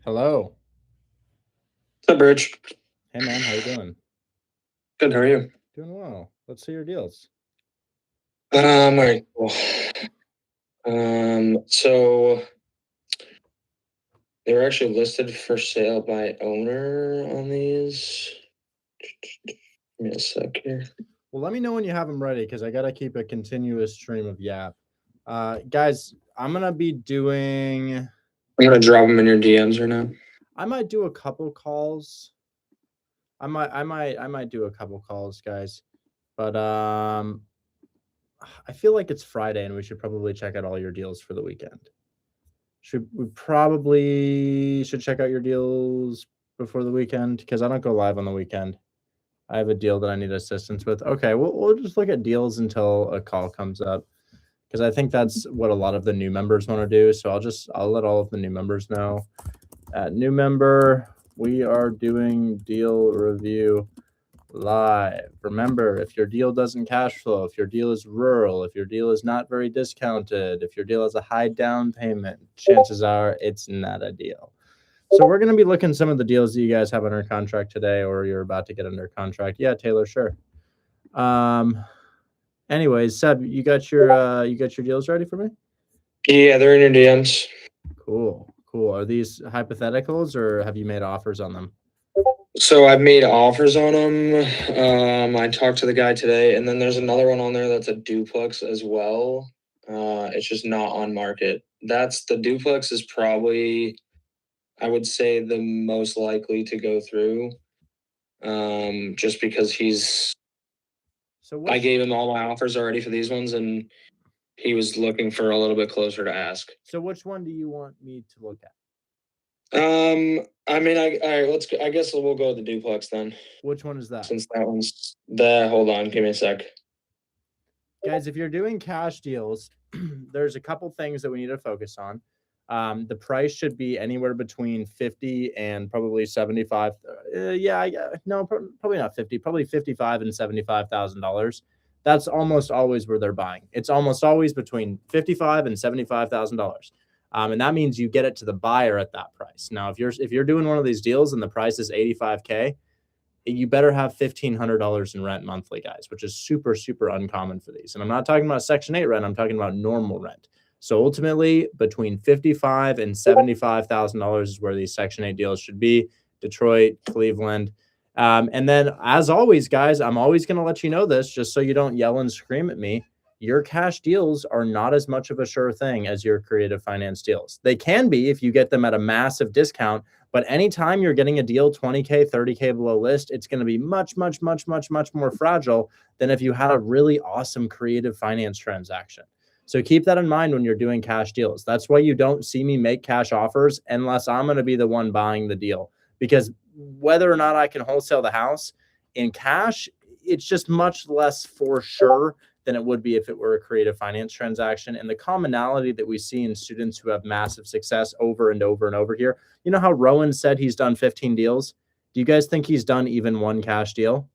Hello. What's up, Bridge? Hey man, how you doing? Good, how are you? Doing well. Let's see your deals. All right, cool. So they were actually listed for sale by owner on these. Give me a sec here. Well, let me know when you have them ready because I gotta keep a continuous stream of yap. Guys, I'm gonna be doing. I'm gonna drop them in your DMs right now. I might do a couple calls. I might do a couple calls, guys. But I feel like it's Friday and we should probably check out all your deals for the weekend. We probably should check out your deals before the weekend because I don't go live on the weekend. I have a deal that I need assistance with. Okay, we'll just look at deals until a call comes up because I think that's what a lot of the new members want to do. So I'll let all of the new members know. New member, we are doing deal review live. Remember, if your deal doesn't cash flow, if your deal is rural, if your deal is not very discounted, if your deal has a high down payment, chances are it's not a deal. So we're going to be looking some of the deals that you guys have under contract today or you're about to get under contract. Yeah, Taylor, sure. Anyways, Seb, you got your deals ready for me? Yeah, they're in your DMs. Cool. Are these hypotheticals or have you made offers on them? So I've made offers on them. I talked to the guy today, and then there's another one on there that's a duplex as well. It's just not on market. That's the duplex is probably, I would say, the most likely to go through. Just because I gave him all my offers already for these ones, and he was looking for a little bit closer to ask. So which one do you want me to look at? I mean, all right, I guess we'll go with the duplex then. Which one is that? Since that one's hold on, give me a sec. Guys, if you're doing cash deals, there's a couple things that we need to focus on. The price should be anywhere between 50 and probably 75. No, probably not 50, probably 55 and $75,000. That's almost always where they're buying. It's almost always between $55 and $75,000. And that means you get it to the buyer at that price. Now, if you're doing one of these deals and the price is 85K, you better have $1,500 in rent monthly, guys, which is super, super uncommon for these. And I'm not talking about Section 8 rent. I'm talking about normal rent. So ultimately, between $55,000 and $75,000 is where these Section 8 deals should be. Detroit, Cleveland. And then, as always, guys, I'm always going to let you know this just so you don't yell and scream at me. Your cash deals are not as much of a sure thing as your creative finance deals. They can be if you get them at a massive discount. But anytime you're getting a deal 20K, 30K below list, it's going to be much, much, much, much, much more fragile than if you had a really awesome creative finance transaction. So keep that in mind when you're doing cash deals. That's why you don't see me make cash offers unless I'm going to be the one buying the deal. Because whether or not I can wholesale the house in cash, it's just much less for sure than it would be if it were a creative finance transaction. And the commonality that we see in students who have massive success over and over and over here, you know how Rowan said he's done 15 deals? Do you guys think he's done even one cash deal?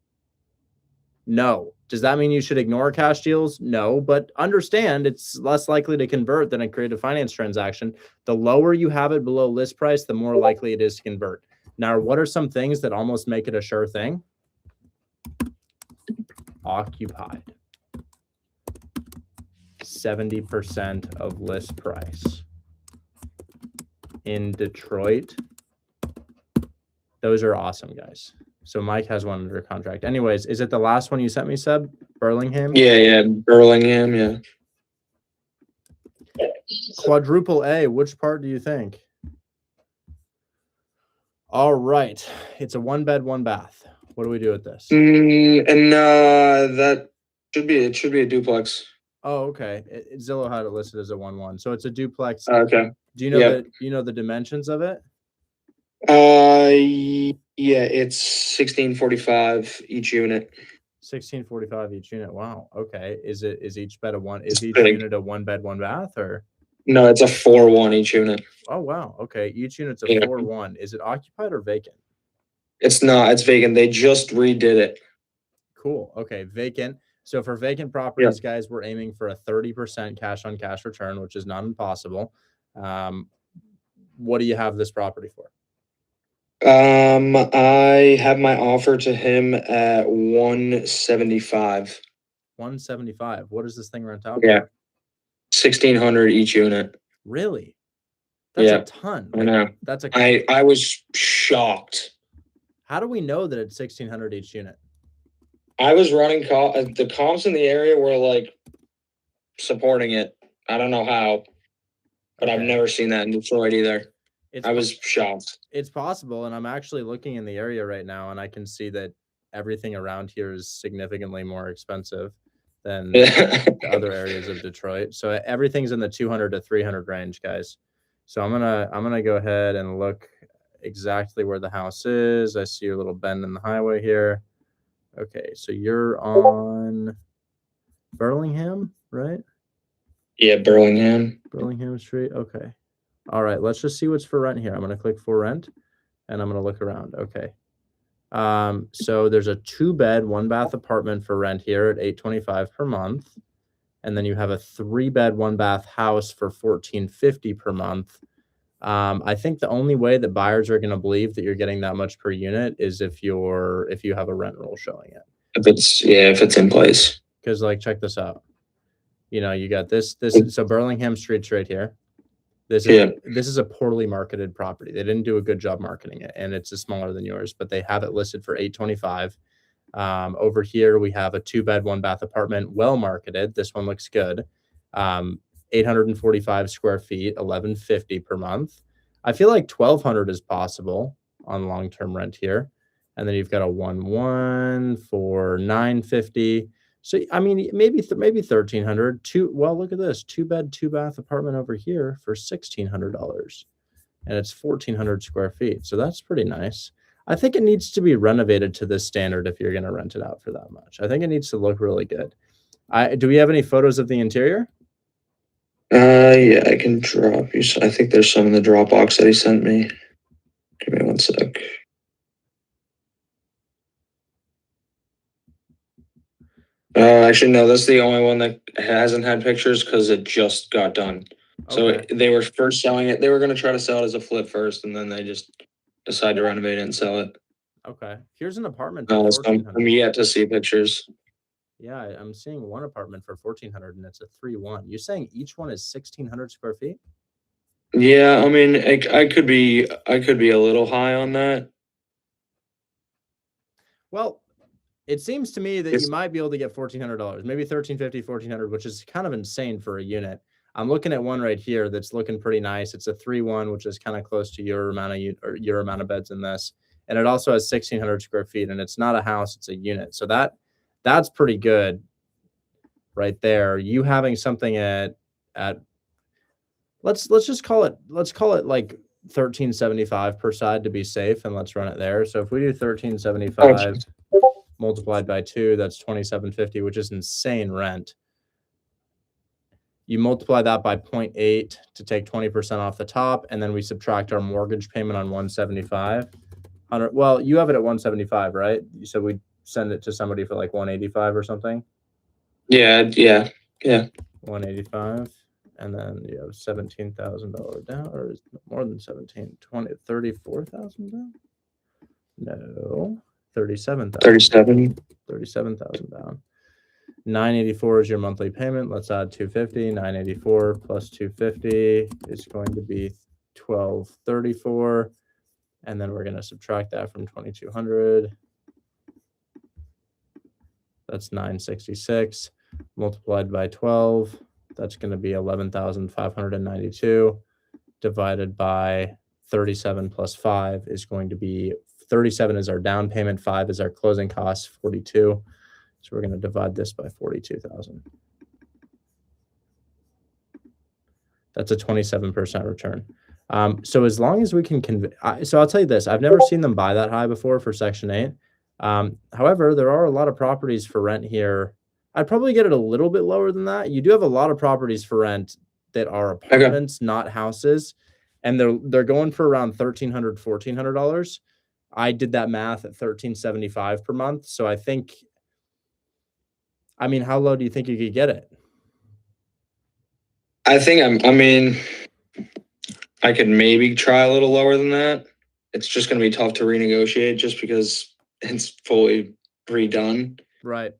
No. Does that mean you should ignore cash deals? No, but understand it's less likely to convert than a creative finance transaction. The lower you have it below list price, the more likely it is to convert. Now, what are some things that almost make it a sure thing? Occupied. 70% of list price. In Detroit, those are awesome, guys. So Mike has one under contract. Anyways, is it the last one you sent me, Seb? Burlingham? Yeah, Burlingham, yeah. Quadruple A, which part do you think? All right. It's a 1-bed, 1-bath. What do we do with this? That should be a duplex. Oh, okay. Zillow had it listed as a 1-1. So it's a duplex. Okay. Do you know the dimensions of it? Yeah, it's 1645 each unit. 1645 each unit. Wow. Okay. Is each bed is each unit a 1-bed, 1-bath or? No, it's a 4-1 each unit. Oh wow. Okay. Each unit's a 4-1. Is it occupied or vacant? It's not. It's vacant. They just redid it. Cool. Okay. Vacant. So for vacant properties, guys, we're aiming for a 30% cash on cash return, which is not impossible. What do you have this property for? I have my offer to him at 175. 175. What does this thing rent out Yeah, for? 1,600 each unit. Really? That's a Yeah, ton. I Like know. that's a. I was shocked. How do we know that it's 1,600 each unit? I was running the comps in the area were like supporting it. I don't know how, but I've Okay. never seen that in Detroit either. It's I was shocked. it's possible, and I'm actually looking in the area right now, and I can see that everything around here is significantly more expensive than the other areas of Detroit. So everything's in the 200 to 300 range, guys. So I'm gonna go ahead and look exactly where the house is. I see your little bend in the highway here. Okay, so you're on Burlingham, right? Yeah, Burlingham. Burlingham Street. Okay. All right, let's just see what's for rent here. I'm gonna click for rent, and I'm gonna look around. Okay. So there's a 2-bed, 1-bath apartment for rent here at $825 per month. And then you have a 3-bed, 1-bath house for $1,450 per month. I think the only way that buyers are going to believe that you're getting that much per unit is if you have a rent roll showing it. If it's in place. Because like check this out. You got this so Burlingham Street's right here. This is a poorly marketed property. They didn't do a good job marketing it, and it's smaller than yours, but they have it listed for $825. Over here, we have a 2-bed, 1-bath apartment, well marketed. This one looks good. 845 square feet, $1,150 per month. I feel like 1,200 is possible on long-term rent here. And then you've got a 1-1 for $950. So I mean, maybe 1,300. Well, look at this 2-bed, 2-bath apartment over here for $1,600, and it's 1,400 square feet. So that's pretty nice. I think it needs to be renovated to this standard if you're going to rent it out for that much. I think it needs to look really good. Do we have any photos of the interior? Yeah, I can drop you. I think there's some in the Dropbox that he sent me. Give me one sec. Actually, no, that's the only one that hasn't had pictures because it just got done. So Okay. they were first selling it. They were going to try to sell it as a flip first, and then they just decided to renovate it and sell it. Okay. Here's an apartment for So I'm 1,400. yet to see pictures. Yeah, I'm seeing one apartment for 1,400, and it's a 3-1. You saying each one is 1,600 square feet? Yeah, I mean, I could be a little high on that. Well, it seems to me that you might be able to get $1,400, maybe $1,350, $1,400, which is kind of insane for a unit. I'm looking at one right here that's looking pretty nice. It's a 3-1, which is kind of close to your amount of beds in this, and it also has 1,600 square feet. And it's not a house; it's a unit. So that's pretty good, right there. You having something at let's just call it like 1,375 per side to be safe, and let's run it there. So if we do 1,375 multiplied by 2, that's 2,750, which is insane rent. You multiply that by 0.8 to take 20% off the top, and then we subtract our mortgage payment on 175. Well, you have it at 175, right? You said we'd send it to somebody for like 185 or something. Yeah. 185, and then you have $17,000 down, or is it more than 17, 20, 34,000 down? No, 37,000. 37,000 down. 984 is your monthly payment. Let's add 250. 984 plus 250 is going to be 1,234, and then we're going to subtract that from 2,200. That's 966 multiplied by 12. That's going to be 11,592 divided by 37 plus 5 is going to be 37 is our down payment, 5 is our closing costs, 42. So we're going to divide this by 42,000. That's a 27% return. So as long as we can so I'll tell you this, I've never seen them buy that high before for Section 8. However, there are a lot of properties for rent here. I'd probably get it a little bit lower than that. You do have a lot of properties for rent that are apartments, not houses, and they're going for around $1,300, $1,400. I did that math at $1,375 per month. So I mean, how low do you think you could get it? I think I could maybe try a little lower than that it's just going to be tough to renegotiate just because it's fully redone. Right.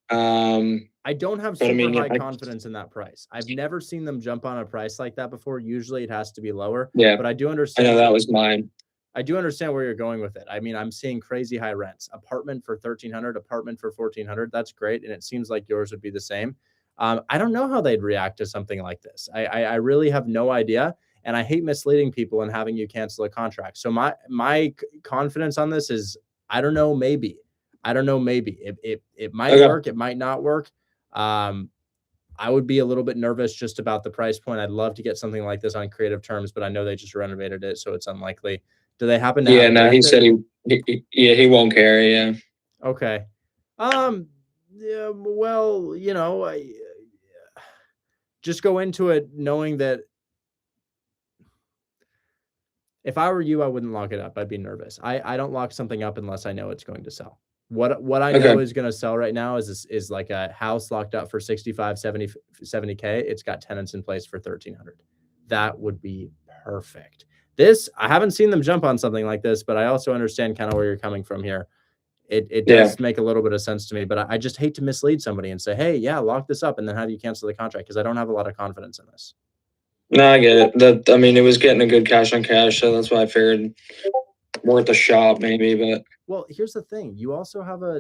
Um, I don't have But I super mean, high confidence in that price. I've never seen them jump on a price like that before. Usually it has to be lower, yeah, but I do I understand. know that was mine. I do understand where you're going with it. I mean, I'm seeing crazy high rents. Apartment for 1,300, apartment for 1,400. That's great, and it seems like yours would be the same. I don't know how they'd react to something like this. I really have no idea, and I hate misleading people and having you cancel a contract. So my confidence on this is I don't know, maybe. I don't know, maybe it might Okay. work. It might not work. I would be a little bit nervous just about the price point. I'd love to get something like this on creative terms, but I know they just renovated it, so it's unlikely. Do they happen to Yeah, have no, dirt he there? said he won't carry. Yeah. Okay. Yeah, well, I just go into it knowing that if I were you, I wouldn't lock it up. I'd be nervous. I don't lock something up unless I know it's going to sell. What I know Okay. is going to sell right now is like a house locked up for 65, 70K. It's got tenants in place for 1,300. That would be perfect. I haven't seen them jump on something like this, but I also understand kind of where you're coming from here. It Yeah. does make a little bit of sense to me, but I just hate to mislead somebody and say, hey, yeah, lock this up, and then have you cancel the contract because I don't have a lot of confidence in this. No, I get it. I mean, it was getting a good cash on cash, so that's why I figured worth a shot maybe. But Well, here's the thing. You also have a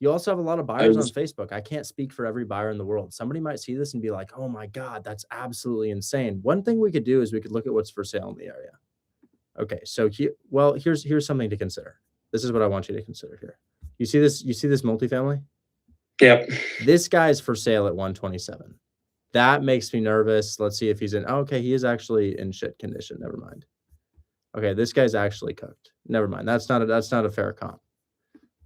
lot of I buyers on was Facebook. I can't speak for every buyer in the world. Somebody might see this and be like, oh my God, that's absolutely insane. One thing we could do is we could look at what's for sale in the area. Okay, so here's something to consider. This is what I want you to consider here. You see this multifamily? Yep. This guy's for sale at 127. That makes me nervous. Let's see if he's in. Oh, okay, he is actually in shit condition. Never mind. Okay, this guy's actually cooked. Never mind. That's not a fair comp.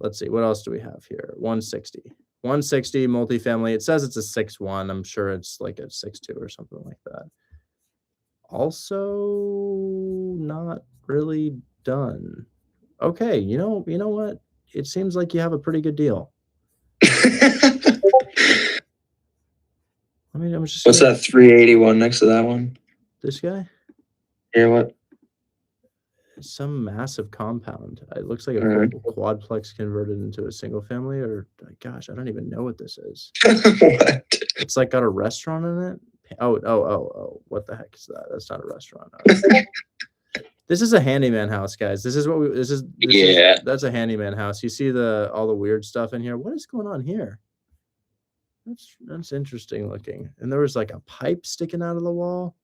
Let's see. What else do we have here? 160. 160 multifamily. It says it's a 6.1. I'm sure it's like a 6.2 or something like that. Also not really done. Okay, you know what? It seems like you have a pretty good deal. I'm just What's that 381 next to that one? This guy? Yeah, what? Some massive compound. It looks like a quadplex converted into a single family, or gosh, I don't even know what this is. What? It's like got a restaurant in it. Oh, what the heck is that? That's not a restaurant. This is a handyman house, guys. That's a handyman house. You see all the weird stuff in here. What is going on here? That's interesting looking. And there was like a pipe sticking out of the wall.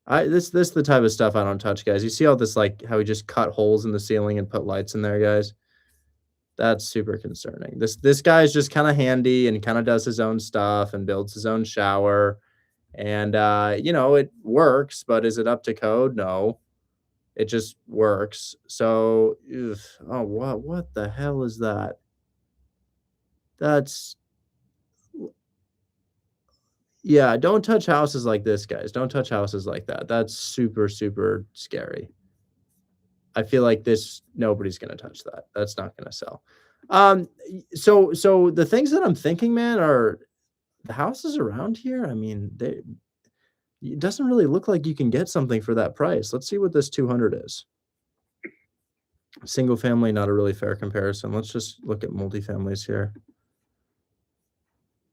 This is the type of stuff I don't touch, guys. You see all this, like how he just cut holes in the ceiling and put lights in there, guys. That's super concerning. This guy's just kind of handy and kind of does his own stuff and builds his own shower. And it works, but is it up to code? No. It just works. So, oh, what the hell is that? Yeah, don't touch houses like this, guys. Don't touch houses like that. That's super, super scary. I feel like nobody's going to touch that. That's not going to sell. So the things that I'm thinking, man, are the houses around here. I mean, it doesn't really look like you can get something for that price. Let's see what this 200 is. Single family, not a really fair comparison. Let's just look at multifamilies here.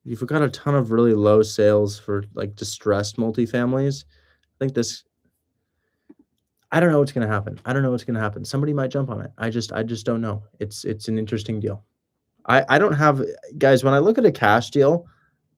You've got a ton of really low sales for like distressed multifamilies. I think I don't know what's going to happen. Somebody might jump on it. I just don't know. It's an interesting deal. I don't have, guys, when I look at a cash deal,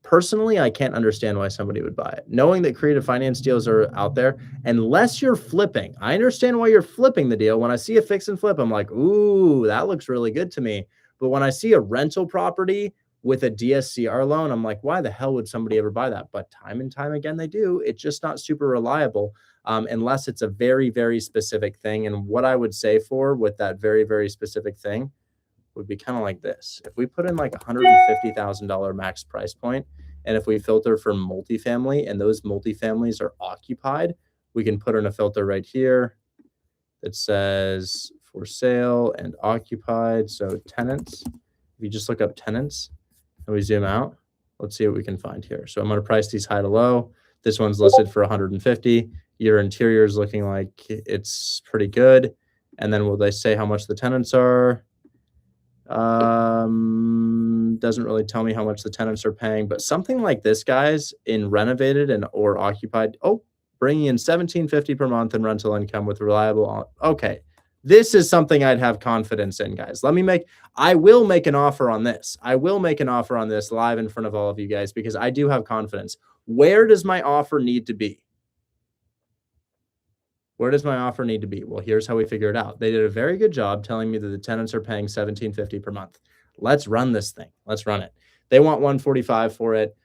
personally, I can't understand why somebody would buy it. Knowing that creative finance deals are out there, unless you're flipping. I understand why you're flipping the deal. When I see a fix and flip, I'm like, ooh, that looks really good to me. But when I see a rental property with a DSCR loan, I'm like, why the hell would somebody ever buy that? But time and time again, they do. It's just not super reliable unless it's a very, very specific thing. And what I would say with that very, very specific thing would be kind of like this. If we put in like $150,000 max price point, and if we filter for multifamily and those multifamilies are occupied, we can put in a filter right here that says for sale and occupied. So tenants, if you just look up tenants and we zoom out, let's see what we can find here. So I'm going to price these high to low. This one's listed for 150. Your interior is looking like it's pretty good. And then will they say how much the tenants are? Doesn't really tell me how much the tenants are paying, but something like this, guys, in renovated and or occupied. Oh, bringing in $1,750 per month in rental income with reliable. Okay, this is something I'd have confidence in, guys. I will make an offer on this. I will make an offer on this live in front of all of you guys because I do have confidence. Where does my offer need to be? Where does my offer need to be? Well, here's how we figure it out. They did a very good job telling me that the tenants are paying $1,750 per month. Let's run this thing. Let's run it. They want $145 for it.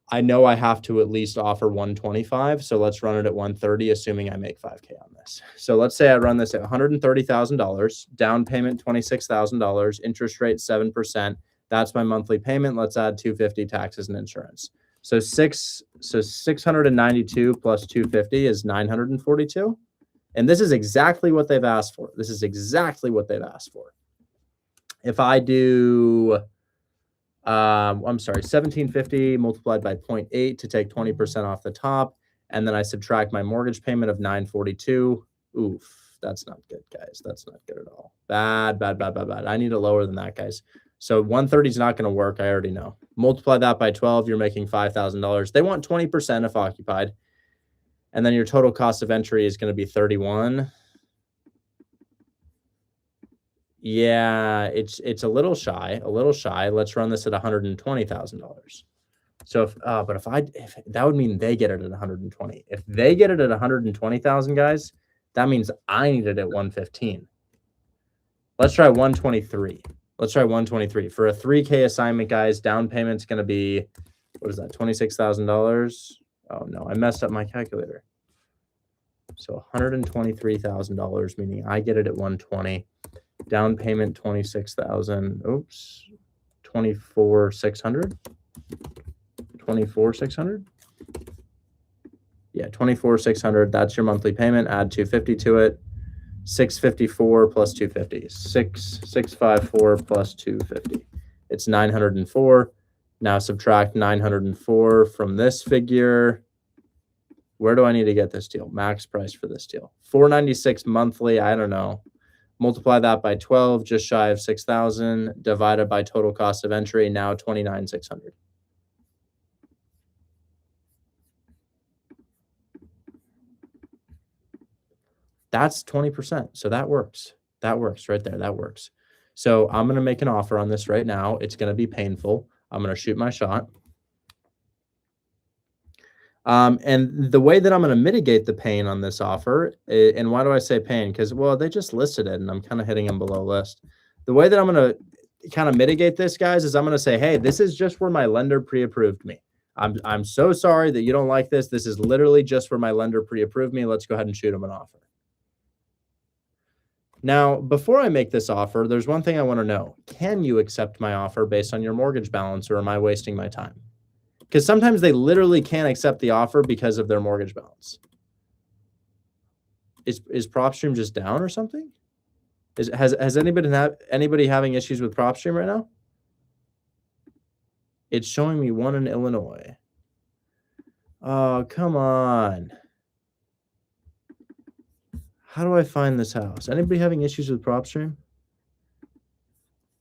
I know I have to at least offer $125. So let's run it at $130, assuming I make $5K on this. So let's say I run this at $130,000, down payment $26,000, interest rate 7%. That's my monthly payment. Let's add $250 taxes and insurance. So 692 plus 250 is 942. And this is exactly what they've asked for. This is exactly what they've asked for. If I do, I'm sorry, 1750 multiplied by 0.8 to take 20% off the top. And then I subtract my mortgage payment of 942. Oof, that's not good, guys. That's not good at all. Bad. I need it lower than that, guys. So 130 is not going to work. I already know. Multiply that by 12. You're making $5,000. They want 20% if occupied. And then your total cost of entry is going to be 31. Yeah, it's a little shy. Let's run this at $120,000. So if that would mean they get it at 120. If they get it at 120,000, guys, that means I need it at 115. Let's try 123. Let's try 123 for a 3K assignment, guys. Down payment's going to be, what is that? $26,000. Oh no, I messed up my calculator. So $123,000, meaning I get it at 120. Down payment 26,000. Oops, 24,600. 24,600. Yeah, 24,600. That's your monthly payment. Add 250 to it. 654 plus 250. 654 plus 250. It's 904. Now subtract 904 from this figure. Where do I need to get this deal? Max price for this deal. $496 monthly. I don't know. Multiply that by 12, just shy of 6,000, divided by total cost of entry, now 29,600. That's 20%. So that works. That works right there. That works. So I'm going to make an offer on this right now. It's going to be painful. I'm going to shoot my shot. And the way that I'm going to mitigate the pain on this offer, and why do I say pain? Because, well, they just listed it and I'm kind of hitting them below list. The way that I'm going to kind of mitigate this, guys, is I'm going to say, hey, this is just where my lender pre-approved me. I'm so sorry that you don't like this. This is literally just where my lender pre-approved me. Let's go ahead and shoot them an offer. Now, before I make this offer, there's one thing I want to know. Can you accept my offer based on your mortgage balance, or am I wasting my time? Because sometimes they literally can't accept the offer because of their mortgage balance. Is PropStream just down or something? Has anybody having issues with PropStream right now? It's showing me one in Illinois. Oh, come on. How do I find this house? Anybody having issues with PropStream?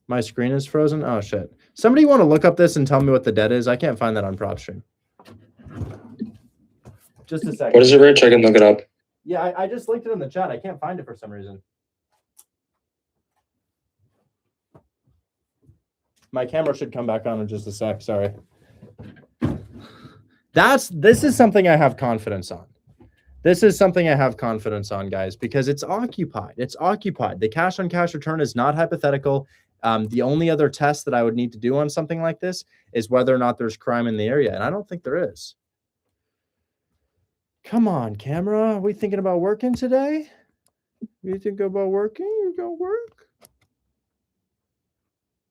My screen is frozen. Oh, shit. Somebody want to look up this and tell me what the debt is? I can't find that on PropStream. Just a second. What is it, Rich? I can look it up. Yeah, I just linked it in the chat. I can't find it for some reason. My camera should come back on in just a sec. Sorry. This is something I have confidence on. This is something I have confidence on, guys, because it's occupied. It's occupied. The cash on cash return is not hypothetical. The only other test that I would need to do on something like this is whether or not there's crime in the area. And I don't think there is. Come on, camera. Are we thinking about working today? You think about working? You go work?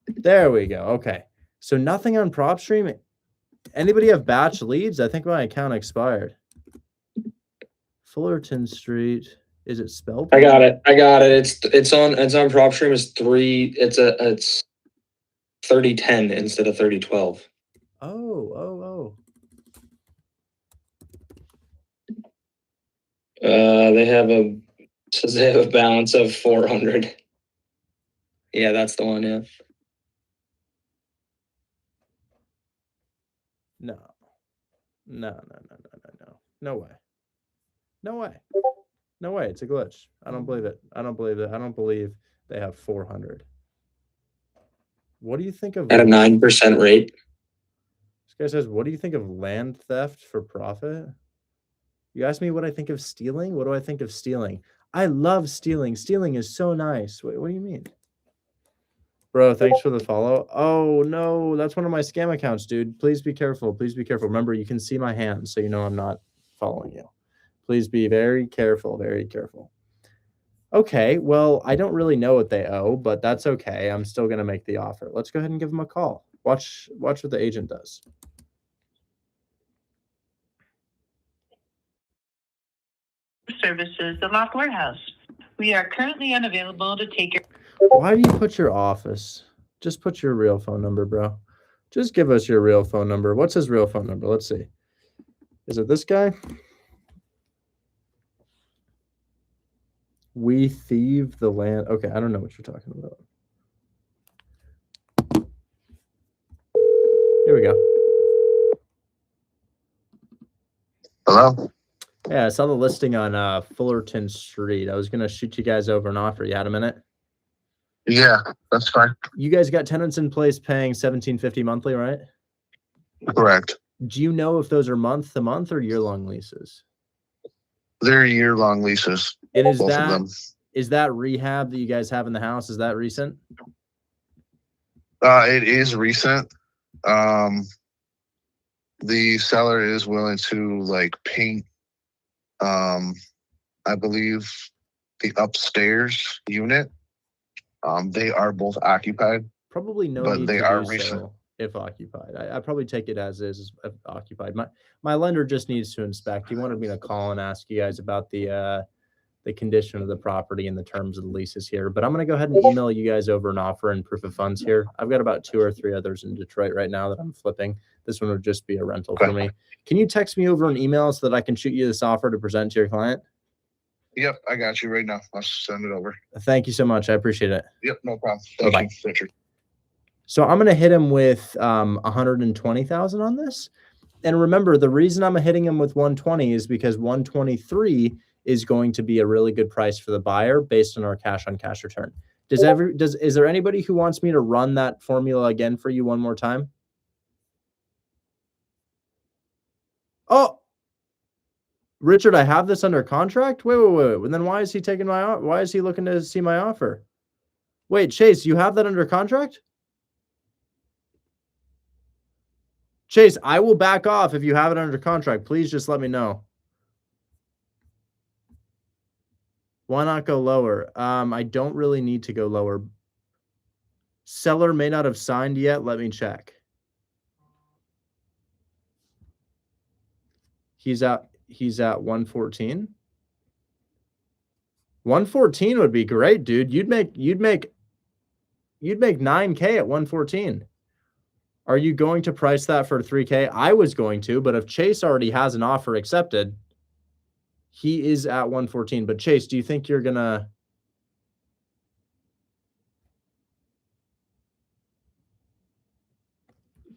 There we go. Okay. So nothing on PropStream. Anybody have batch leads? I think my account expired. Fullerton Street. Is it spelled? I got it. It's on PropStream. It's 3010 instead of 3012. Oh. Says they have a balance of 400. Yeah, that's the one. Yeah. No. No way. No way. No way. It's a glitch. I don't believe it. I don't believe it. I don't believe they have 400. What do you think of At a 9% rate? This guy says, what do you think of land theft for profit? You asked me what I think of stealing? What do I think of stealing? I love stealing. Stealing is so nice. What do you mean? Bro, thanks for the follow. Oh, no, that's one of my scam accounts, dude. Please be careful. Please be careful. Remember, you can see my hands, so you know I'm not following you. Please be very careful, very careful. Okay, well, I don't really know what they owe, but that's okay. I'm still going to make the offer. Let's go ahead and give them a call. Watch what the agent does. Services, the Loft Warehouse. We are currently unavailable to take your... Why do you put your office? Just put your real phone number, bro. Just give us your real phone number. What's his real phone number? Let's see. Is it this guy? We thieve the land. Okay, I don't know what you're talking about. Here we go. Hello? Yeah, I saw the listing on Fullerton Street. I was going to shoot you guys over an offer. You had a minute? Yeah, that's fine. You guys got tenants in place paying $1,750 monthly, right? Correct. Do you know if those are month to month or year-long leases? They're year-long leases. And is both of them. that rehab that you guys have in the house? Is that recent? It is recent. The seller is willing to like paint, I believe, the upstairs unit. They are both occupied. Probably no but need they to are do recent. so if occupied. I probably take it as is if occupied. My lender just needs to inspect. He wanted me to call and ask you guys about the condition of the property and the terms of the leases here. But I'm going to go ahead and email you guys over an offer and proof of funds here. I've got about 2 or 3 others in Detroit right now that I'm flipping. This one would just be a rental for me. Can you text me over an email so that I can shoot you this offer to present to your client? Yep, I got you right now. I'll send it over. Thank you so much. I appreciate it. Yep, no problem. Bye-bye. Thank you, Richard. So I'm going to hit him with 120,000 on this. And remember, the reason I'm hitting him with 120 is because 123 is going to be a really good price for the buyer based on our cash on cash return. Is there anybody who wants me to run that formula again for you one more time? Oh, Richard, I have this under contract. Wait. And then why is he taking why is he looking to see my offer? Wait, Chase, you have that under contract? Chase, I will back off if you have it under contract. Please just let me know. Why not go lower? I don't really need to go lower. Seller may not have signed yet. Let me check. He's at 114. 114 would be great, dude. You'd make 9K at 114. Are you going to price that for 3K? I was going to, but if Chase already has an offer accepted, he is at 114. But Chase, do you think you're gonna?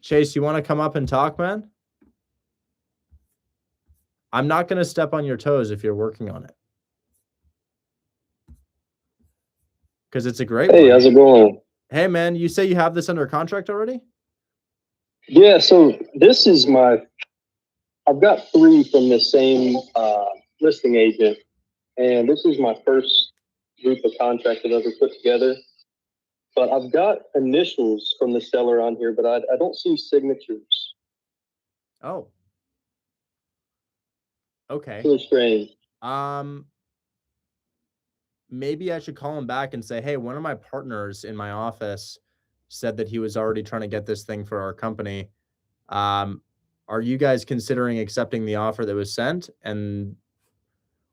Chase, you want to come up and talk, man? I'm not going to step on your toes if you're working on it. Because it's a great one. Hey, how's it going? Hey, man, you say you have this under contract already? Yeah, so this is I've got 3 from the same listing agent, and this is my first group of contracts I've ever put together. But I've got initials from the seller on here, but I don't see signatures. Oh. Okay. So strange. Maybe I should call him back and say, hey, one of my partners in my office said that he was already trying to get this thing for our company. Are you guys considering accepting the offer that was sent?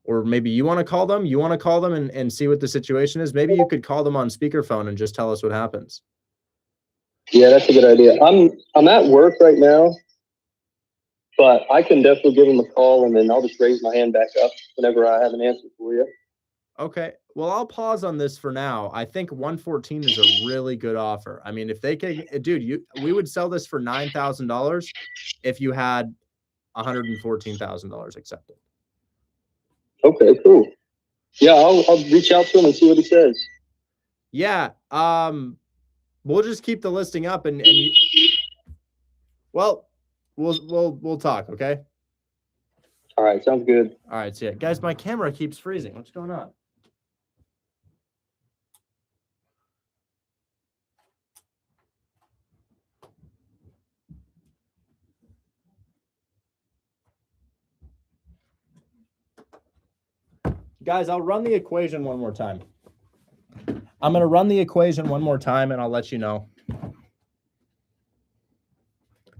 Or maybe you want to call them? You want to call them and see what the situation is? Maybe you could call them on speakerphone and just tell us what happens. Yeah, that's a good idea. I'm at work right now, but I can definitely give them a call, and then I'll just raise my hand back up whenever I have an answer for you. Okay. Well, I'll pause on this for now. I think 114 is a really good offer. I mean, if they could, dude, we would sell this for $9,000 if you had $114,000 accepted. Okay, cool. Yeah, I'll reach out to him and see what he says. Yeah. We'll just keep the listing up and well, we'll talk. Okay. All right, sounds good. All right. So yeah, guys, my camera keeps freezing. What's going on? Guys, I'll run the equation one more time. I'm going to run the equation one more time and I'll let you know.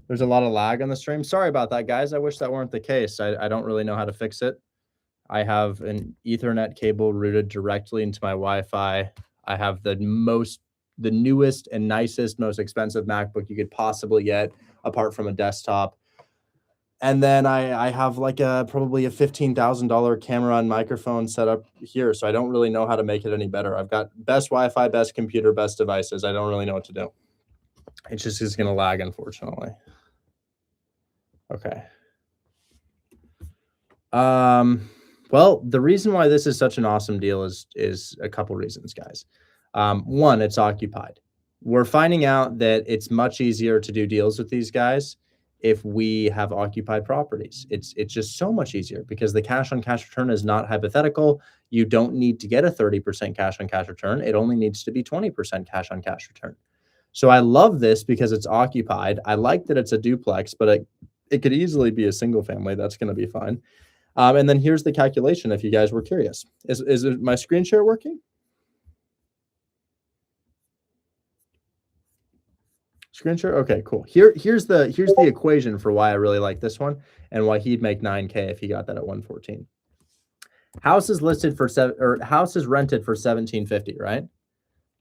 There's a lot of lag on the stream. Sorry about that, guys. I wish that weren't the case. I don't really know how to fix it. I have an Ethernet cable routed directly into my Wi-Fi. I have the newest and nicest, most expensive MacBook you could possibly get, apart from a desktop. And then I have like probably a $15,000 camera and microphone set up here. So I don't really know how to make it any better. I've got best Wi-Fi, best computer, best devices. I don't really know what to do. It's just going to lag, unfortunately. Okay. Well, the reason why this is such an awesome deal is a couple reasons, guys. One, it's occupied. We're finding out that it's much easier to do deals with these guys if we have occupied properties. It's just so much easier because the cash on cash return is not hypothetical. You don't need to get a 30% cash on cash return. It only needs to be 20% cash on cash return. So I love this because it's occupied. I like that it's a duplex, but it could easily be a single family. That's going to be fine. And then here's the calculation if you guys were curious. Is my screen share working? Screen share? Okay, cool. Here's the equation for why I really like this one and why he'd make 9K if he got that at 114. House is listed for house is rented for $1,750, right?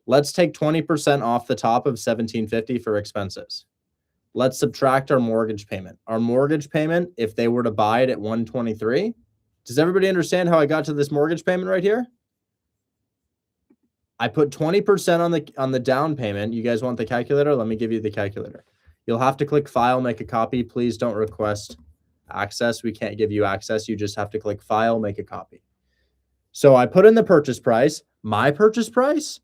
Let's take 20% off the top of $1,750 for expenses. Let's subtract our mortgage payment. Our mortgage payment, if they were to buy it at 123, does everybody understand how I got to this mortgage payment right here? I put 20% on the down payment. You guys want the calculator? Let me give you the calculator. You'll have to click File, make a copy. Please don't request access. We can't give you access. You just have to click File, make a copy. So I put in the purchase price. My purchase price?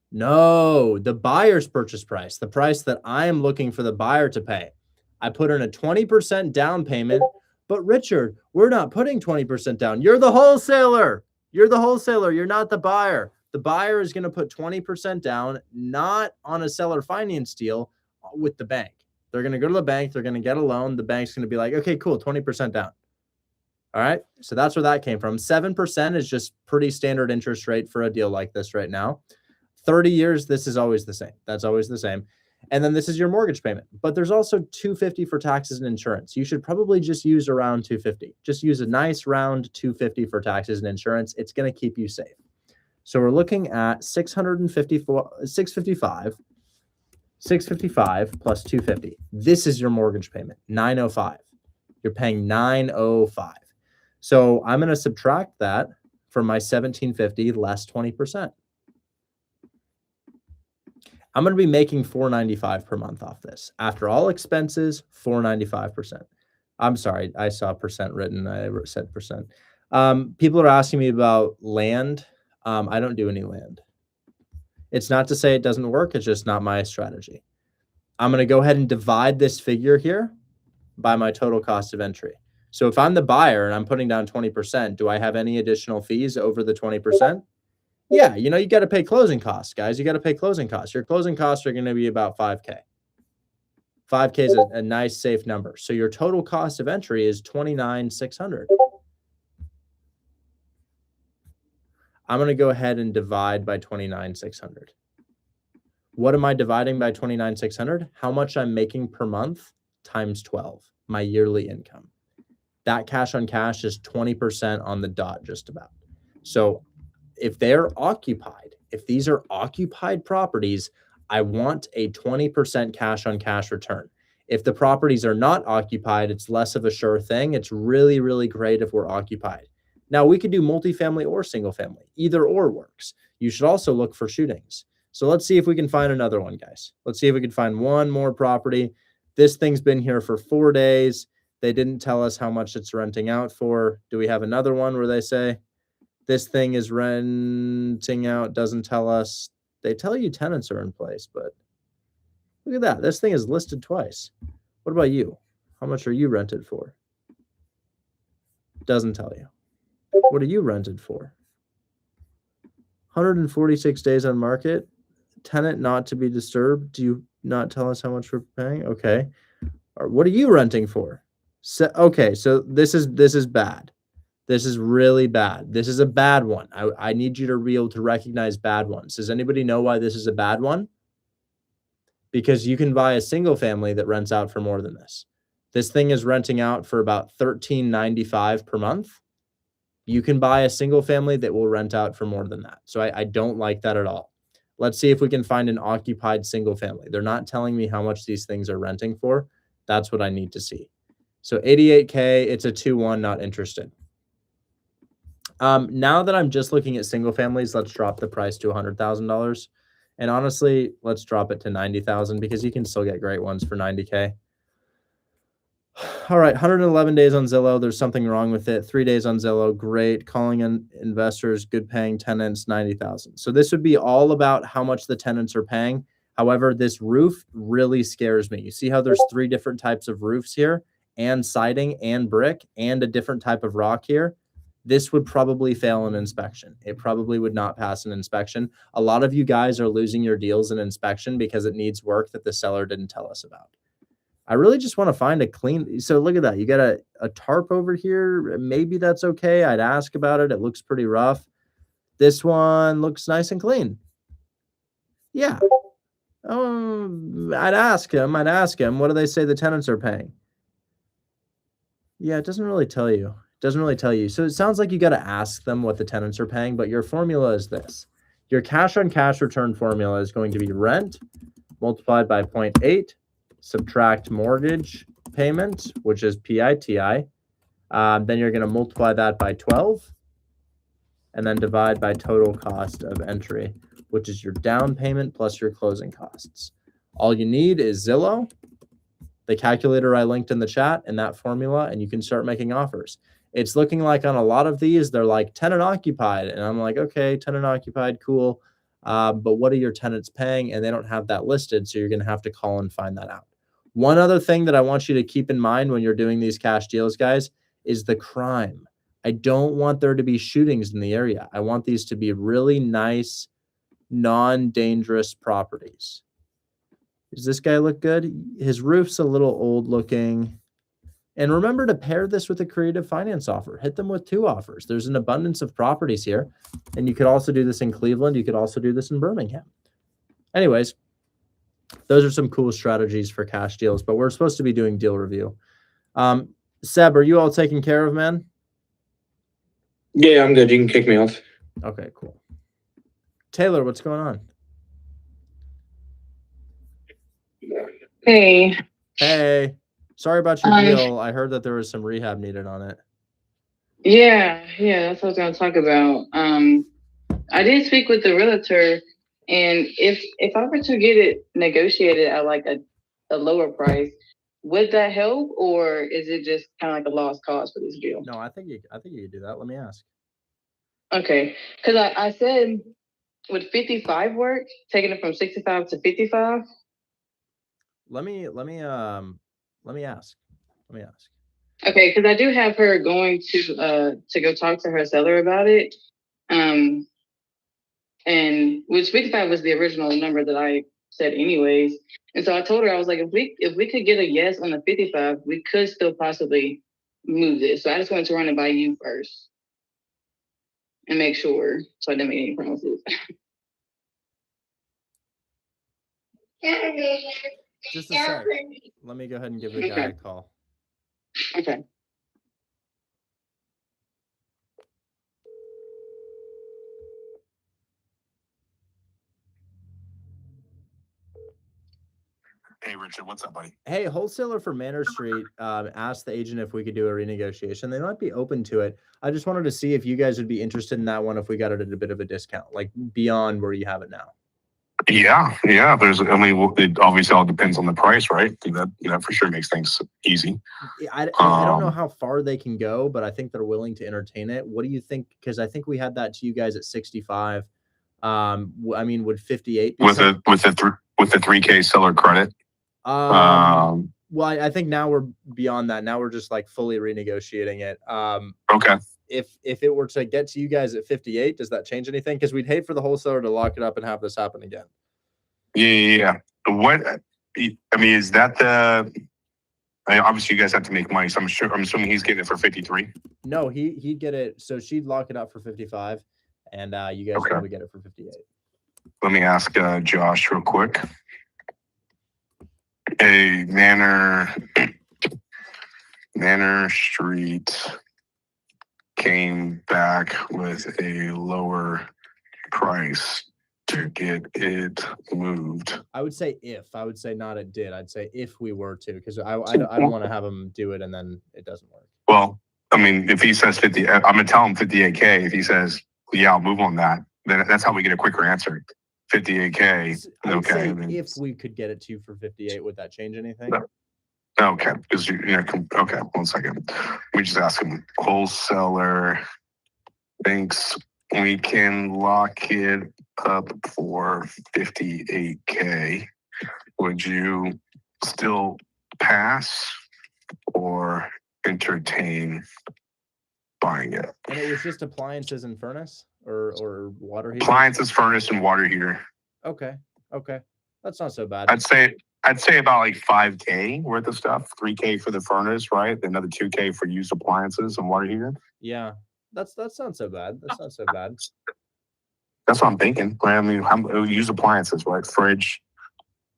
No, the buyer's purchase price, the price that I am looking for the buyer to pay. I put in a 20% down payment, but Richard, we're not putting 20% down. You're the wholesaler. You're the wholesaler. You're not the buyer. The buyer is going to put 20% down, not on a seller finance deal with the bank. They're going to go to the bank. They're going to get a loan. The bank's going to be like, okay, cool, 20% down. All right. So that's where that came from. 7% is just pretty standard interest rate for a deal like this right now. 30 years, this is always the same. That's always the same. And then this is your mortgage payment. But there's also $250 for taxes and insurance. You should probably just use around $250. Just use a nice round $250 for taxes and insurance. It's going to keep you safe. So we're looking at $655 plus $250. This is your mortgage payment, $905. You're paying $905. So I'm going to subtract that from my $1,750 less 20%. I'm going to be making $495 per month off this. After all expenses, $495%. I'm sorry, I saw percent written. I said percent. People are asking me about land. I don't do any land. It's not to say it doesn't work. It's just not my strategy. I'm going to go ahead and divide this figure here by my total cost of entry. So if I'm the buyer and I'm putting down 20%, do I have any additional fees over the 20%? Yeah, you got to pay closing costs, guys. You got to pay closing costs. Your closing costs are going to be about 5K. 5K is a nice, safe number. So your total cost of entry is $29,600. I'm going to go ahead and divide by $29,600. What am I dividing by $29,600? How much I'm making per month times 12, my yearly income. That cash on cash is 20% on the dot, just about. So if they're occupied, if these are occupied properties, I want a 20% cash on cash return. If the properties are not occupied, it's less of a sure thing. It's really, really great if we're occupied. Now, we could do multifamily or single family. Either or works. You should also look for shootings. So let's see if we can find another one, guys. Let's see if we can find one more property. This thing's been here for 4 days. They didn't tell us how much it's renting out for. Do we have another one where they say this thing is renting out, doesn't tell us? They tell you tenants are in place, but look at that. This thing is listed twice. What about you? How much are you rented for? Doesn't tell you. What are you rented for? 146 days on market. Tenant not to be disturbed. Do you not tell us how much we're paying? Okay. Or what are you renting for? So, okay, so this is bad. This is really bad. This is a bad one. I need you to be able to recognize bad ones. Does anybody know why this is a bad one? Because you can buy a single family that rents out for more than this. This thing is renting out for about $13.95 per month. You can buy a single family that will rent out for more than that. So I don't like that at all. Let's see if we can find an occupied single family. They're not telling me how much these things are renting for. That's what I need to see. So 88K, it's a 2-1, not interested. Now that I'm just looking at single families, let's drop the price to $100,000. And honestly, let's drop it to 90,000 because you can still get great ones for 90K. All right, 111 days on Zillow. There's something wrong with it. 3 days on Zillow. Great. Calling in investors, good paying tenants, 90,000. So this would be all about how much the tenants are paying. However, this roof really scares me. You see how there's 3 different types of roofs here, and siding and brick and a different type of rock here. This would probably fail an inspection. It probably would not pass an inspection. A lot of you guys are losing your deals in inspection because it needs work that the seller didn't tell us about. I really just want to find a clean. So look at that. You got a tarp over here. Maybe that's okay. I'd ask about it. It looks pretty rough. This one looks nice and clean. Yeah. I'd ask him. What do they say the tenants are paying? Yeah, it doesn't really tell you. So it sounds like you got to ask them what the tenants are paying, but your formula is this. Your cash on cash return formula is going to be rent multiplied by 0.8, subtract mortgage payment, which is PITI. Then you're going to multiply that by 12 and then divide by total cost of entry, which is your down payment plus your closing costs. All you need is Zillow, the calculator I linked in the chat, and that formula, and you can start making offers. It's looking like on a lot of these, they're like tenant occupied. And I'm like, okay, tenant occupied, cool. But what are your tenants paying? And they don't have that listed. So you're going to have to call and find that out. One other thing that I want you to keep in mind when you're doing these cash deals, guys, is the crime. I don't want there to be shootings in the area. I want these to be really nice, non-dangerous properties. Does this guy look good? His roof's a little old looking. And remember to pair this with a creative finance offer. Hit them with 2 offers. There's an abundance of properties here. And you could also do this in Cleveland. You could also do this in Birmingham. Anyways, those are some cool strategies for cash deals, but we're supposed to be doing deal review. Seb, are you all taken care of, man? Yeah, I'm good. You can kick me off. Okay, cool. Taylor, what's going on? Hey. Hey. Sorry about your deal. I heard that there was some rehab needed on it. Yeah, that's what I was going to talk about. I did speak with the realtor, and if I were to get it negotiated at like a lower price, would that help, or is it just kind of like a lost cause for this deal? No, I think you could do that. Let me ask. Okay, because I said, would 55 work? Taking it from 65 to 55? Let me ask. Okay, because I do have her going to go talk to her seller about it. And which 55 was the original number that I said anyways. And so I told her, I was like, if we could get a yes on the 55, we could still possibly move this. So I just wanted to run it by you first and make sure, so I didn't make any promises. Just a sec. Let me go ahead and give the guy a call. Okay. Hey, Richard, what's up, buddy? Hey, wholesaler for Manor Street asked the agent if we could do a renegotiation. They might be open to it. I just wanted to see if you guys would be interested in that one if we got it at a bit of a discount, like beyond where you have it now. Yeah. It obviously all depends on the price, right? That for sure makes things easy. I don't know how far they can go, but I think they're willing to entertain it. What do you think? Because I think we had that to you guys at 65. I mean, would 58 be with the 3K seller credit? Well, I think now we're beyond that. Now we're just like fully renegotiating it. Okay. If it were to get to you guys at 58, does that change anything? Because we'd hate for the wholesaler to lock it up and have this happen again. Yeah. What? I mean, is that obviously you guys have to make money, so I'm assuming he's getting it for 53. No, he'd get it. So she'd lock it up for 55, and you guys would probably get it for 58. Let me ask Josh real quick. A Manor Street came back with a lower price to get it moved. I would say if. I would say not it did. I'd say if we were to, because I don't want to have him do it and then it doesn't work. Well, I mean, if he says 50, I'm gonna tell him 58K. If he says, yeah, I'll move on that, then that's how we get a quicker answer. 58K. Okay. If we could get it to you for 58, would that change anything? Okay. Because okay. 1 second. We just ask him. Wholesaler thinks we can lock it up for 58K. Would you still pass or entertain buying it? And it was just appliances and furnace or water heater? Appliances, furnace, and water heater. Okay. That's not so bad. I'd say about like 5K worth of stuff. 3K for the furnace, right? Another 2K for used appliances and water heater. Yeah. That's not so bad. That's not so bad. That's what I'm thinking. Right? I mean, use appliances, right? Fridge,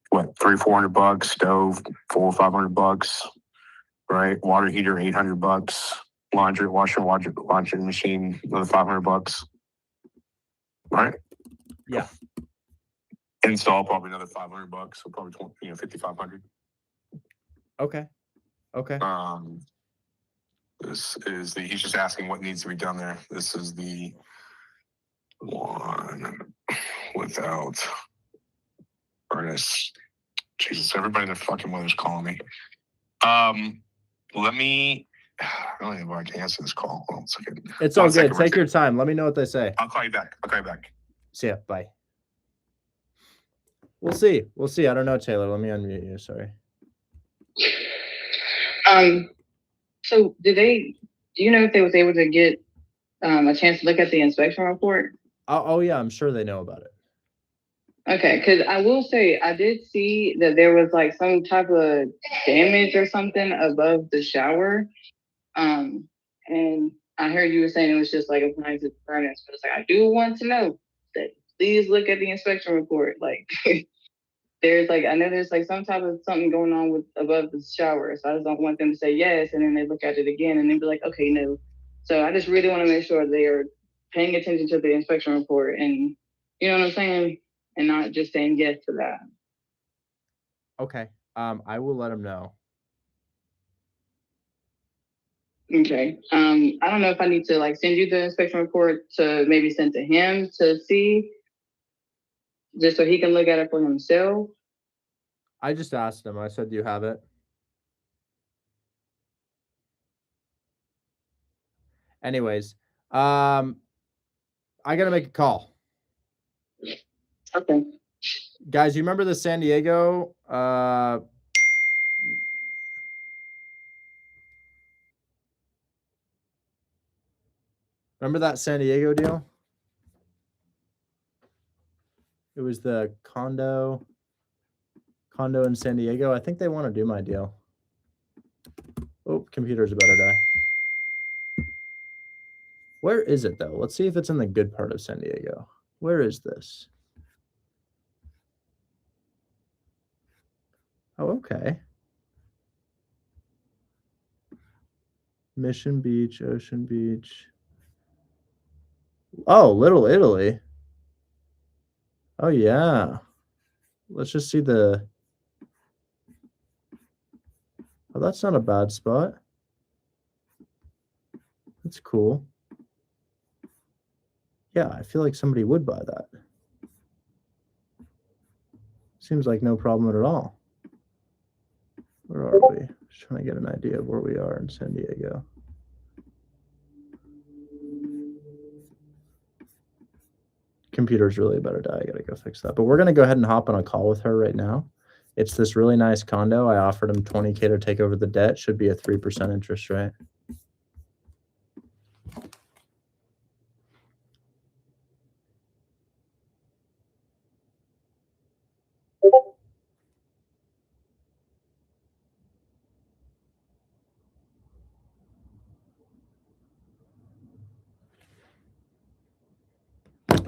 what, $300-400? Stove, $400-500, right? Water heater, $800. Washing machine, another $500, right? Yeah. Install probably another $500, so probably $5,500. Okay. This is he's just asking what needs to be done there. This is the one without furnace. Jesus, everybody in the fucking weather's calling me. Let me. I don't even know if I can answer this call. Hold on a second. It's all good. Take your time. Let me know what they say. I'll call you back. See ya. Bye. We'll see. I don't know, Taylor. Let me unmute you. Sorry. So do you know if they was able to get a chance to look at the inspection report? Oh yeah, I'm sure they know about it. Okay, because I will say I did see that there was like some type of damage or something above the shower. And I heard you were saying it was just like appliances furnace, but it's like I do want to know that please look at the inspection report. Like I know there's like some type of something going on with above the shower. So I just don't want them to say yes and then they look at it again and then be like, okay, no. So I just really want to make sure they are paying attention to the inspection report and you know what I'm saying? And not just saying yes to that. Okay. I will let them know. Okay. I don't know if I need to like send you the inspection report to maybe send to him to see, just so he can look at it for himself. I just asked him. I said, "Do you have it?" Anyways, I gotta make a call. Okay. Guys, you remember the San Diego? Remember that San Diego deal? It was the condo in San Diego. I think they want to do my deal. Oh, computer's about to die. Where is it though? Let's see if it's in the good part of San Diego. Where is this? Oh, okay. Mission Beach, Ocean Beach. Oh, Little Italy. Oh, yeah. Let's just see the Oh, that's not a bad spot. That's cool. Yeah, I feel like somebody would buy that. Seems like no problem at all. Where are we? Just trying to get an idea of where we are in San Diego. Computer's really about to die. I gotta go fix that. But we're gonna go ahead and hop on a call with her right now. It's this really nice condo. I offered him $20K to take over the debt. Should be a 3% interest rate.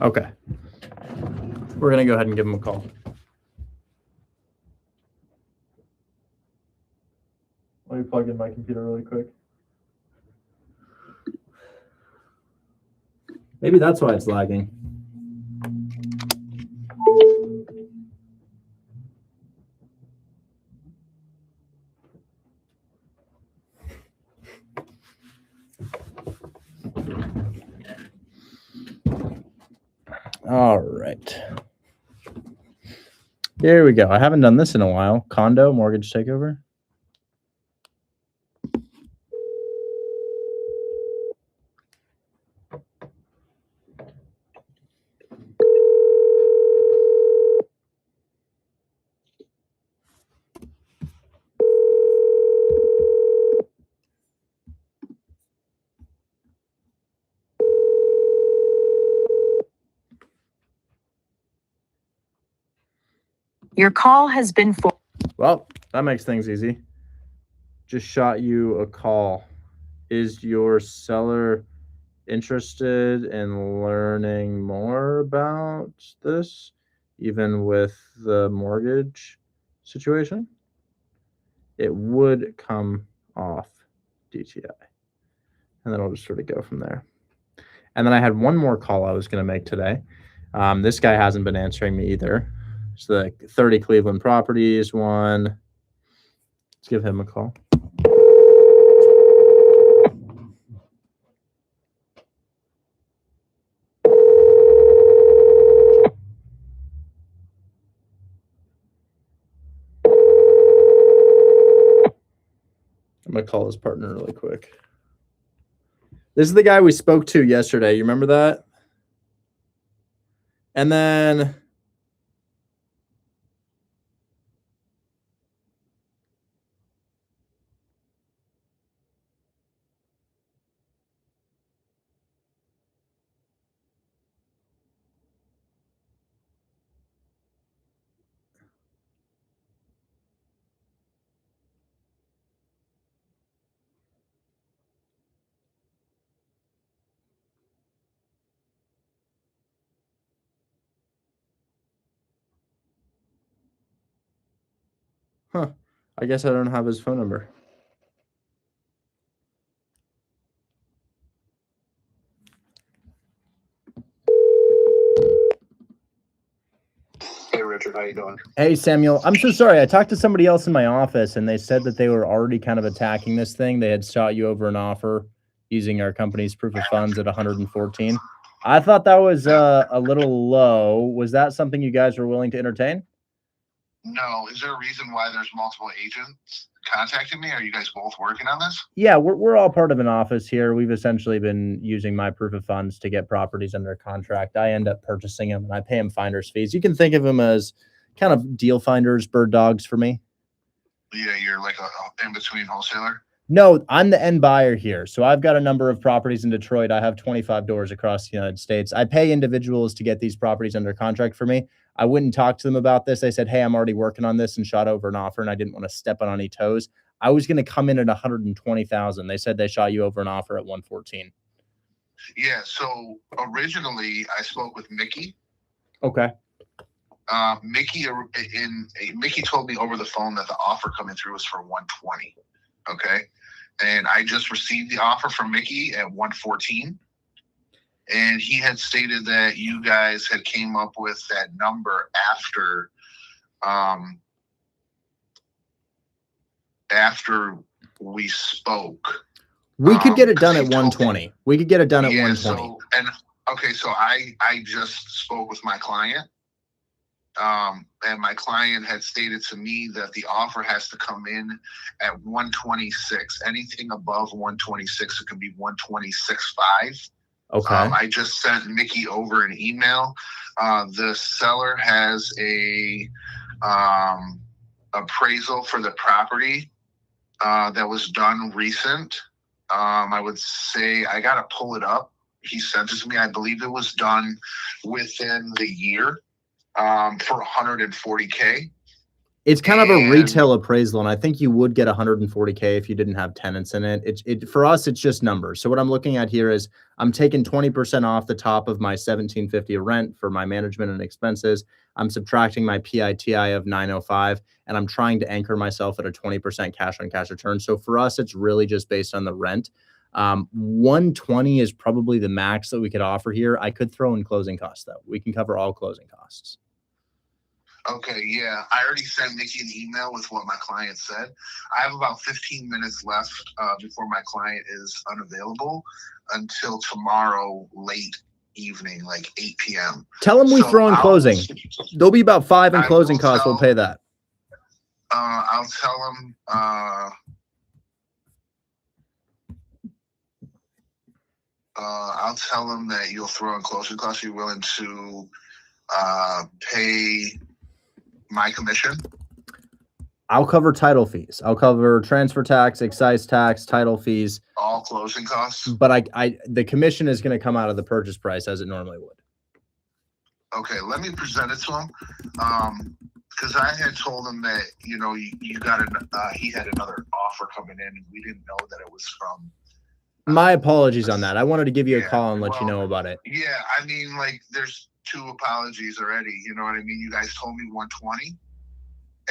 Okay. We're going to go ahead and give him a call. Let me plug in my computer really quick. Maybe that's why it's lagging. All right. Here we go. I haven't done this in a while. Condo mortgage takeover. Your call has been for. Well, that makes things easy. Just shot you a call. Is your seller interested in learning more about this, even with the mortgage situation? It would come off DTI. And then I'll just sort of go from there. And then I had one more call I was going to make today. This guy hasn't been answering me either. It's the 30 Cleveland Properties one. Let's give him a call. I'm going to call his partner really quick. This is the guy we spoke to yesterday. You remember that? And then I guess I don't have his phone number. Hey, Richard, how you doing? Hey, Samuel. I'm so sorry. I talked to somebody else in my office, and they said that they were already kind of attacking this thing. They had shot you over an offer using our company's proof of funds at 114. I thought that was a little low. Was that something you guys were willing to entertain? No. Is there a reason why there's multiple agents contacting me? Are you guys both working on this? Yeah, we're all part of an office here. We've essentially been using my proof of funds to get properties under contract. I end up purchasing them, and I pay them finder's fees. You can think of them as kind of deal finders, bird dogs for me. Yeah, you're like a in-between wholesaler? No, I'm the end buyer here. So I've got a number of properties in Detroit. I have 25 doors across the United States. I pay individuals to get these properties under contract for me. I wouldn't talk to them about this. They said, hey, I'm already working on this, and shot over an offer, and I didn't want to step on any toes. I was going to come in at 120,000. They said they shot you over an offer at 114. Yeah, so originally I spoke with Mickey. Okay. Mickey told me over the phone that the offer coming through was for 120. Okay. And I just received the offer from Mickey at 114. And he had stated that you guys had came up with that number after we spoke. We could get it done at he told me- 120. We could get it done at Yeah, 120. so I just spoke with my client. And my client had stated to me that the offer has to come in at 126. Anything above 126, it can be 126.5. Okay. I just sent Mickey over an email. The seller has a appraisal for the property that was done recent. I would say I got to pull it up. He sent it to me. I believe it was done within the year for 140K. It's kind of a retail appraisal, and I think you would get 140K if you didn't have tenants in it. It for us, it's just numbers. So what I'm looking at here is I'm taking 20% off the top of my $1,750 of rent for my management and expenses. I'm subtracting my PITI of 905, and I'm trying to anchor myself at a 20% cash on cash return. So for us, it's really just based on the rent. 120 is probably the max that we could offer here. I could throw in closing costs though. We can cover all closing costs. Okay, yeah. I already sent Nikki an email with what my client said. I have about 15 minutes left before my client is unavailable until tomorrow late evening, like 8 p.m. Tell them we throw in closing. There'll be about 5 in closing costs. We'll pay that. I'll tell them. I'll tell them that you'll throw in closing costs. You're willing to pay my commission? I'll cover title fees. I'll cover transfer tax, excise tax, title fees. All closing costs? But the commission is going to come out of the purchase price as it normally would. Okay, let me present it to him. Because I had told him that, you know, you got he had another offer coming in and we didn't know that it was from. My apologies on that. I wanted to give you a call and let you know about it. Yeah, I mean, like, there's 2 apologies already. You know what I mean? You guys told me 120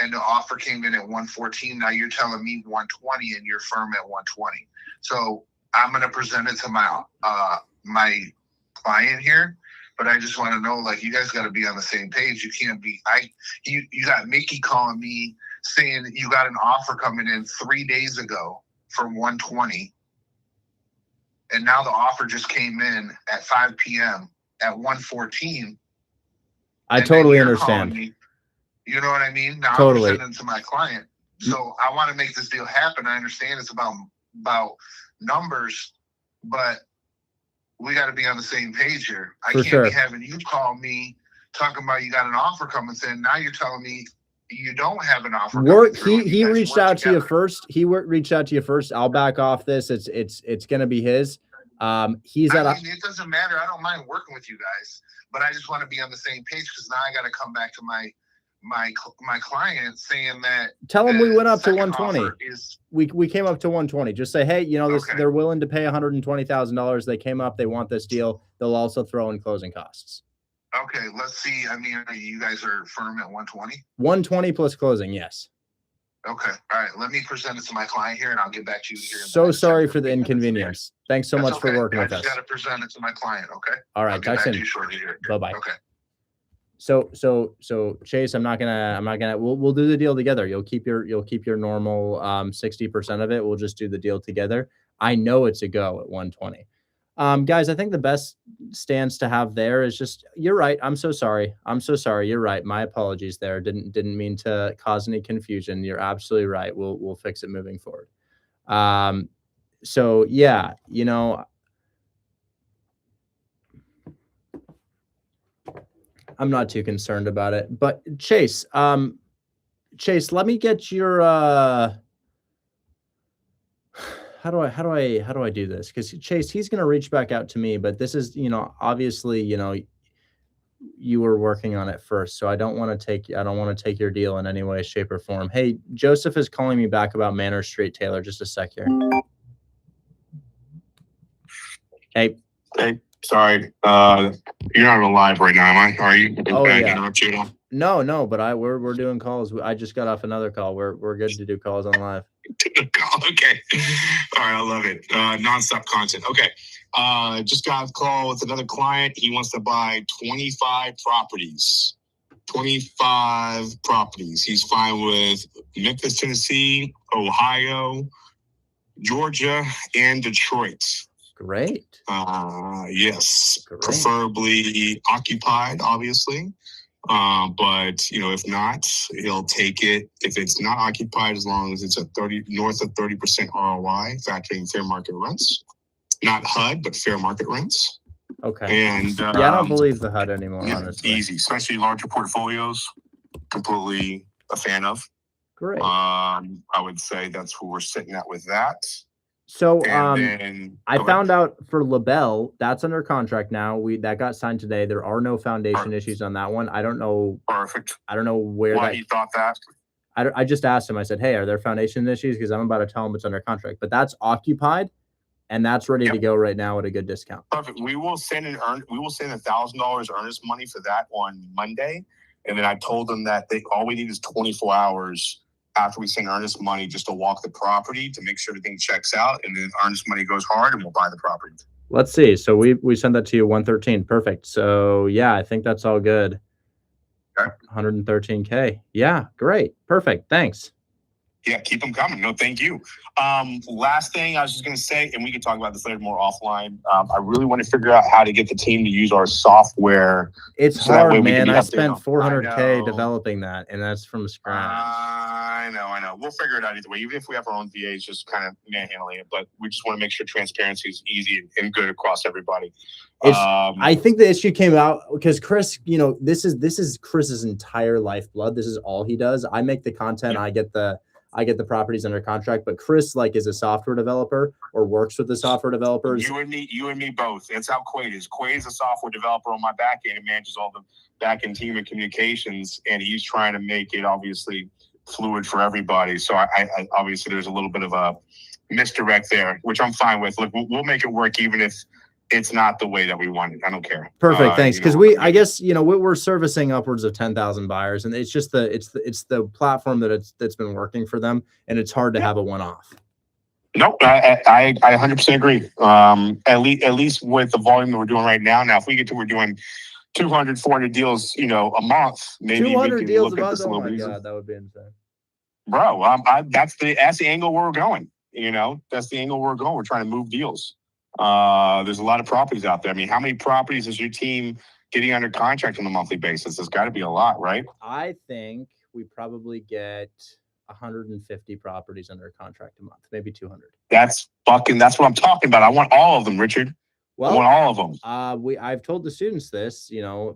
and the offer came in at 114. Now you're telling me 120 and you're firm at 120. So I'm going to present it to my my client here, but I just want to know, like, you guys got to be on the same page. You can't be, you got Mickey calling me saying you got an offer coming in 3 days ago for 120. And now the offer just came in at 5 p.m. at 114. I totally understand. Me, you know what I mean? Now totally. I'm presenting to my client. So I want to make this deal happen. I understand it's about numbers, but we got to be on the same page here. I can't be having you call me talking about you got an offer coming in. Now you're telling me you don't have an offer. He reached out to you first. He reached out to you first. I'll back off this. It's gonna be his. It doesn't matter. I don't mind working with you guys, but I just want to be on the same page because now I got to come back to my client saying that. Tell him we went up to 120. We came up to 120. Just say, hey, you know, they're willing to pay $120,000. They came up. They want this deal. They'll also throw in closing costs. Okay, let's see. I mean, you guys are firm at 120? 120 plus closing, yes. Okay. All right. Let me present it to my client here, and I'll get back to you here. So sorry for the inconvenience. Thanks so much for working with us. I just got to present it to my client, okay? All right. Talk to you shortly here. Bye-bye. Okay. So Chase, we'll do the deal together. You'll keep your normal 60% of it. We'll just do the deal together. I know it's a go at 120. Guys, I think the best stance to have there is just, you're right. I'm so sorry. You're right. My apologies there. Didn't mean to cause any confusion. You're absolutely right. We'll fix it moving forward. So yeah, you know, I'm not too concerned about it, but Chase, let me get your, how do I do this? Because Chase, he's going to reach back out to me, but this is, you know, obviously, you know, you were working on it first, so I don't want to take your deal in any way, shape, or form. Hey, Joseph is calling me back about Manor Street, Taylor. Just a sec here. Hey, sorry. You're not alive right now, am I? Are you? Oh yeah. No, but we're doing calls. I just got off another call. We're good to do calls on live. Okay. All right, I love it. Non-stop content. Okay. Just got a call with another client. He wants to buy 25 properties. 25 properties. He's fine with Memphis, Tennessee, Ohio, Georgia, and Detroit. Great. Yes, Great. preferably occupied, obviously. But if not, he'll take it if it's not occupied, as long as it's north of 30% ROI, factoring fair market rents. Not HUD, but fair market rents. Okay. And I don't believe the HUD anymore, yeah, honestly. easy, especially larger portfolios. Completely a fan of. Great. I would say that's who we're sitting at with that. So then, I found out for LaBelle, that's under contract now. That got signed today. There are no foundation issues on that one. I don't know. Perfect. I don't know where why he thought that. I just asked him. I said, "Hey, are there foundation issues?" Because I'm about to tell him it's under contract. But that's occupied, and that's ready to go right now at a good discount. Perfect. We will send $1,000 earnest money for that on Monday, and then I told them that all we need is 24 hours after we send earnest money just to walk the property to make sure everything checks out, and then earnest money goes hard, and we'll buy the property. Let's see. So we send that to you 113. Perfect. So yeah, I think that's all good. Okay. 113K. Yeah, great. Perfect. Thanks. Yeah, keep them coming. No, thank you. Last thing I was just going to say, and we can talk about this later more offline. I really want to figure out how to get the team to use our software. It's hard, man. I spent $400K developing that, and that's from scratch. I know. We'll figure it out either way. Even if we have our own VAs, just kind of manhandling it. But we just want to make sure transparency is easy and good across everybody. I think the issue came out because Chris, this is Chris's entire lifeblood. This is all he does. I make the content. I get the properties under contract, but Chris is a software developer or works with the software developers. You and me both. That's how Quaid is. Quaid is a software developer on my back end and manages all the back end team and communications, and he's trying to make it obviously fluid for everybody. So I obviously there's a little bit of a misdirect there, which I'm fine with. Look, we'll make it work even if it's not the way that we want it. I don't care. Perfect. Thanks. Because I guess, we're servicing upwards of 10,000 buyers, and it's just the platform that's been working for them. And it's hard to have a one-off. Nope. I 100% agree. At least with the volume that we're doing right now. Now, if we get to, we're doing 200, 400 deals, a month, maybe 200 deals a month. Oh my God, that would be insane. Bro, that's the angle we're going, that's the angle we're going. We're trying to move deals. There's a lot of properties out there. I mean, how many properties is your team getting under contract on a monthly basis? There's got to be a lot, right? I think we probably get 150 properties under contract a month, maybe 200. That's what I'm talking about. I want all of them, Richard. Well, I want all of them. I've told the students this,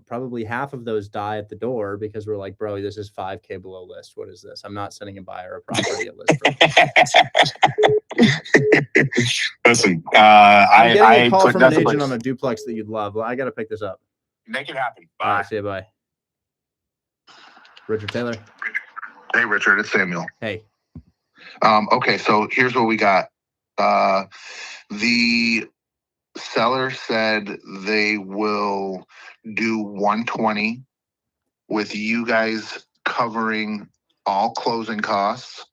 probably half of those die at the door because we're like, bro, this is 5K below list. What is this? I'm not sending a buyer a property at list. Listen, I'm getting a call from an agent on a duplex that you'd love. Well, I got to pick this up. Make it happen. Bye. All right, see you. Bye. Richard Taylor. Hey, Richard, it's Samuel. Hey. Okay, so here's what we got. The seller said they will do 120 with you guys covering all closing costs,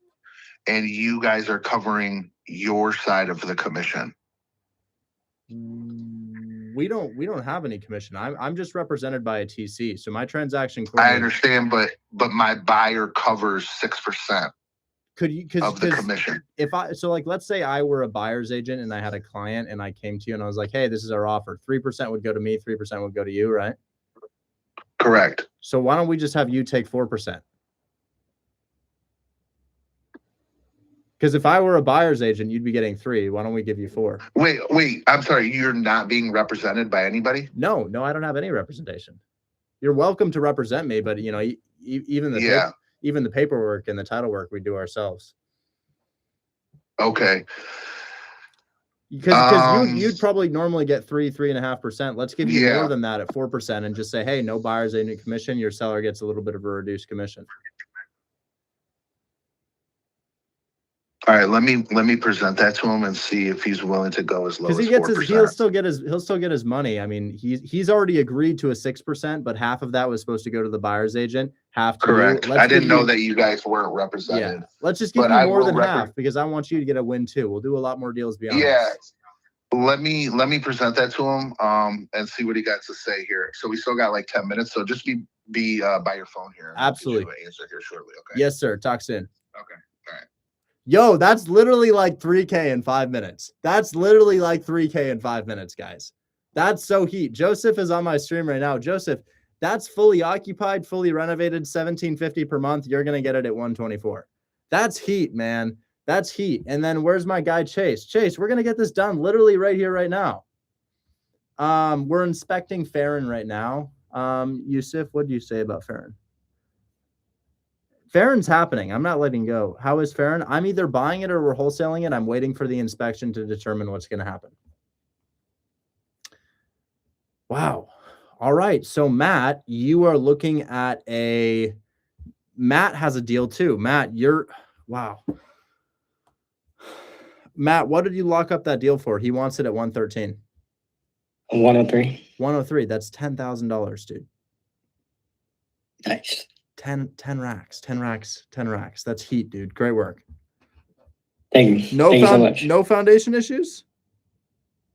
and you guys are covering your side of the commission. We don't have any commission. I'm just represented by a TC. So my transaction. I understand, but my buyer covers 6%. Could you of the commission? Let's say I were a buyer's agent and I had a client and I came to you and I was like, hey, this is our offer. 3% would go to me, 3% would go to you, right? Correct. So why don't we just have you take 4%? Because if I were a buyer's agent, you'd be getting 3. Why don't we give you 4? Wait. I'm sorry. You're not being represented by anybody? No, I don't have any representation. You're welcome to represent me, but even the paperwork and the title work we do ourselves. Okay. Because you'd probably normally get 3.5%. Let's give you more than that at 4% and just say, hey, no buyer's agent commission. Your seller gets a little bit of a reduced commission. All right, let me present that to him and see if he's willing to go as low as 4%. He'll still get his money. I mean, he's already agreed to a 6%, but half of that was supposed to go to the buyer's agent. Half to correct. I didn't know that you guys weren't represented. Yeah. Let's just give you more than half because I want you to get a win too. We'll do a lot more deals beyond. Yeah. Let me present that to him and see what he got to say here. So we still got like 10 minutes. So just be by your phone here. Absolutely. Answer here shortly. Okay. Yes, sir. Talk soon. Okay. All right. Yo, that's literally like 3K in 5 minutes. That's literally like 3K in 5 minutes, guys. That's so heat. Joseph is on my stream right now. Joseph, that's fully occupied, fully renovated, $1,750 per month. You're going to get it at 124. That's heat, man. That's heat. And then where's my guy, Chase? Chase, we're going to get this done literally right here, right now. We're inspecting Farron right now. Yusuf, what do you say about Farron? Farron's happening. I'm not letting go. How is Farron? I'm either buying it or we're wholesaling it. I'm waiting for the inspection to determine what's going to happen. Wow. All right. So Matt, you are looking at Matt has a deal too. Matt, wow. Matt, what did you lock up that deal for? He wants it at 113. 103. 103. That's $10,000, dude. Nice. 10 racks. That's heat, dude. Great work. Thank you. Thank you so much. No foundation issues?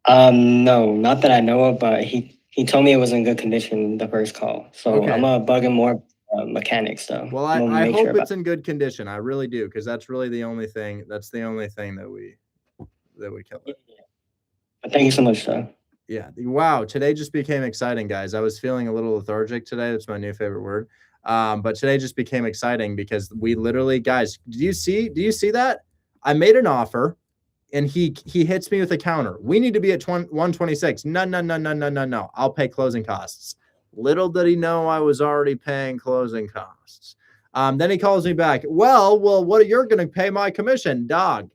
No, not that I know of, but he told me it was in good condition the first call. So Okay. I'm gonna bug him more mechanics though. Well, I hope it's in good condition. I really do, because that's really the only thing. That's the only thing that we kill it. But thank you so much, though. Yeah. Wow. Today just became exciting, guys. I was feeling a little lethargic today. That's my new favorite word. But today just became exciting because we literally, guys, do you see that? I made an offer and he hits me with a counter. We need to be at 126. No. I'll pay closing costs. Little did he know I was already paying closing costs. Then he calls me back. Well, what are you going to pay my commission? Dog.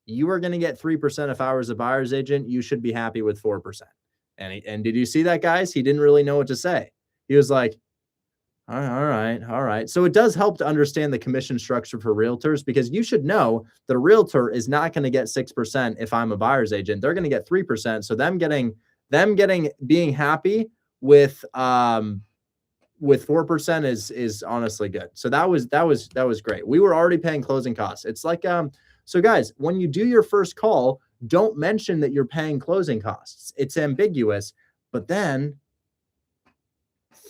You are going to get 3% if I was a buyer's agent. You should be happy with 4%. And did you see that, guys? He didn't really know what to say. He was like, all right. So it does help to understand the commission structure for realtors, because you should know that a realtor is not going to get 6% if I'm a buyer's agent. They're going to get 3%. So being happy with 4% is honestly good. So that was great. We were already paying closing costs. It's like, so guys, when you do your first call, don't mention that you're paying closing costs. It's ambiguous, but then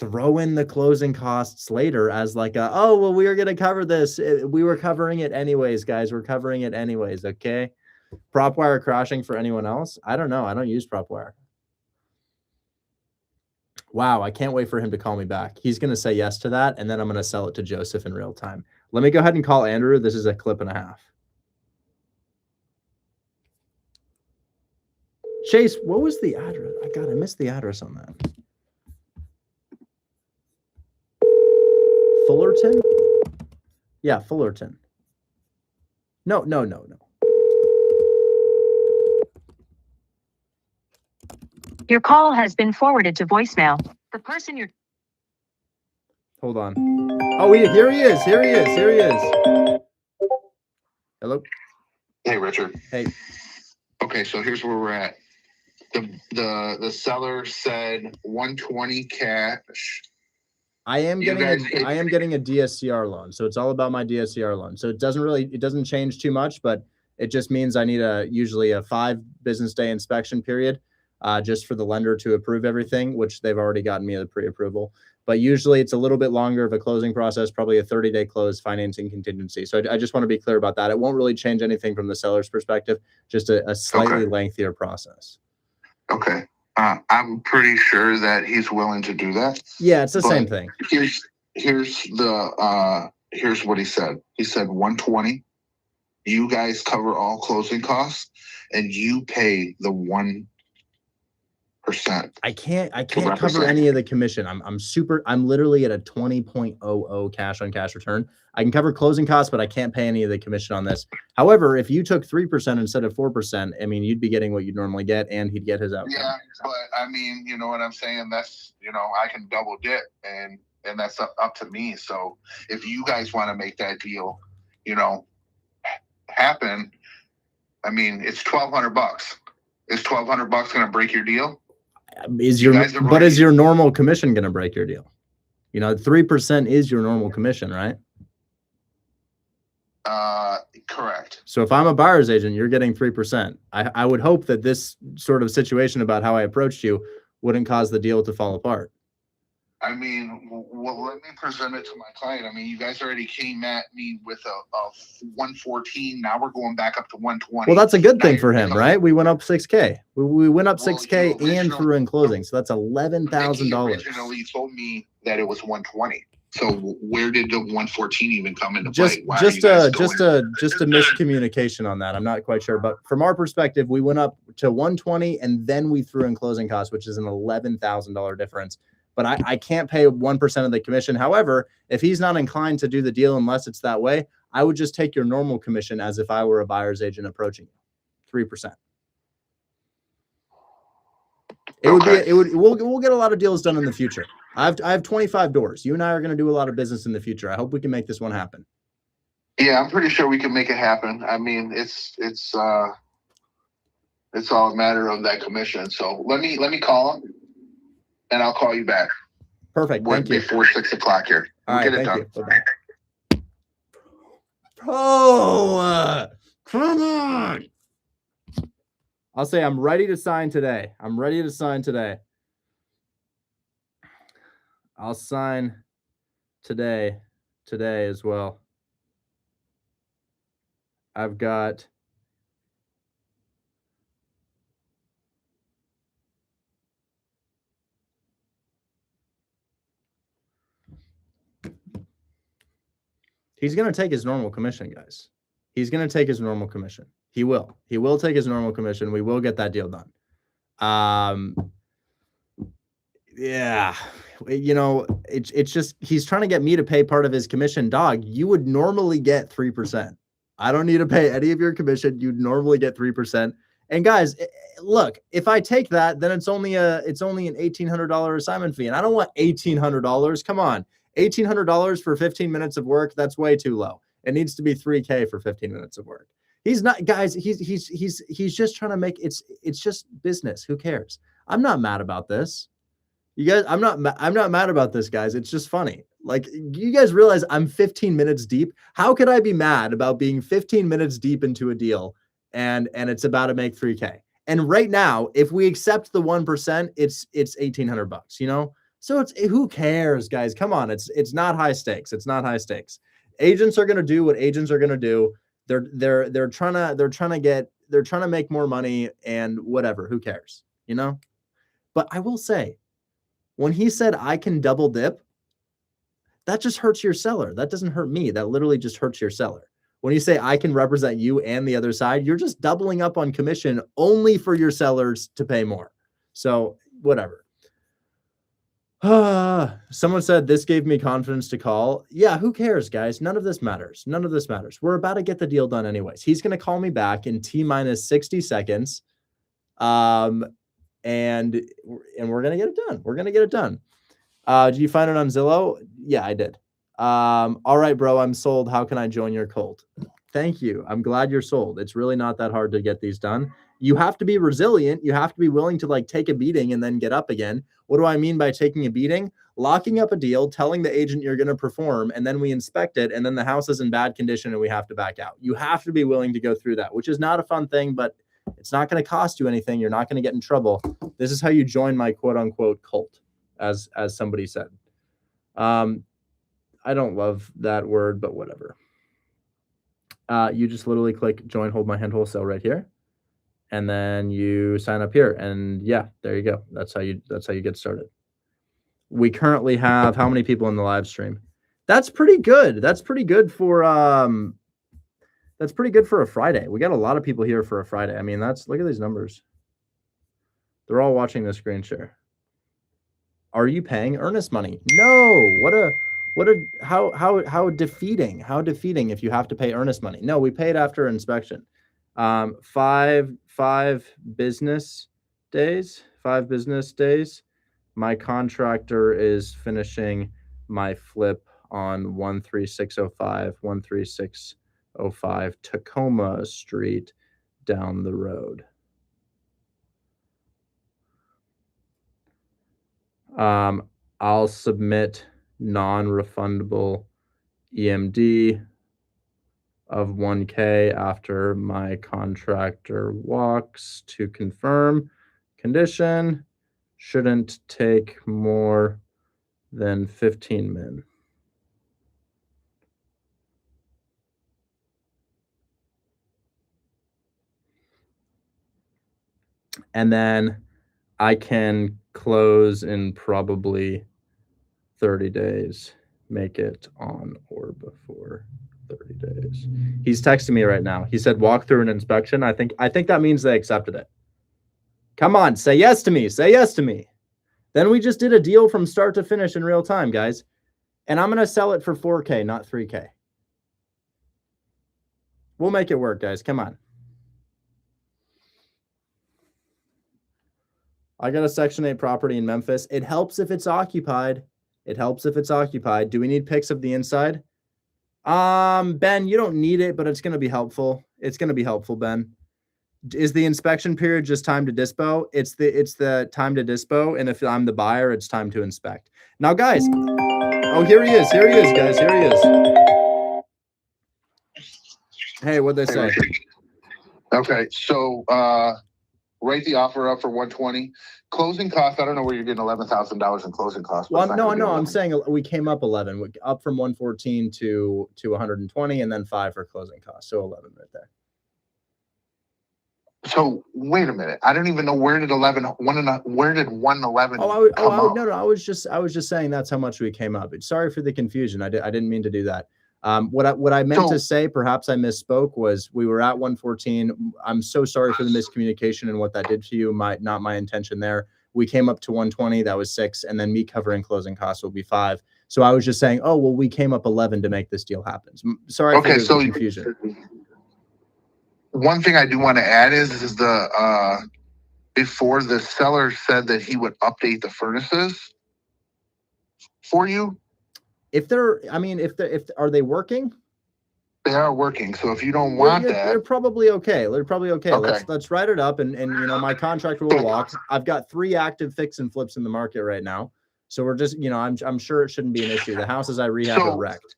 throw in the closing costs later as like we were going to cover this. We were covering it anyways, guys. We're covering it anyways. Okay. Prop wire crashing for anyone else? I don't know. I don't use prop wire. Wow. I can't wait for him to call me back. He's going to say yes to that. And then I'm going to sell it to Joseph in real time. Let me go ahead and call Andrew. This is a clip and a half. Chase, what was the address? I missed the address on that. Fullerton? Yeah, Fullerton. No. Your call has been forwarded to voicemail. The person you're... Hold on. Oh, here he is. Hello? Hey, Richard. Hey. Okay, so here's where we're at. The seller said 120 cash. I am getting a DSCR loan. So it's all about my DSCR loan. So it doesn't change too much, but it just means I need usually a 5 business day inspection period, just for the lender to approve everything, which they've already gotten me the pre-approval. But usually it's a little bit longer of a closing process, probably a 30-day close financing contingency. So I just want to be clear about that. It won't really change anything from the seller's perspective, just a slightly lengthier process. Okay. I'm pretty sure that he's willing to do that. Yeah, it's the same thing. Here's what he said. He said 120. You guys cover all closing costs, and you pay the 1%. I can't cover any of the commission. I'm literally at a 20.00 cash on cash return. I can cover closing costs, but I can't pay any of the commission on this. However, if you took 3% instead of 4%, I mean, you'd be getting what you'd normally get, and he'd get his outcome. Yeah, but I mean, you know what I'm saying? That's, I can double dip, and that's up to me. So if you guys want to make that deal, happen, I mean, it's $1,200. Is $1,200 going to break your deal? Is your normal commission going to break your deal? 3% is your normal commission, right? Correct. So if I'm a buyer's agent, you're getting 3%. I would hope that this sort of situation about how I approached you wouldn't cause the deal to fall apart. I mean, well, let me present it to my client. I mean, you guys already came at me with a 114. Now we're going back up to 120. Well, that's a good Now thing you're for him, coming- right? We went up 6K. We went up Well, 6K you and original- threw in closing. So that's Mickey $11,000. originally told me that it was 120. So where did the 114 even come into Just play? Why are you guys going- just a miscommunication on that. I'm not quite sure, but from our perspective, we went up to 120 and then we threw in closing costs, which is an $11,000 difference. But I can't pay 1% of the commission. However, if he's not inclined to do the deal unless it's that way, I would just take your normal commission as if I were a buyer's agent approaching you, 3%. We'll get a lot of deals done in the future. I have 25 doors. You and I are going to do a lot of business in the future. I hope we can make this one happen. Yeah, I'm pretty sure we can make it happen. I mean, it's all a matter of that commission. So let me call him, and I'll call you back. Perfect. Thank you. Before 6 o'clock here. All right. Get it Thank done. you. Bye-bye. Oh, come on. I'll say I'm ready to sign today. I'll sign today as well. I've got he's going to take his normal commission, guys. He's going to take his normal commission. He will take his normal commission. We will get that deal done. Yeah, you know, it's just, he's trying to get me to pay part of his commission. Dog, you would normally get 3%. I don't need to pay any of your commission. You'd normally get 3%. And guys, look, if I take that, then it's only an $1,800 assignment fee. And I don't want $1,800. Come on. $1,800 for 15 minutes of work. That's way too low. It needs to be $3K for 15 minutes of work. He's not, guys, he's just trying to make it's just business. Who cares? I'm not mad about this. You guys, I'm not mad about this, guys. It's just funny. Like, you guys realize I'm 15 minutes deep. How could I be mad about being 15 minutes deep into a deal and it's about to make 3K? And right now, if we accept the 1%, it's $1,800, you know? So who cares, guys? Come on. It's not high stakes. It's not high stakes. Agents are going to do what agents are going to do. They're trying to make more money and whatever. Who cares? You know? But I will say, when he said I can double dip, that just hurts your seller. That doesn't hurt me. That literally just hurts your seller. When you say I can represent you and the other side, you're just doubling up on commission only for your sellers to pay more. So whatever. Someone said this gave me confidence to call. Yeah, who cares, guys? None of this matters. None of this matters. We're about to get the deal done anyways. He's going to call me back in T-minus 60 seconds. And we're going to get it done. We're going to get it done. Did you find it on Zillow? Yeah, I did. All right, bro, I'm sold. How can I join your cult? Thank you. I'm glad you're sold. It's really not that hard to get these done. You have to be resilient. You have to be willing to like take a beating and then get up again. What do I mean by taking a beating? Locking up a deal, telling the agent you're going to perform, and then we inspect it, and then the house is in bad condition and we have to back out. You have to be willing to go through that, which is not a fun thing, but it's not going to cost you anything. You're not going to get in trouble. This is how you join my quote unquote cult, as somebody said. I don't love that word, but whatever. You just literally click join Hold My Hand Wholesale right here, and then you sign up here, and yeah, there you go. That's how you get started. We currently have how many people in the live stream? That's pretty good. That's pretty good for a Friday. We got a lot of people here for a Friday. I mean, look at these numbers. They're all watching the screen share. Are you paying earnest money? No. How defeating if you have to pay earnest money. No, we pay it after inspection. 5 business days. 5 business days. My contractor is finishing my flip on 13605 Tacoma Street down the road. I'll submit non-refundable EMD of 1K after my contractor walks to confirm condition. Shouldn't take more then 15 min. And then I can close in probably 30 days. Make it on or before 30 days. He's texting me right now. He said walk through an inspection. I think that means they accepted it. Come on, say yes to me. Say yes to me. Then we just did a deal from start to finish in real time, guys. And I'm going to sell it for 4K, not 3K. We'll make it work, guys. Come on. I got a Section 8 property in Memphis. It helps if it's occupied. It helps if it's occupied. Do we need pics of the inside? Ben, you don't need it, but it's going to be helpful. It's going to be helpful, Ben. Is the inspection period just time to dispo? It's the time to dispo, and if I'm the buyer, it's time to inspect. Now, guys. Oh, here he is. Here he is, guys. Here he is. Hey, what'd they say? Okay, so write the offer up for 120. Closing costs, I don't know where you're getting $11,000 in closing costs. Well, no, I'm saying we came up 11, up from 114 to 120, and then 5 for closing costs. So 11 right there. So wait a minute. I don't even know where did 111 come up? No, I was just saying that's how much we came up. Sorry for the confusion. I didn't mean to do that. What I meant to say, perhaps I misspoke, was we were at 114. I'm so sorry for the miscommunication and what that did to you. Not my intention there. We came up to 120. That was 6, and then me covering closing costs will be 5. So I was just saying, oh well, we came up 11 to make this deal happen. Sorry for the confusion. One thing I do want to add is the before the seller said that he would update the furnaces for you. Are they working? They are working. So if you don't want that, they're probably okay. Okay. Let's write it up, and my contractor will walk. I've got 3 active fix and flips in the market right now, so we're just I'm sure it shouldn't be an issue. The houses I rehab are wrecked.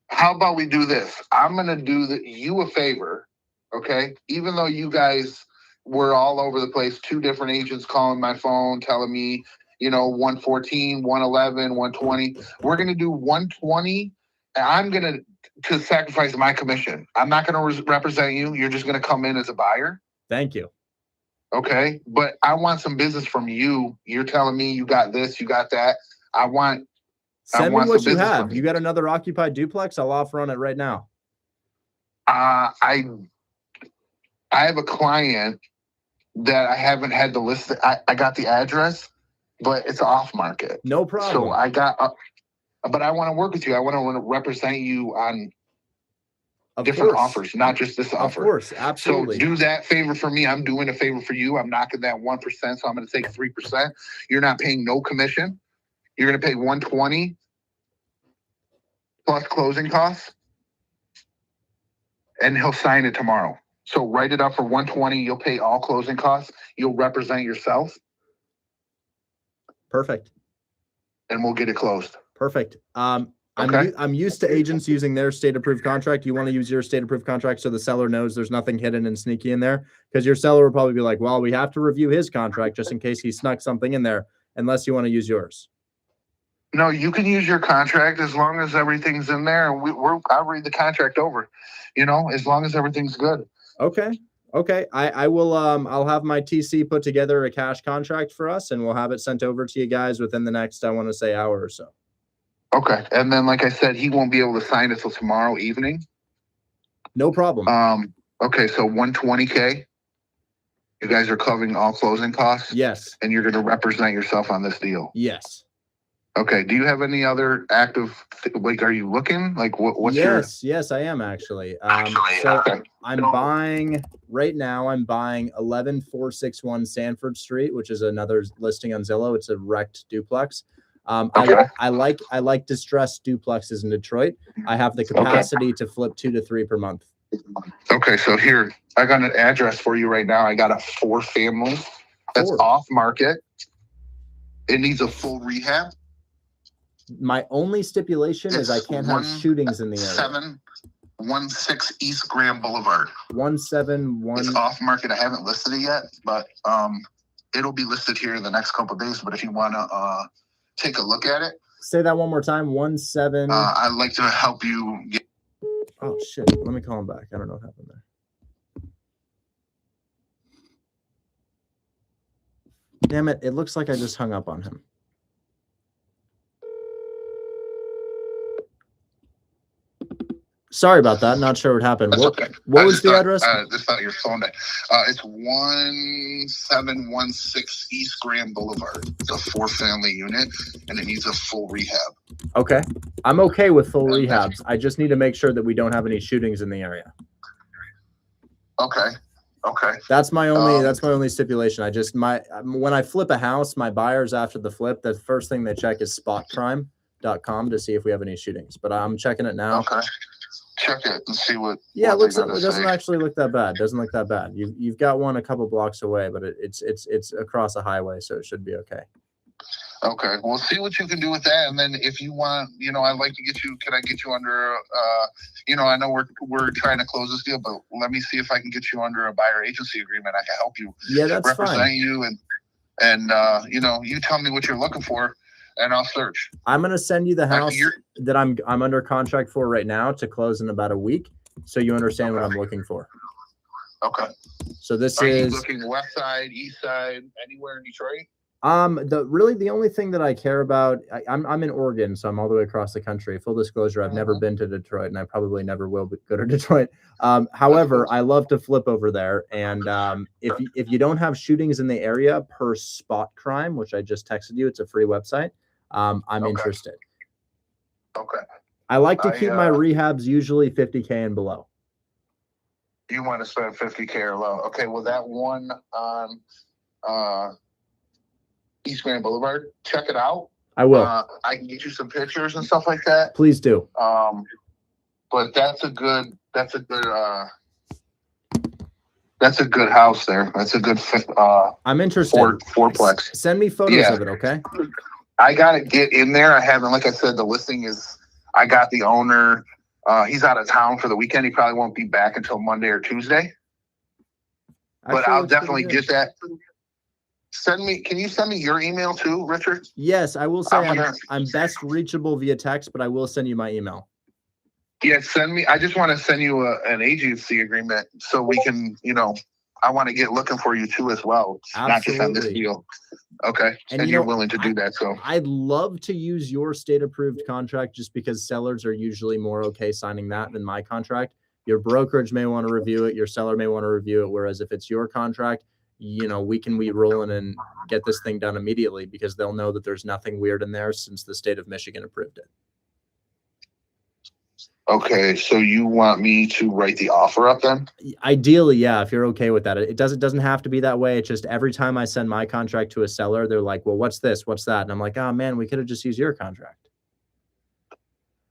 How about we do this? I'm gonna do you a favor, okay? Even though you guys were all over the place, 2 different agents calling my phone, telling me 114, 111, 120. We're going to do 120. And I'm going to sacrifice my commission. I'm not going to represent you. You're just going to come in as a buyer. Thank you. Okay. But I want some business from you. You're telling me you got this, you got that. Send me what you have. You got another occupied duplex? I'll offer on it right now. I have a client that I haven't had the list. I got the address, but it's off market. No problem. So but I want to work with you. I want to represent you on different offers, not just this offer. Of course, absolutely. So do that favor for me. I'm doing a favor for you. I'm knocking that 1%, so I'm going to take 3%. You're not paying no commission. You're going to pay 120 plus closing costs, and he'll sign it tomorrow. So write it up for 120. You'll pay all closing costs. You'll represent yourself. Perfect. And we'll get it closed. Perfect. Okay. I'm used to agents using their state approved contract. You want to use your state approved contract so the seller knows there's nothing hidden and sneaky in there, because your seller will probably be like, well, we have to review his contract just in case he snuck something in there, unless you want to use yours. No, you can use your contract as long as everything's in there. I'll read the contract over, as long as everything's good. Okay. I will. I'll have my TC put together a cash contract for us, and we'll have it sent over to you guys within the next, I want to say, hour or so. Okay. And then, like I said, he won't be able to sign it till tomorrow evening. No problem. Okay. So 120K. You guys are covering all closing costs? Yes. And you're going to represent yourself on this deal? Yes. Okay. Do you have any other active, are you looking? Like what's Yes, I am actually. I'm buying right now. I'm buying 11461 Sanford Street, which is another listing on Zillow. It's a wrecked duplex. I like distressed duplexes in Detroit. I have the capacity to flip 2 to 3 per month. Okay. So here, I got an address for you right now. I got a 4-family that's off market. It needs a full rehab. My only stipulation is I can't have shootings in the area. 716 East Grand Boulevard. 171. It's off market. I haven't listed it yet, but it'll be listed here in the next couple of days. But if you want to take a look at it, Say that one more time. 17. I'd like to help you get. Oh shit! Let me call him back. I don't know what happened there. Damn it! It looks like I just hung up on him. Sorry about that. Not sure what happened. That's okay. What was the address? Just thought your phone died. It's 1716 East Grand Boulevard. It's a 4-family unit, and it needs a full rehab. Okay. I'm okay with full rehabs. I just need to make sure that we don't have any shootings in the area. Okay. Okay. That's my only stipulation. When I flip a house, my buyers after the flip, the first thing they check is spotcrime.com to see if we have any shootings. But I'm checking it now. Okay. Check it and see what. Yeah, what it doesn't actually look that bad. Doesn't look that bad. You've got one a couple blocks away, but it's across a highway, so it should be okay. Okay, well, see what you can do with that, and then if you want, I'd like to get you. Can I get you under? I know we're trying to close this deal, but let me see if I can get you under a buyer agency agreement. I can help you. Yeah, that's represent fine. you, and you tell me what you're looking for, and I'll search. I'm gonna send you the house that I'm under contract for right now to close in about a week, so you understand what I'm looking for. Okay. So this Are is you looking west side, east side, anywhere in Detroit? The only thing that I care about, I'm in Oregon, so I'm all the way across the country. Full disclosure, I've never been to Detroit, and I probably never will go to Detroit. However, I love to flip over there, and if you don't have shootings in the area per Spot Crime, which I just texted you, it's a free website. I'm interested. Okay. I like to keep my rehabs usually 50K and below. You want to spend 50K or low? Okay. Well, that one on East Grand Boulevard, check it out. I will. I can get you some pictures and stuff like that. Please do. But that's a good house there. That's a good I'm interested. Fourplex. Send me photos of it, okay? I gotta get in there. I haven't, like I said, the listing is. I got the owner. He's out of town for the weekend. He probably won't be back until Monday or Tuesday. But I'll definitely get that. Can you send me your email too, Richard? Yes, I will say I'm best reachable via text, but I will send you my email. Yeah, send me. I just want to send you an agency agreement so we can, I want to get looking for you too as well. Absolutely. Not just on this deal. Okay. And you're willing to do that. So I'd love to use your state approved contract just because sellers are usually more okay signing that than my contract. Your brokerage may want to review it. Your seller may want to review it. Whereas if it's your contract, we can roll in and get this thing done immediately because they'll know that there's nothing weird in there since the state of Michigan approved it. Okay, so you want me to write the offer up then? Ideally, yeah, if you're okay with that. It doesn't have to be that way. It's just every time I send my contract to a seller, they're like, well, what's this? What's that? And I'm like, oh man, we could have just used your contract.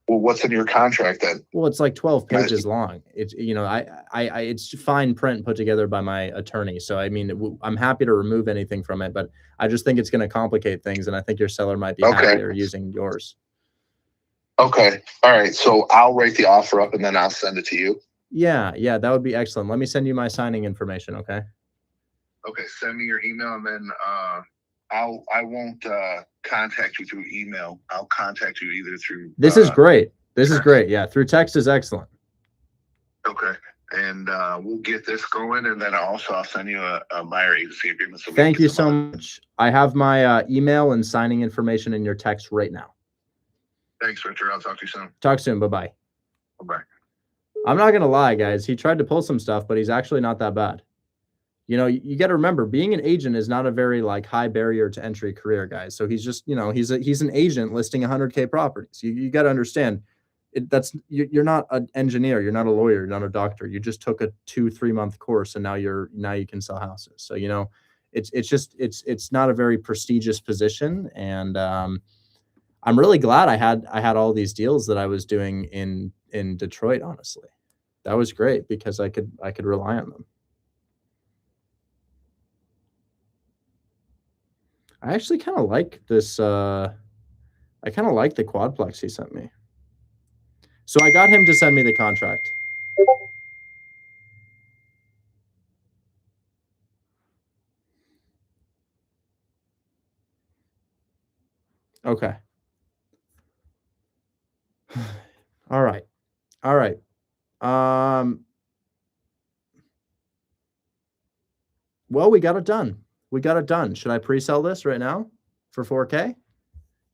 Well, what's in your contract then? Well, it's like 12 pages long. It's, it's fine print put together by my attorney. So, I mean, I'm happy to remove anything from it, but I just think it's going to complicate things. And I think your seller might be happier using yours. Okay. All right. So I'll write the offer up and then I'll send it to you. Yeah. That would be excellent. Let me send you my signing information. Okay. Okay. Send me your email and then I won't contact you through email. I'll contact you either through. This is great. This is great. Yeah. Through text is excellent. Okay. And we'll get this going. And then also I'll send you a buyer agency agreement. So thank you so much. I have my email and signing information in your text right now. Thanks, Richard. I'll talk to you soon. Talk soon. Bye-bye. Bye-bye. I'm not going to lie, guys. He tried to pull some stuff, but he's actually not that bad. You got to remember, being an agent is not a very high barrier to entry career, guys. So he's just, he's an agent listing 100K properties. You got to understand you're not an engineer. You're not a lawyer. You're not a doctor. You just took a 2-3 month course and now you can sell houses. So, it's not a very prestigious position. And, I'm really glad I had all these deals that I was doing in Detroit. Honestly, that was great because I could rely on them. I actually kind of like this. I kind of like the quadplex he sent me. So I got him to send me the contract. Okay. All right. Well, we got it done. Should I pre-sell this right now for 4K?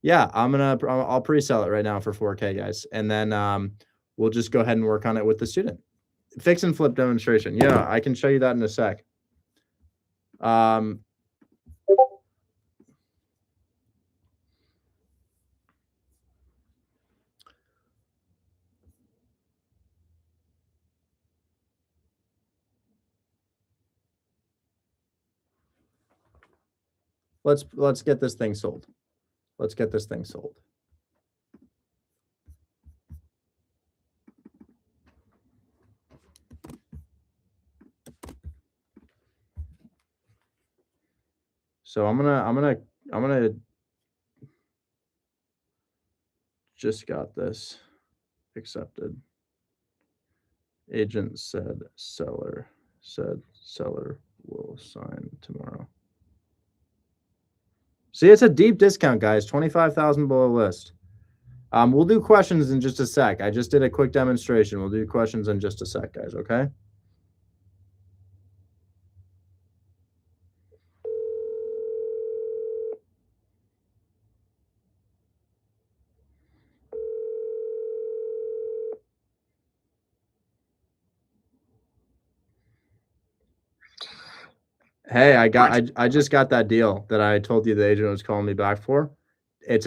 Yeah, I'll pre-sell it right now for 4K, guys. And then we'll just go ahead and work on it with the student. Fix and flip demonstration. Yeah, I can show you that in a sec. Let's get this thing sold. Let's get this thing sold. So I'm gonna just got this accepted. Agent said seller will sign tomorrow. See, it's a deep discount, guys. 25,000 below list. We'll do questions in just a sec. I just did a quick demonstration. We'll do questions in just a sec, guys, okay? Hey, I just got that deal that I told you the agent was calling me back for. It's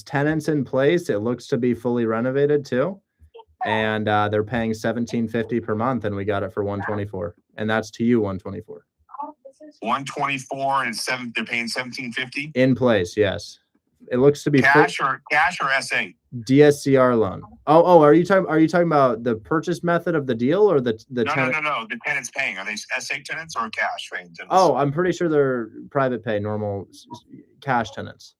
tenants in place. It looks to be fully renovated too. And they're paying $1,750 per month, and we got it for $124. And that's to you, $124. 124 and they're paying $1,750 in place. Yes, it looks to be cash or SA. DSCR loan. Oh, are you talking about the purchase method of the deal or the tenant? No. The tenants paying, are they SA tenants or cash paying tenants? Oh, I'm pretty sure they're private pay, normal cash tenants.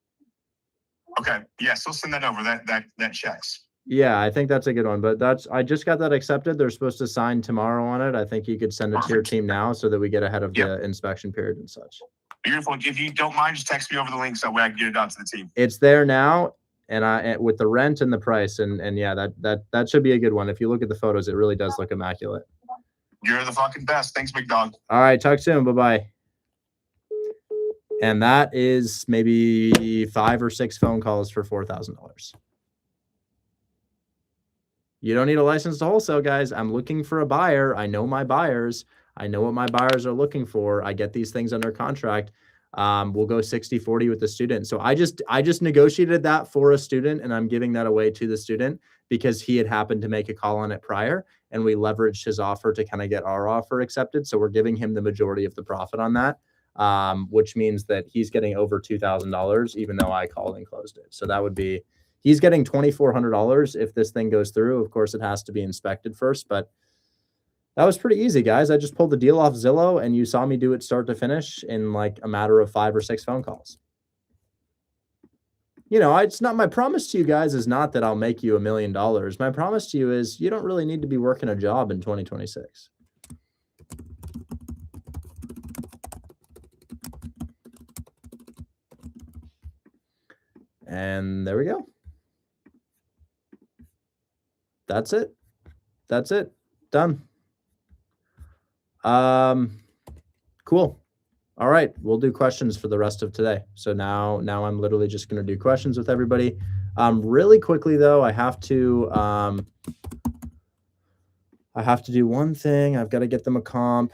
Okay, yeah, so send that over. That checks. Yeah, I think that's a good one. But I just got that accepted. They're supposed to sign tomorrow on it. I think you could send it to your team now so that we get ahead of the inspection period and such. Beautiful. If you don't mind, just text me over the link so that way I can get it out to the team. It's there now, and with the rent and the price, and yeah, that should be a good one. If you look at the photos, it really does look immaculate. You're the fucking best. Thanks, big dog. All right, talk soon. Bye-bye. And that is maybe 5 or 6 phone calls for $4,000. You don't need a license to wholesale, guys. I'm looking for a buyer. I know my buyers. I know what my buyers are looking for. I get these things under contract. We'll go 60-40 with the student. So I just negotiated that for a student, and I'm giving that away to the student because he had happened to make a call on it prior, and we leveraged his offer to kind of get our offer accepted. So we're giving him the majority of the profit on that, which means that he's getting over $2,000, even though I called and closed it. So that would be, he's getting $2,400 if this thing goes through. Of course, it has to be inspected first, but that was pretty easy, guys. I just pulled the deal off Zillow, and you saw me do it start to finish in like a matter of 5 or 6 phone calls. You know, it's not, my promise to you guys is not that I'll make you $1 million. My promise to you is you don't really need to be working a job in 2026. And there we go. That's it. Done. Cool. All right, we'll do questions for the rest of today. So now I'm literally just going to do questions with everybody. Really quickly though, I have to do one thing. I've got to get them a comp.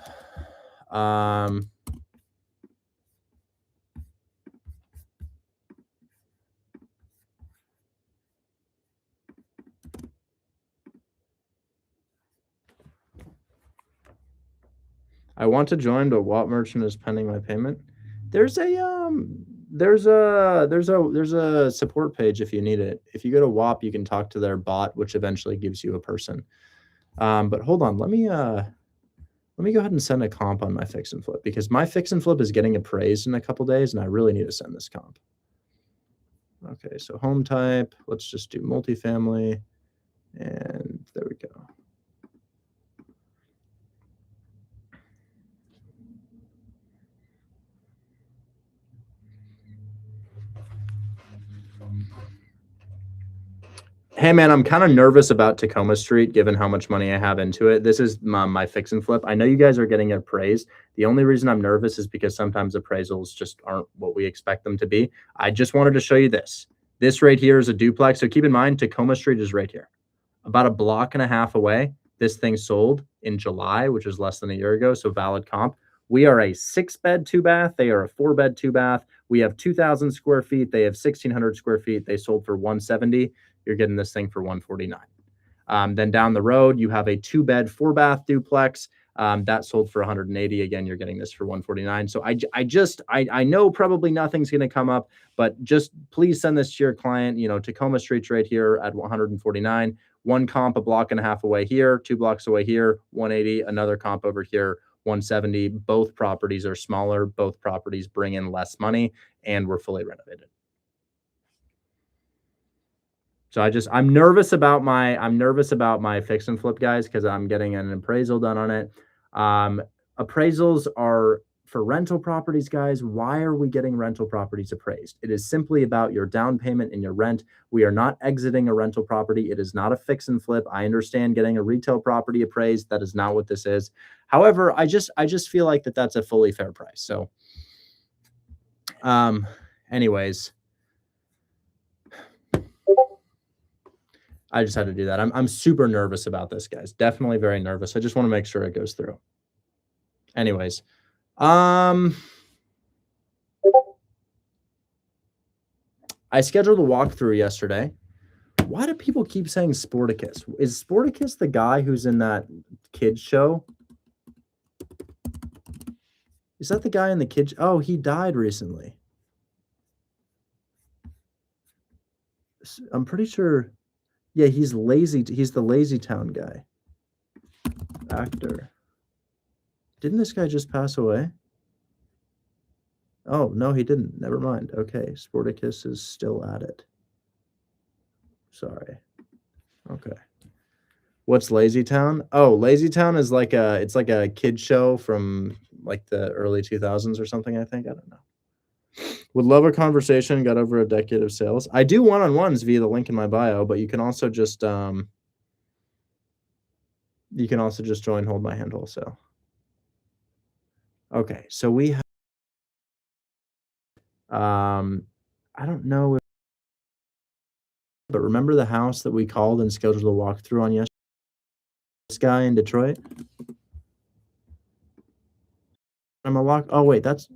I want to join, but what merchant is pending my payment? There's a support page if you need it. If you go to WAP, you can talk to their bot, which eventually gives you a person. But hold on, let me go ahead and send a comp on my fix and flip, because my fix and flip is getting appraised in a couple days, and I really need to send this comp. Okay, so home type, let's just do multifamily, and there we go. Hey man, I'm kind of nervous about Tacoma Street given how much money I have into it. This is my fix and flip. I know you guys are getting appraised. The only reason I'm nervous is because sometimes appraisals just aren't what we expect them to be. I just wanted to show you this. This right here is a duplex. So keep in mind, Tacoma Street is right here. About a block and a half away. This thing sold in July, which is less than a year ago. So valid comp. We are a 6-bed, 2-bath. They are a 4-bed, 2-bath. We have 2,000 square feet. They have 1,600 square feet. They sold for 170. You're getting this thing for 149. Then down the road, you have a 2-bed, 4-bath duplex that sold for 180. Again, you're getting this for 149. So I know probably nothing's going to come up, but just please send this to your client. You know, Tacoma Street's right here at 149. One comp a block and a half away here, 2 blocks away here, 180. Another comp over here, 170. Both properties are smaller. Both properties bring in less money, and we're fully renovated. So I'm nervous about my fix and flip, guys, because I'm getting an appraisal done on it. Appraisals are for rental properties, guys. Why are we getting rental properties appraised? It is simply about your down payment and your rent. We are not exiting a rental property. It is not a fix and flip. I understand getting a retail property appraised. That is not what this is. However, I just feel like that's a fully fair price. So, anyways. I just had to do that. I'm super nervous about this, guys. Definitely very nervous. I just want to make sure it goes through. Anyways, I scheduled a walkthrough yesterday. Why do people keep saying Sporticus? Is Sporticus the guy who's in that kids show? Is that the guy in the kids? Oh, he died recently. I'm pretty sure. Yeah, he's lazy. He's the Lazy Town guy. Actor. Didn't this guy just pass away? Oh, no, he didn't. Never mind. Okay, Sporticus is still at it. Sorry. Okay. What's Lazy Town? Oh, Lazy Town is it's like a kid show from like the early 2000s or something, I think. I don't know. Would love a conversation. Got over a decade of sales. I do one-on-ones via the link in my bio, but you can also just join Hold My Hand Wholesale. Okay, so we have I don't know if, but remember the house that we called and scheduled a walkthrough on yesterday? This guy in Detroit? Oh wait, that's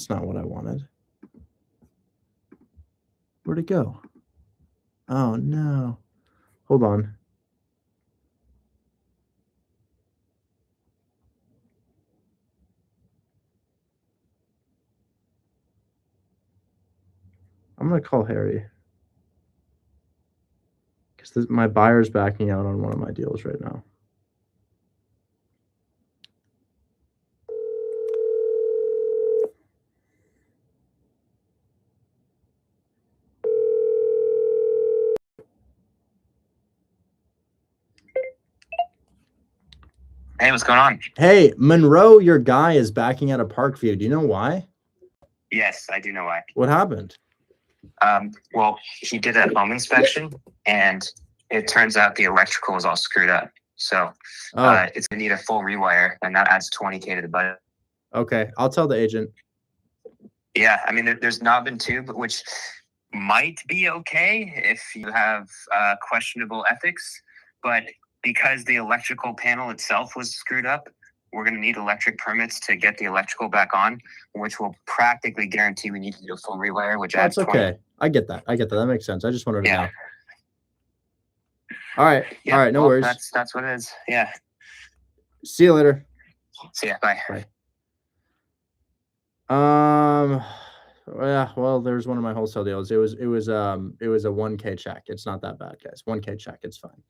not what I wanted. Where'd it go? Oh no. Hold on. I'm gonna call Harry. Because my buyer's backing out on one of my deals right now. Hey, what's going on? Hey, Monroe, your guy is backing out of Parkview. Do you know why? Yes, I do know why. What happened? Well, he did a home inspection, and it turns out the electrical was all screwed up. So it's going to need a full rewire, and that adds $20K to the budget. Okay, I'll tell the agent. Yeah, I mean, there's not been two, but which might be okay if you have questionable ethics. But because the electrical panel itself was screwed up, we're going to need electric permits to get the electrical back on, which will practically guarantee we need to do a full rewire, which adds That's 20. okay. I get that. That makes sense. I just wanted to know. All right. Yeah, all right. No worries. That's what it is. Yeah. See you later. See ya. Bye. Yeah, well, there's one of my wholesale deals. It was a 1K check. It's not that bad, guys. 1K check. It's fine.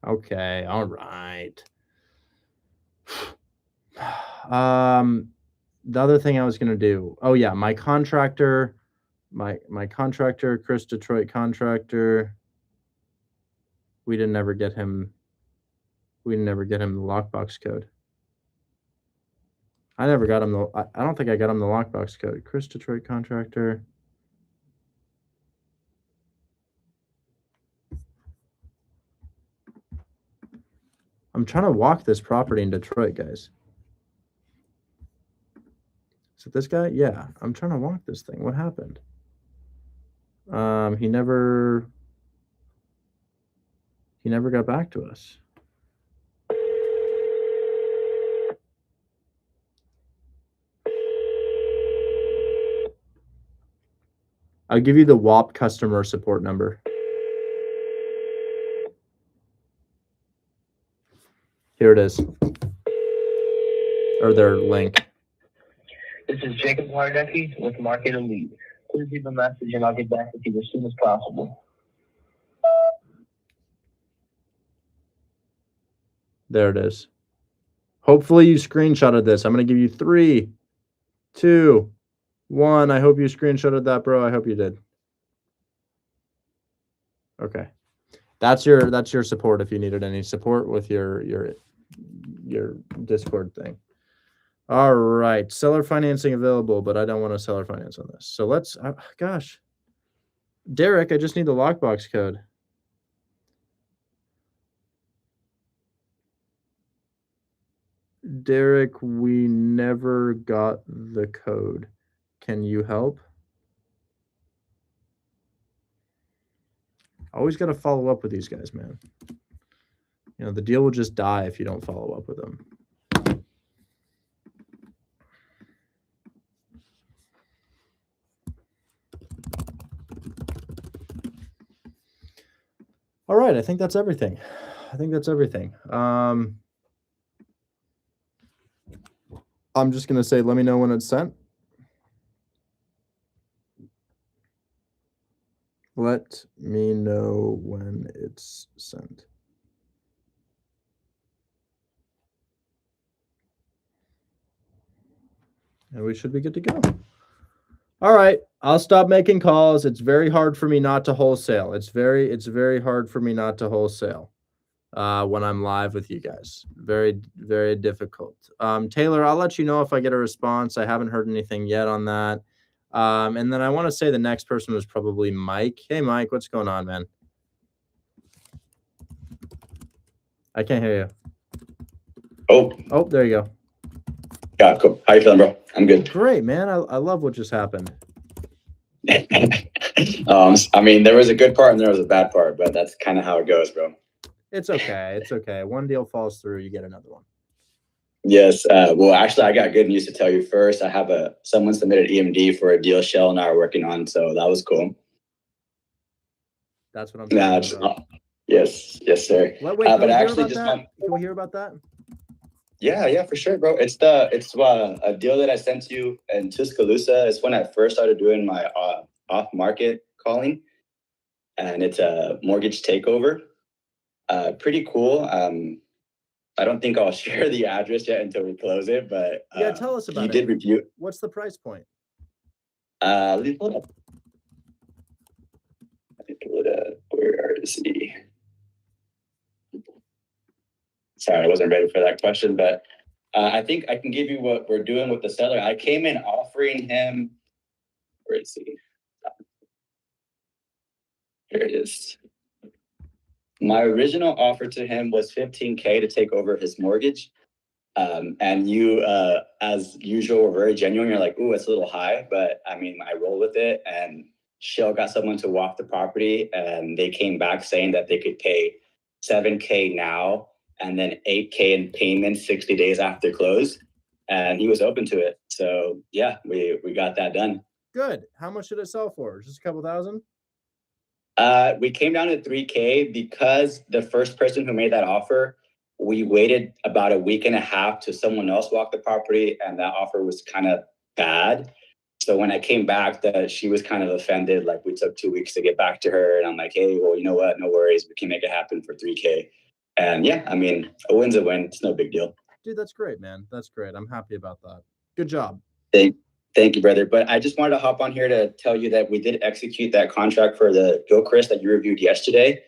Okay. All right. The other thing I was going to do. Oh yeah. My contractor, Chris Detroit contractor. We didn't ever get him the lockbox code. I never got him I don't think I got him the lockbox code. Chris, Detroit contractor. I'm trying to walk this property in Detroit, guys. Is it this guy? Yeah, I'm trying to walk this thing. What happened? He never got back to us. I'll give you the WAP customer support number. Here it is. Or their link. This is Jacob Hardecki with Market Elite. Please leave a message and I'll get back with you as soon as possible. There it is. Hopefully you screenshotted this. I'm going to give you 3, 2, 1. I hope you screenshotted that, bro. I hope you did. Okay. That's your support if you needed any support with your Discord thing. All right. Seller financing available, but I don't want to seller finance on this. So let's, gosh. Derek, I just need the lockbox code. Derek, we never got the code. Can you help? Always got to follow up with these guys, man. You know, the deal will just die if you don't follow up with them. All right, I think that's everything. I'm just going to say, let me know when it's sent. Let me know when it's sent. And we should be good to go. All right, I'll stop making calls. It's very hard for me not to wholesale. It's very hard for me not to wholesale when I'm live with you guys. Very, very difficult. Taylor, I'll let you know if I get a response. I haven't heard anything yet on that. And then I want to say the next person was probably Mike. Hey, Mike, what's going on, man? I can't hear you. Oh, there you go. Yeah, cool. How you feeling, bro? I'm good. Great, man. I love what just happened. I mean, there was a good part and there was a bad part, but that's kind of how it goes, bro. It's okay. It's okay. One deal falls through, you get another one. Yes. Well, actually, I got good news to tell you first. I have someone submitted EMD for a deal Shell and I are working on, so that was cool. That's what I'm talking about. Yes, sir. Wait, can we hear about that? Yeah, for sure, bro. It's a deal that I sent to you in Tuscaloosa. It's when I first started doing my off-market calling, and it's a mortgage takeover. Pretty cool. I don't think I'll share the address yet until we close it, but yeah, tell us about it. You did review. What's the price point? Let me pull it up. Where is he? Sorry, I wasn't ready for that question, but I think I can give you what we're doing with the seller. I came in offering him, where is he? Here it is. My original offer to him was $15K to take over his mortgage. And you, as usual, were very genuine. You're like, ooh, it's a little high, but I mean, I roll with it. And Shell got someone to walk the property, and they came back saying that they could pay $7K now and then $8K in payments 60 days after close. And he was open to it. So yeah, we got that done. Good. How much did it sell for? Just a couple thousand? We came down to $3K because the first person who made that offer, we waited about a week and a half till someone else walked the property, and that offer was kind of bad. So when I came back, she was kind of offended. Like, we took 2 weeks to get back to her, and I'm like, hey, well, you know what? No worries. We can make it happen for $3K. And yeah, I mean, a win's a win. It's no big deal. Dude, that's great, man. That's great. I'm happy about that. Good job. Thank you, brother. But I just wanted to hop on here to tell you that we did execute that contract for the Gilchrist that you reviewed yesterday.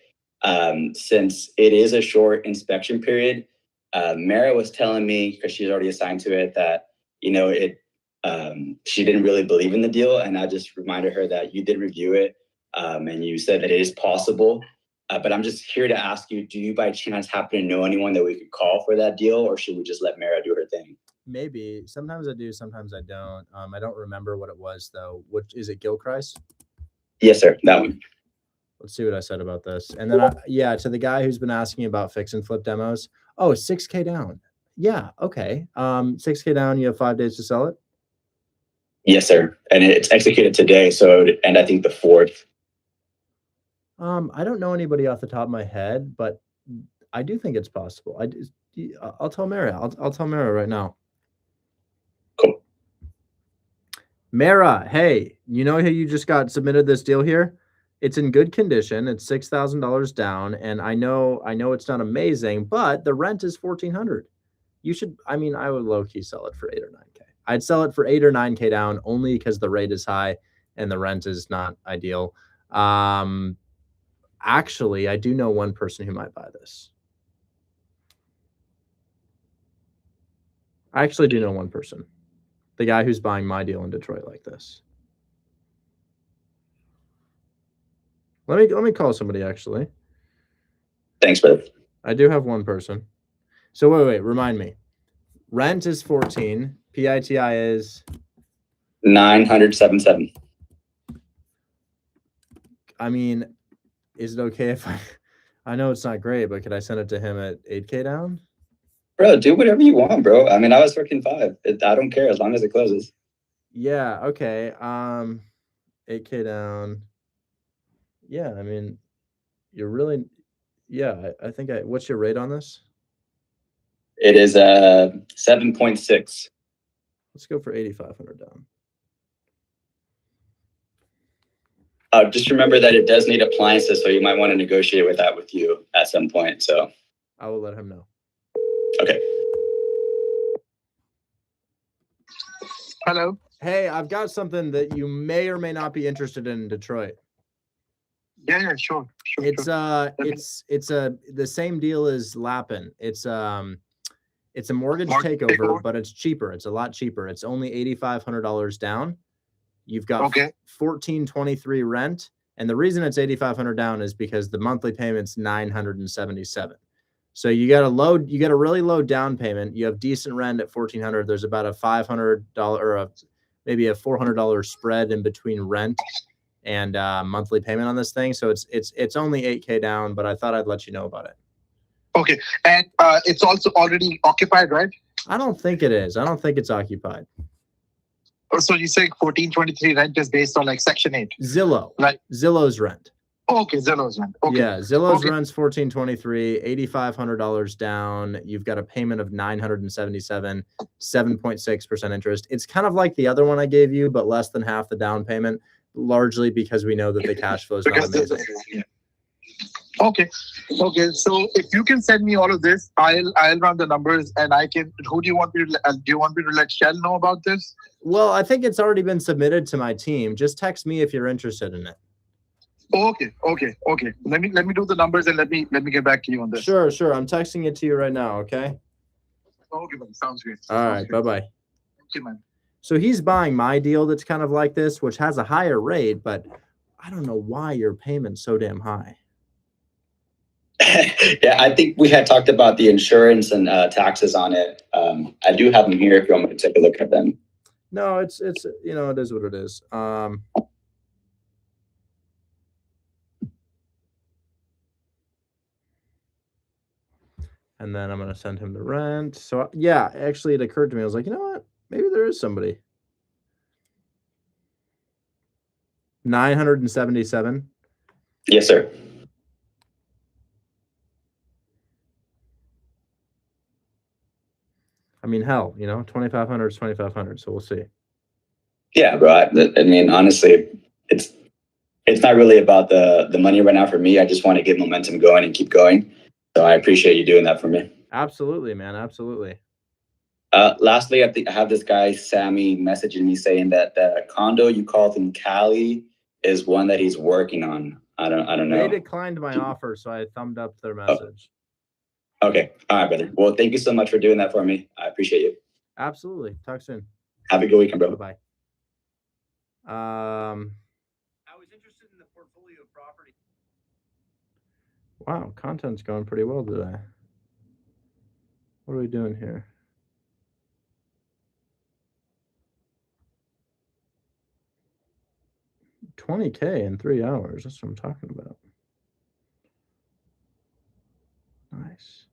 Since it is a short inspection period, Mara was telling me, because she's already assigned to it, that she didn't really believe in the deal, and I just reminded her that you did review it, and you said that it is possible. But I'm just here to ask you, do you by chance happen to know anyone that we could call for that deal, or should we just let Mara do her thing? Maybe. Sometimes I do, sometimes I don't. I don't remember what it was though. Which is it, Gilchrist? Yes, sir. That one. Let's see what I said about this. And then to the guy who's been asking about fix and flip demos. Oh, 6K down. Yeah, okay. 6K down, you have 5 days to sell it? Yes, sir. And it's executed today, so and I think the 4th. I don't know anybody off the top of my head, but I do think it's possible. I'll tell Mara. I'll tell Mara right now. Cool. Mara, hey, you know how you just got submitted this deal here? It's in good condition. It's $6,000 down, and I know it's not amazing, but the rent is $1,400. You should. I mean, I would low key sell it for 8 or 9K. I'd sell it for 8 or 9K down only because the rate is high and the rent is not ideal. Actually, I do know one person who might buy this. I actually do know one person. The guy who's buying my deal in Detroit like this. Let me call somebody actually. Thanks, brother. I do have one person. So wait, remind me. Rent is 14. PITI is 977. I mean, is it okay if I know it's not great, but could I send it to him at 8K down? Bro, do whatever you want, bro. I mean, I was working 5. I don't care as long as it closes. Yeah, okay. 8K down. Yeah, I mean, you're really, yeah, I think what's your rate on this? It is 7.6. Let's go for 8,500 down. Just remember that it does need appliances, so you might want to negotiate with that with you at some point. So I will let him know. Okay. Hello. Hey, I've got something that you may or may not be interested in Detroit. Yeah, sure. It's the same deal as Lappin. It's a mortgage takeover, but it's cheaper. It's a lot cheaper. It's only $8,500 down. You've got $1,423 rent, and the reason it's $8,500 down is because the monthly payment's $977. So you got a really low down payment. You have decent rent at $1,400. There's about a $500 or maybe a $400 spread in between rent and monthly payment on this thing. So it's only 8K down, but I thought I'd let you know about it. Okay, and it's also already occupied, right? I don't think it is. I don't think it's occupied. So you say 1423 rent is based on like Section 8? Zillow. Right. Zillow's rent. Oh, okay, Zillow's rent. Okay. Yeah, Zillow's rent's $1,423, $8,500 down. You've got a payment of $977, 7.6% interest. It's kind of like the other one I gave you, but less than half the down payment, largely because we know that the cash flow is not amazing. Okay. So if you can send me all of this, I'll run the numbers, and I can. Who do you want me to? Do you want me to let Shell know about this? Well, I think it's already been submitted to my team. Just text me if you're interested in it. Okay. Let me do the numbers, and let me get back to you on this. Sure. I'm texting it to you right now. Okay. Okay, man. Sounds great. All right. Bye-bye. Thank you, man. So he's buying my deal that's kind of like this, which has a higher rate, but I don't know why your payment's so damn high. Yeah, I think we had talked about the insurance and taxes on it. I do have them here if you want me to take a look at them. No, it's it is what it is. And then I'm going to send him the rent. So yeah, actually it occurred to me. I was like, you know what? Maybe there is somebody. 977. Yes, sir. I mean, hell, 2,500 is 2,500. So we'll see. Yeah, bro. I mean, honestly, it's not really about the money right now for me. I just want to get momentum going and keep going. So I appreciate you doing that for me. Absolutely, man. Absolutely. Lastly, I have this guy, Sammy, messaging me saying that the condo you called in Cali is one that he's working on. I don't know. They declined my offer, so I thumbed up their message. Okay. All right, brother. Well, thank you so much for doing that for me. I appreciate you. Absolutely. Talk soon. Have a good weekend, bro. Bye. I was interested in the portfolio property. Wow, content's going pretty well today. What are we doing here? $20K in 3 hours. That's what I'm talking about. Nice.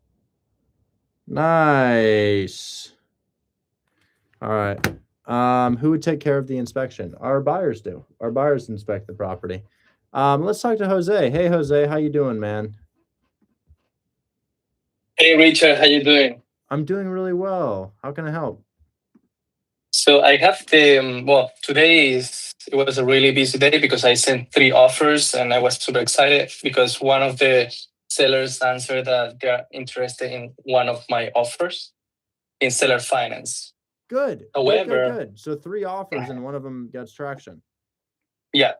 Nice. All right. Who would take care of the inspection? Our buyers do. Our buyers inspect the property. Let's talk to Jose. Hey, Jose, how you doing, man? Hey, Richard, how you doing? I'm doing really well. How can I help? So I have today it was a really busy day because I sent 3 offers and I was super excited because one of the sellers answered that they're interested in one of my offers in seller finance. Good. However, good. So 3 offers and one of them gets traction. Yeah.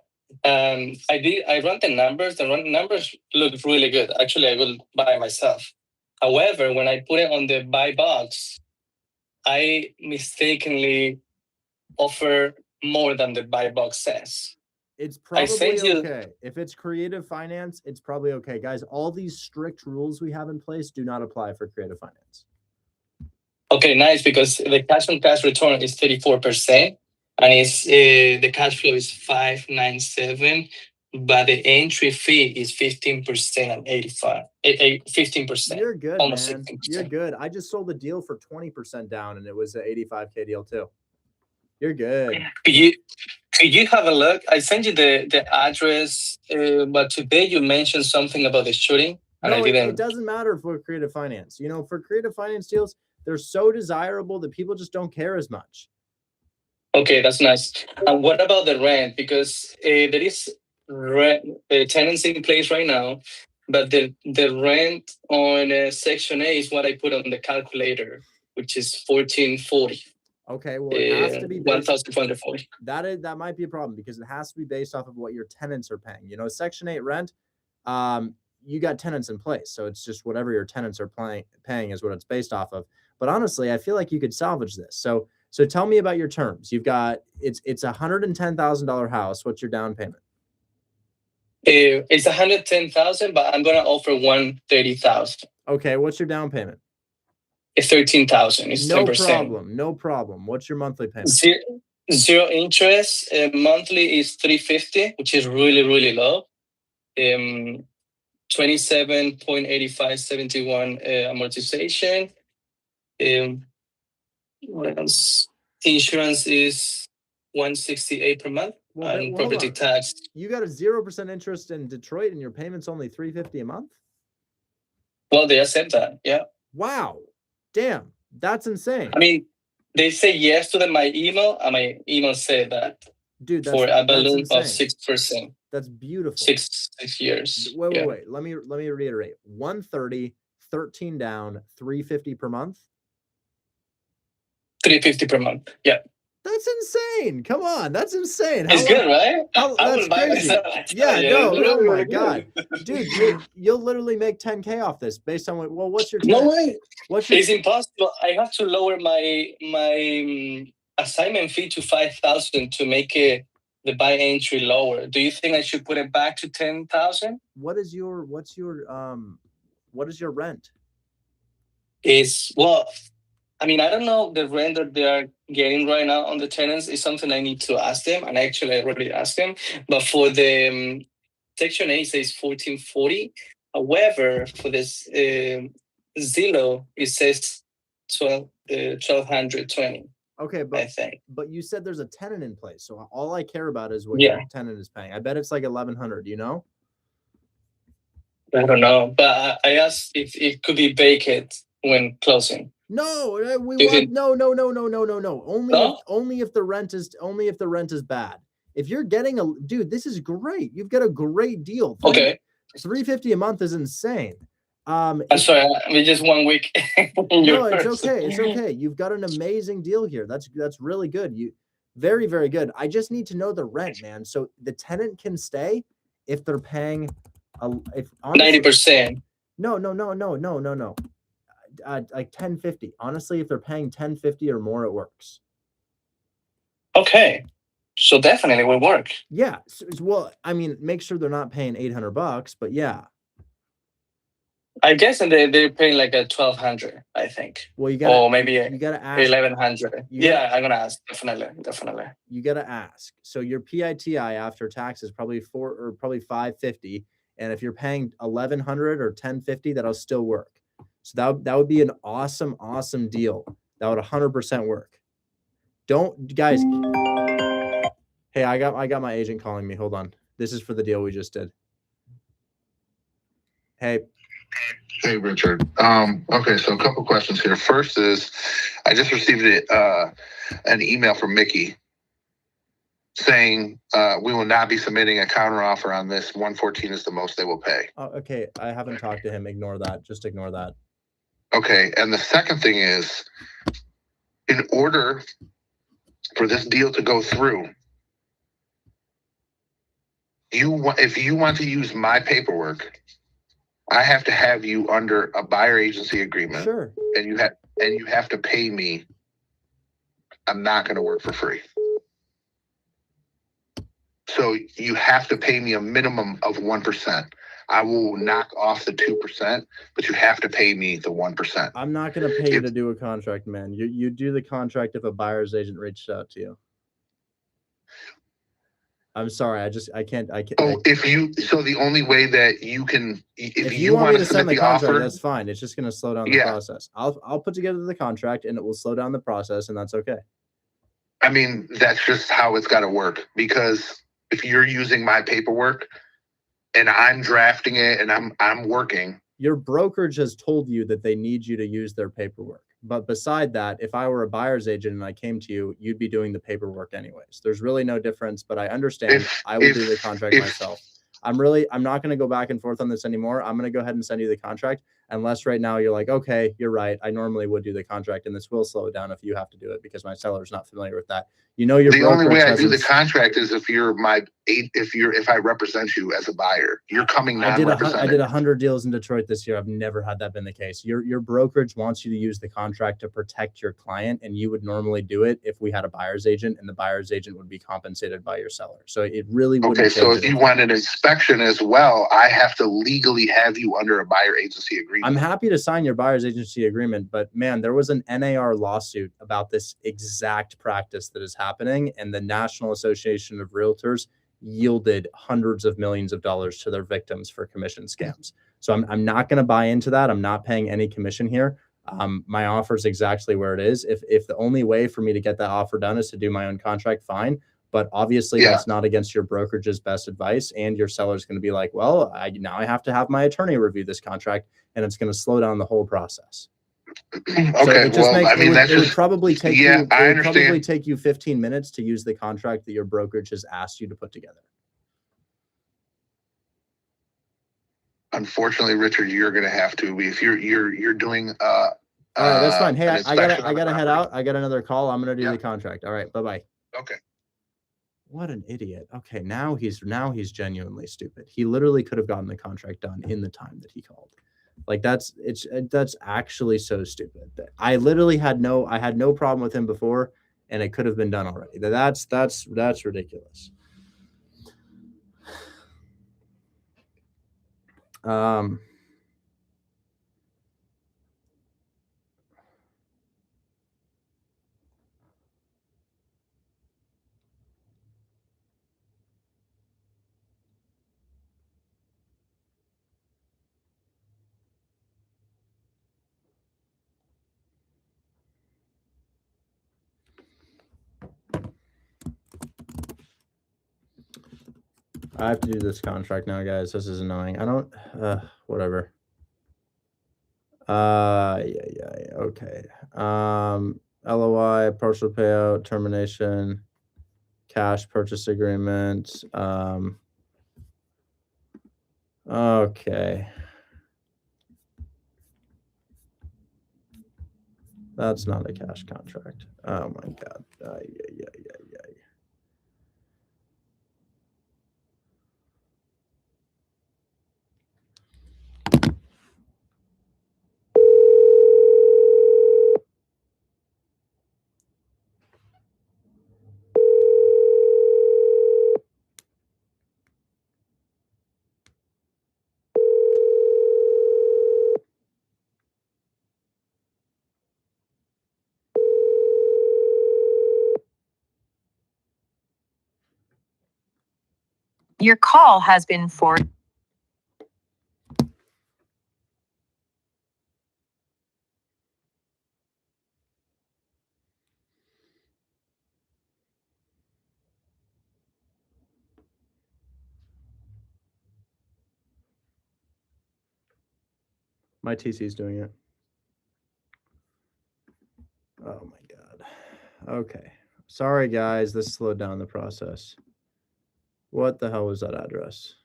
I run the numbers. The numbers look really good. Actually, I will buy myself. However, when I put it on the buy box, I mistakenly offer more than the buy box says. It's probably okay. If it's creative finance, it's probably okay. Guys, all these strict rules we have in place do not apply for creative finance. Okay, nice, because the cash on cash return is 34%, and it's the cash flow is 597, but the entry fee is 15% and 15%. You're good, almost man. 16%. You're good. I just sold a deal for 20% down, and it was an 85K deal too. You're good. Could you have a look? I sent you the address, but today you mentioned something about the shooting, and No, I didn't. it doesn't matter for creative finance. You know, for creative finance deals, they're so desirable that people just don't care as much. Okay, that's nice. And what about the rent? Because there is tenants in place right now, but the rent on Section A is what I put on the calculator, which is 1440. Okay, well, it has to be based, 1,440. That might be a problem because it has to be based off of what your tenants are paying. You know, Section 8 rent, you got tenants in place, so it's just whatever your tenants are paying is what it's based off of. But honestly, I feel like you could salvage this. So tell me about your terms. You've got it's $110,000 house. What's your down payment? It's 110,000, but I'm gonna offer 130,000. Okay, what's your down payment? It's 13,000. It's 10%. No problem. What's your monthly payment? Zero interest. Monthly is 350, which is really, really low. 27.8571 amortization. What else? Insurance is 168 per month. And property tax. You got a 0% interest in Detroit, and your payment's only $350 a month. Well, they accept that. Yeah. Wow. Damn, that's insane. I mean, they say yes to my email, and my email said that. Dude, for a balloon of 6%. That's beautiful. 6 years. Wait. Let me reiterate. 130, 13 down, 350 per month. 350 per month. Yeah. That's insane. Come on, that's insane. It's good, right? That's crazy. Yeah, no, oh my god, dude, you'll literally make 10K off this based on what's your no way? It's impossible. I have to lower my assignment fee to 5,000 to make the buy entry lower. Do you think I should put it back to 10,000? What's your rent? I mean, I don't know the rent that they are getting right now on the tenants is something I need to ask them, and actually I already asked them. But for the Section A, it says 1440. However, for this Zillow, it says 1,220. Okay, I think. But you said there's a tenant in place, so all I care about is what your tenant is paying. I bet it's like 1,100. Do you know? I don't know, but I asked if it could be vacant when closing. No, no. Only if the rent is bad. If you're getting dude, this is great. You've got a great deal. Okay. $350 a month is insane. I'm sorry, I mean, just 1 week. No, it's okay. It's okay. You've got an amazing deal here. That's really good. Very, very good. I just need to know the rent, man. So the tenant can stay if they're paying 90%. No. like 1050. Honestly, if they're paying 1050 or more, it works. Okay. So definitely will work. Yeah. Well, I mean, make sure they're not paying $800, but yeah. I guess they're paying like a 1,200, I think. Well, you got, or maybe you gotta ask 1,100. Yeah, I'm gonna ask. Definitely. You gotta ask. So your PITI after taxes probably probably 550, and if you're paying 1,100 or 1050, that'll still work. So that would be an awesome deal. That would 100% work. Don't, guys. Hey, I got my agent calling me. Hold on. This is for the deal we just did. Hey. Hey, Richard. Okay, so a couple questions here. First is, I just received an email from Mickey saying we will not be submitting a counteroffer on this. 114 is the most they will pay. Oh, okay, I haven't talked to him. Ignore that. Just ignore that. Okay, and the second thing is, in order for this deal to go through, if you want to use my paperwork, I have to have you under a buyer agency agreement. Sure. And you have to pay me. I'm not going to work for free. So you have to pay me a minimum of 1%. I will knock off the 2%, but you have to pay me the 1%. I'm not going to pay you to do a contract, man. You do the contract if a buyer's agent reached out to you. I'm sorry. I can't. So the only way that you can, if you want me to submit send the contract, offer, that's fine. It's just going to slow down the process. I'll put together the contract and it will slow down the process, and that's okay. I mean, that's just how it's got to work, because if you're using my paperwork and I'm drafting it and I'm working. Your brokerage has told you that they need you to use their paperwork. But beside that, if I were a buyer's agent and I came to you, you'd be doing the paperwork anyways. There's really no difference, but I understand. I will do the contract myself. I'm not going to go back and forth on this anymore. I'm going to go ahead and send you the contract, unless right now you're like, okay, you're right. I normally would do the contract, and this will slow it down if you have to do it, because my seller's not familiar with that. You know, the only way I do the contract is if I represent you as a buyer. You're coming non-represented. I did 100 deals in Detroit this year. I've never had that been the case. Your brokerage wants you to use the contract to protect your client, and you would normally do it if we had a buyer's agent, and the buyer's agent would be compensated by your seller. So it really wouldn't. Okay, so if you want an inspection as well, I have to legally have you under a buyer agency agreement. I'm happy to sign your buyer's agency agreement, but man, there was an NAR lawsuit about this exact practice that is happening, and the National Association of Realtors yielded hundreds of millions of dollars to their victims for commission scams. So I'm not going to buy into that. I'm not paying any commission here. My offer is exactly where it is. If the only way for me to get that offer done is to do my own contract, fine. But obviously that's not against your brokerage's best advice. And your seller's going to be like, well, now I have to have my attorney review this contract, and it's going to slow down the whole process. Okay, it would probably take you. It would probably take you 15 minutes to use the contract that your brokerage has asked you to put together. Unfortunately, Richard, you're going to have to. If you're doing. All right, that's fine. Hey, I gotta head out. I got another call. I'm going to do the contract. All right, bye bye. Okay. What an idiot. Okay, now he's genuinely stupid. He literally could have gotten the contract done in the time that he called. Like that's actually so stupid. I literally had no problem with him before, and it could have been done already. That's ridiculous. I have to do this contract now, guys. This is annoying. I don't, whatever. Yeah, okay. LOI, partial payout, termination, cash purchase agreement. Okay. That's not a cash contract. Oh my God. Yeah. Your call has been forwarded. My TC is doing it. Oh my God. Okay. Sorry, guys. This slowed down the process. What the hell was that address?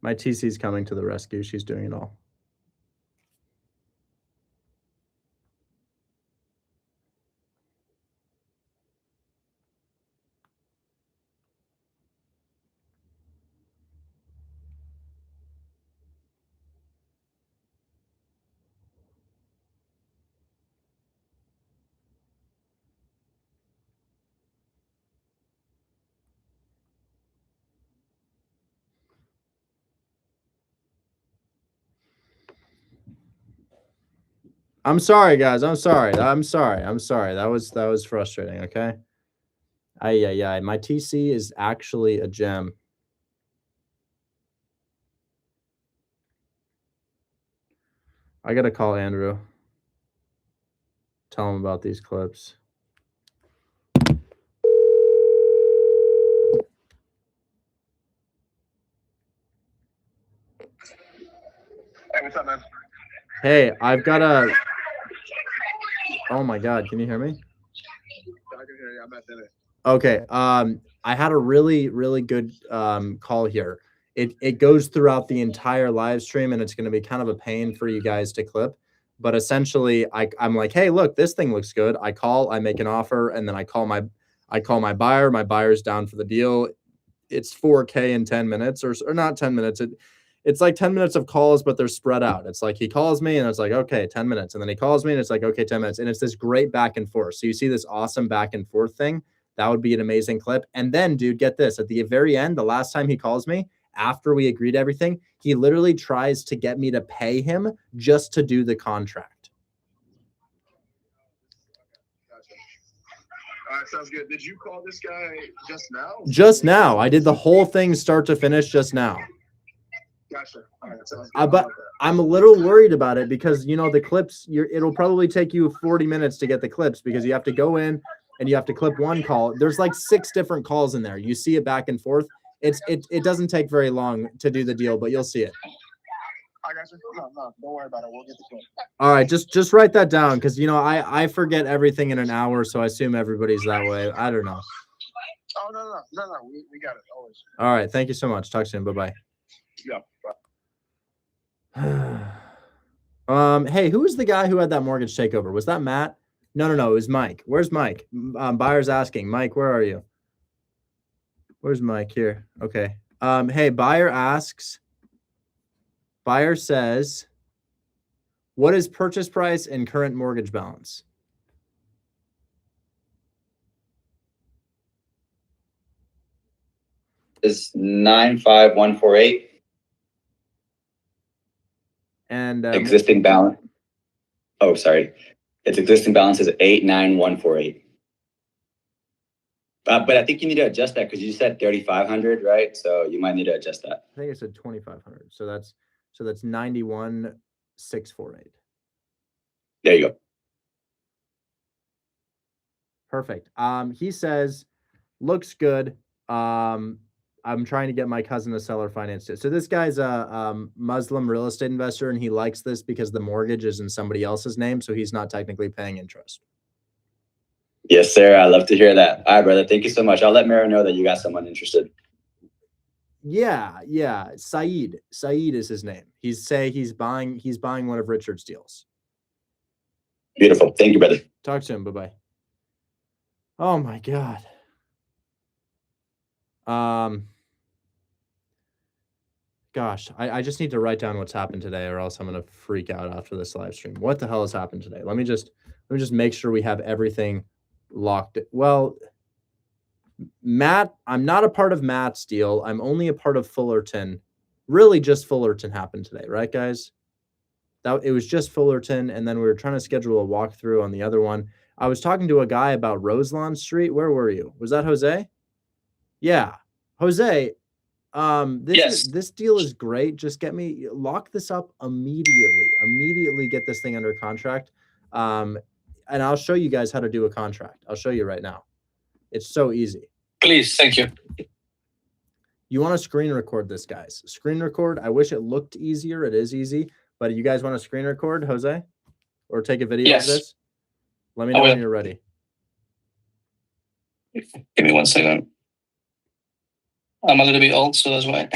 My TC's coming to the rescue. She's doing it all. I'm sorry, guys. I'm sorry. That was frustrating. Okay. Yeah. My TC is actually a gem. I gotta call Andrew. Tell him about these clips. Hey, what's up, man? Hey, I've got a. Oh my God, can you hear me? I can hear you. I'm at dinner. Okay. I had a really, really good call here. It goes throughout the entire live stream, and it's going to be kind of a pain for you guys to clip. But essentially, I'm like, hey, look, this thing looks good. I call, I make an offer, and then I call my buyer. My buyer's down for the deal. It's 4K in 10 minutes, or not 10 minutes. It's like 10 minutes of calls, but they're spread out. It's like he calls me and it's like, okay, 10 minutes. And then he calls me and it's like, okay, 10 minutes. And it's this great back and forth. So you see this awesome back and forth thing. That would be an amazing clip. And then, dude, get this. At the very end, the last time he calls me, after we agreed everything, he literally tries to get me to pay him just to do the contract. All right, sounds good. Did you call this guy just now? Just now. I did the whole thing start to finish just now. Gotcha. All right, sounds good. But I'm a little worried about it because, you know, the clips, it'll probably take you 40 minutes to get the clips because you have to go in and you have to clip one call. There's like 6 different calls in there. You see it back and forth. It doesn't take very long to do the deal, but you'll see it. I got you. No, don't worry about it. We'll get the clip. All right, just write that down because, you know, I forget everything in an hour, so I assume everybody's that way. I don't know. Oh, no. We got it always. All right, thank you so much. Talk soon. Bye-bye. Yeah. Hey, who was the guy who had that mortgage takeover? Was that Matt? No, it was Mike. Where's Mike? Buyer's asking. Mike, where are you? Where's Mike? Here. Okay. Hey, buyer asks. Buyer says, what is purchase price and current mortgage balance? Is 95148. And existing balance. Oh, sorry. Its existing balance is 89148. But I think you need to adjust that because you said 3,500, right? So you might need to adjust that. I think I said 2,500. So that's 91,648. There you go. Perfect. He says, looks good. I'm trying to get my cousin to seller finance it. So this guy's a Muslim real estate investor, and he likes this because the mortgage is in somebody else's name, so he's not technically paying interest. Yes, sir. I love to hear that. All right, brother. Thank you so much. I'll let Mara know that you got someone interested. Yeah. Saeed is his name. He's buying one of Richard's deals. Beautiful. Thank you, brother. Talk to him. Bye-bye. Oh my God. Gosh, I just need to write down what's happened today, or else I'm gonna freak out after this live stream. What the hell has happened today? Let me just make sure we have everything locked. Well, Matt, I'm not a part of Matt's deal. I'm only a part of Fullerton. Really, just Fullerton happened today, right, guys? It was just Fullerton, and then we were trying to schedule a walkthrough on the other one. I was talking to a guy about Roselawn Street. Where were you? Was that Jose? Yeah, Jose. This deal is great. Just lock this up immediately. Immediately get this thing under contract. And I'll show you guys how to do a contract. I'll show you right now. It's so easy. Please, thank you. You want to screen record this, guys. Screen record. I wish it looked easier. It is easy. But you guys want to screen record, Jose? Or take a video of this? Let me know when you're ready. Give me 1 second. I'm a little bit old, so that's why.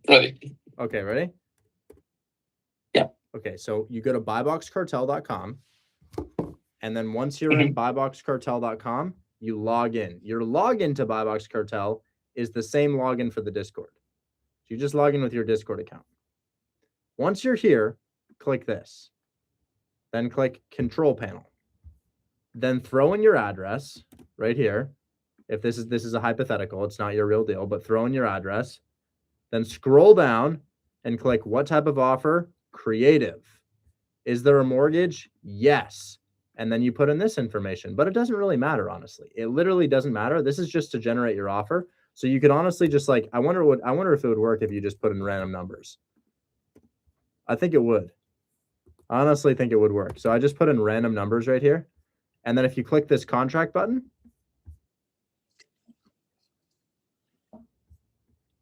Ready. Okay, ready? Yeah. Okay, so you go to buyboxcartel.com. And then once you're in buyboxcartel.com, you log in. Your login to Buybox Cartel is the same login for the Discord. So you just log in with your Discord account. Once you're here, click this. Then click Control Panel. Then throw in your address right here. If this is a hypothetical, it's not your real deal, but throw in your address. Then scroll down and click what type of offer? Creative. Is there a mortgage? Yes. And then you put in this information, but it doesn't really matter, honestly. It literally doesn't matter. This is just to generate your offer. So you could honestly just I wonder if it would work if you just put in random numbers. I think it would. I honestly think it would work. So I just put in random numbers right here. And then if you click this contract button,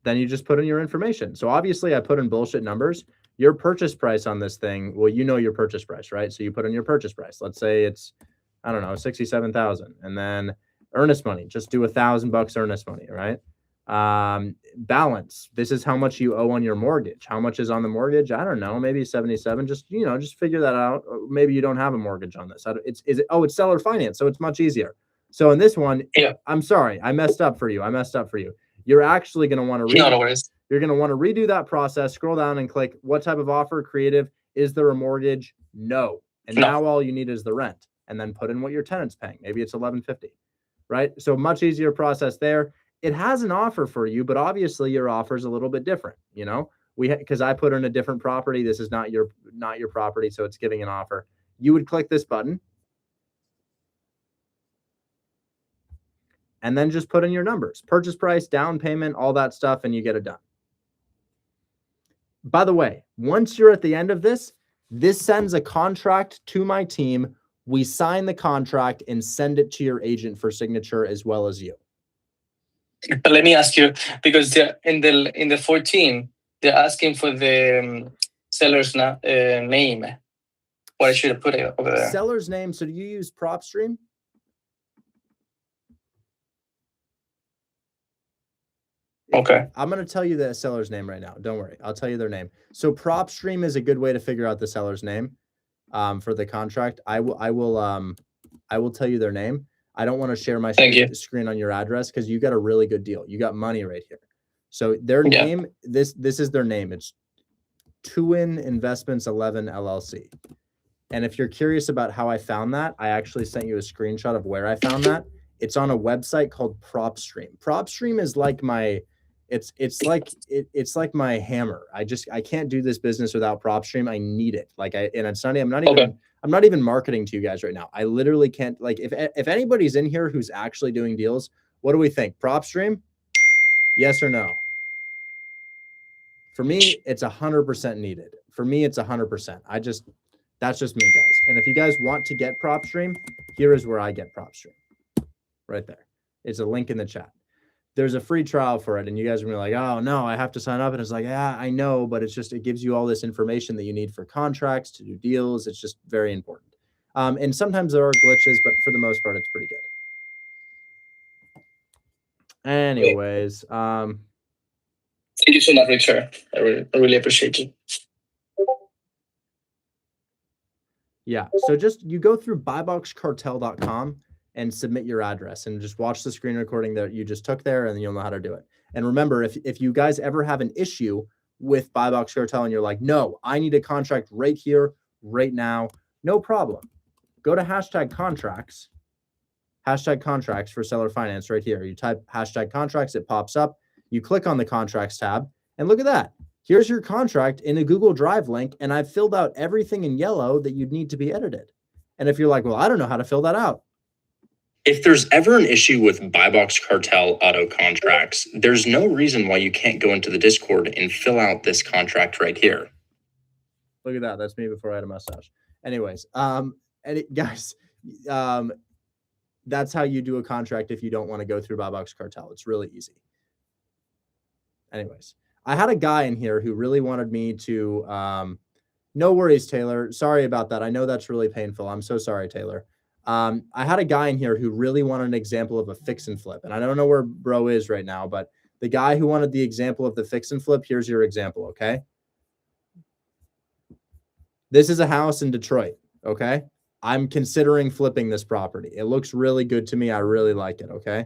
then you just put in your information. So obviously I put in bullshit numbers. Your purchase price on this thing, well, you know your purchase price, right? So you put in your purchase price. Let's say it's, I don't know, 67,000. And then earnest money, just do $1,000 earnest money, right? Balance. This is how much you owe on your mortgage. How much is on the mortgage? I don't know, maybe 77. Just figure that out. Or maybe you don't have a mortgage on this. It's seller finance, so it's much easier. So in this one, I'm sorry, I messed up for you. You're actually going to want to You're going to want to redo that process, scroll down and click what type of offer, creative. Is there a mortgage? No. And now all you need is the rent, and then put in what your tenant's paying. Maybe it's $1,150, right? So much easier process there. It has an offer for you, but obviously your offer is a little bit different. Because I put in a different property. This is not your property. So it's giving an offer. You would click this button and then just put in your numbers, purchase price, down payment, all that stuff, and you get it done. By the way, once you're at the end of this sends a contract to my team. We sign the contract and send it to your agent for signature as well as you. But let me ask you, because in the 14, they're asking for the seller's name. What should I put it over there? Seller's name. So do you use PropStream? Okay. I'm going to tell you the seller's name right now. Don't worry. I'll tell you their name. So PropStream is a good way to figure out the seller's name for the contract. I will tell you their name. I don't want to share my screen on your address because you got a really good deal. You got money right here. So their name, this is their name. It's Twin Investments 11 LLC. And if you're curious about how I found that, I actually sent you a screenshot of where I found that. It's on a website called PropStream. PropStream is like my, it's like my hammer. I can't do this business without PropStream. I need it. I'm not even marketing to you guys right now. I literally can't, if anybody's in here who's actually doing deals, what do we think? PropStream? Yes or no? For me, it's 100% needed. For me, it's 100%. That's just me, guys. And if you guys want to get PropStream, here is where I get PropStream. Right there. It's a link in the chat. there's a free trial for it. And you guys are gonna be like, oh no, I have to sign up. And it's like, yeah, I know, but it's just, it gives you all this information that you need for contracts, to do deals. It's just very important. And sometimes there are glitches, but for the most part, it's pretty good. Anyways, thank you so much, Richard. I really appreciate you. Yeah. So just, you go through buyboxcartel.com and submit your address and just watch the screen recording that you just took there, and then you'll know how to do it. And remember, if you guys ever have an issue with Buybox Cartel and you're like, no, I need a contract right here, right now, no problem. Go to #contracts for seller finance right here. You type #contracts, it pops up. You click on the contracts tab, and look at that. Here's your contract in a Google Drive link, and I've filled out everything in yellow that you'd need to be edited. And if you're like, well, I don't know how to fill that out. If there's ever an issue with Buybox Cartel auto contracts, there's no reason why you can't go into the Discord and fill out this contract right here. Look at that. That's me before I had a mustache. Anyways, guys, that's how you do a contract if you don't want to go through Buybox Cartel. It's really easy. Anyways, I had a guy in here who really wanted me to, no worries, Taylor. Sorry about that. I know that's really painful. I'm so sorry, Taylor. I had a guy in here who really wanted an example of a fix and flip. And I don't know where bro is right now, but the guy who wanted the example of the fix and flip, here's your example, okay? This is a house in Detroit, okay? I'm considering flipping this property. It looks really good to me. I really like it, okay?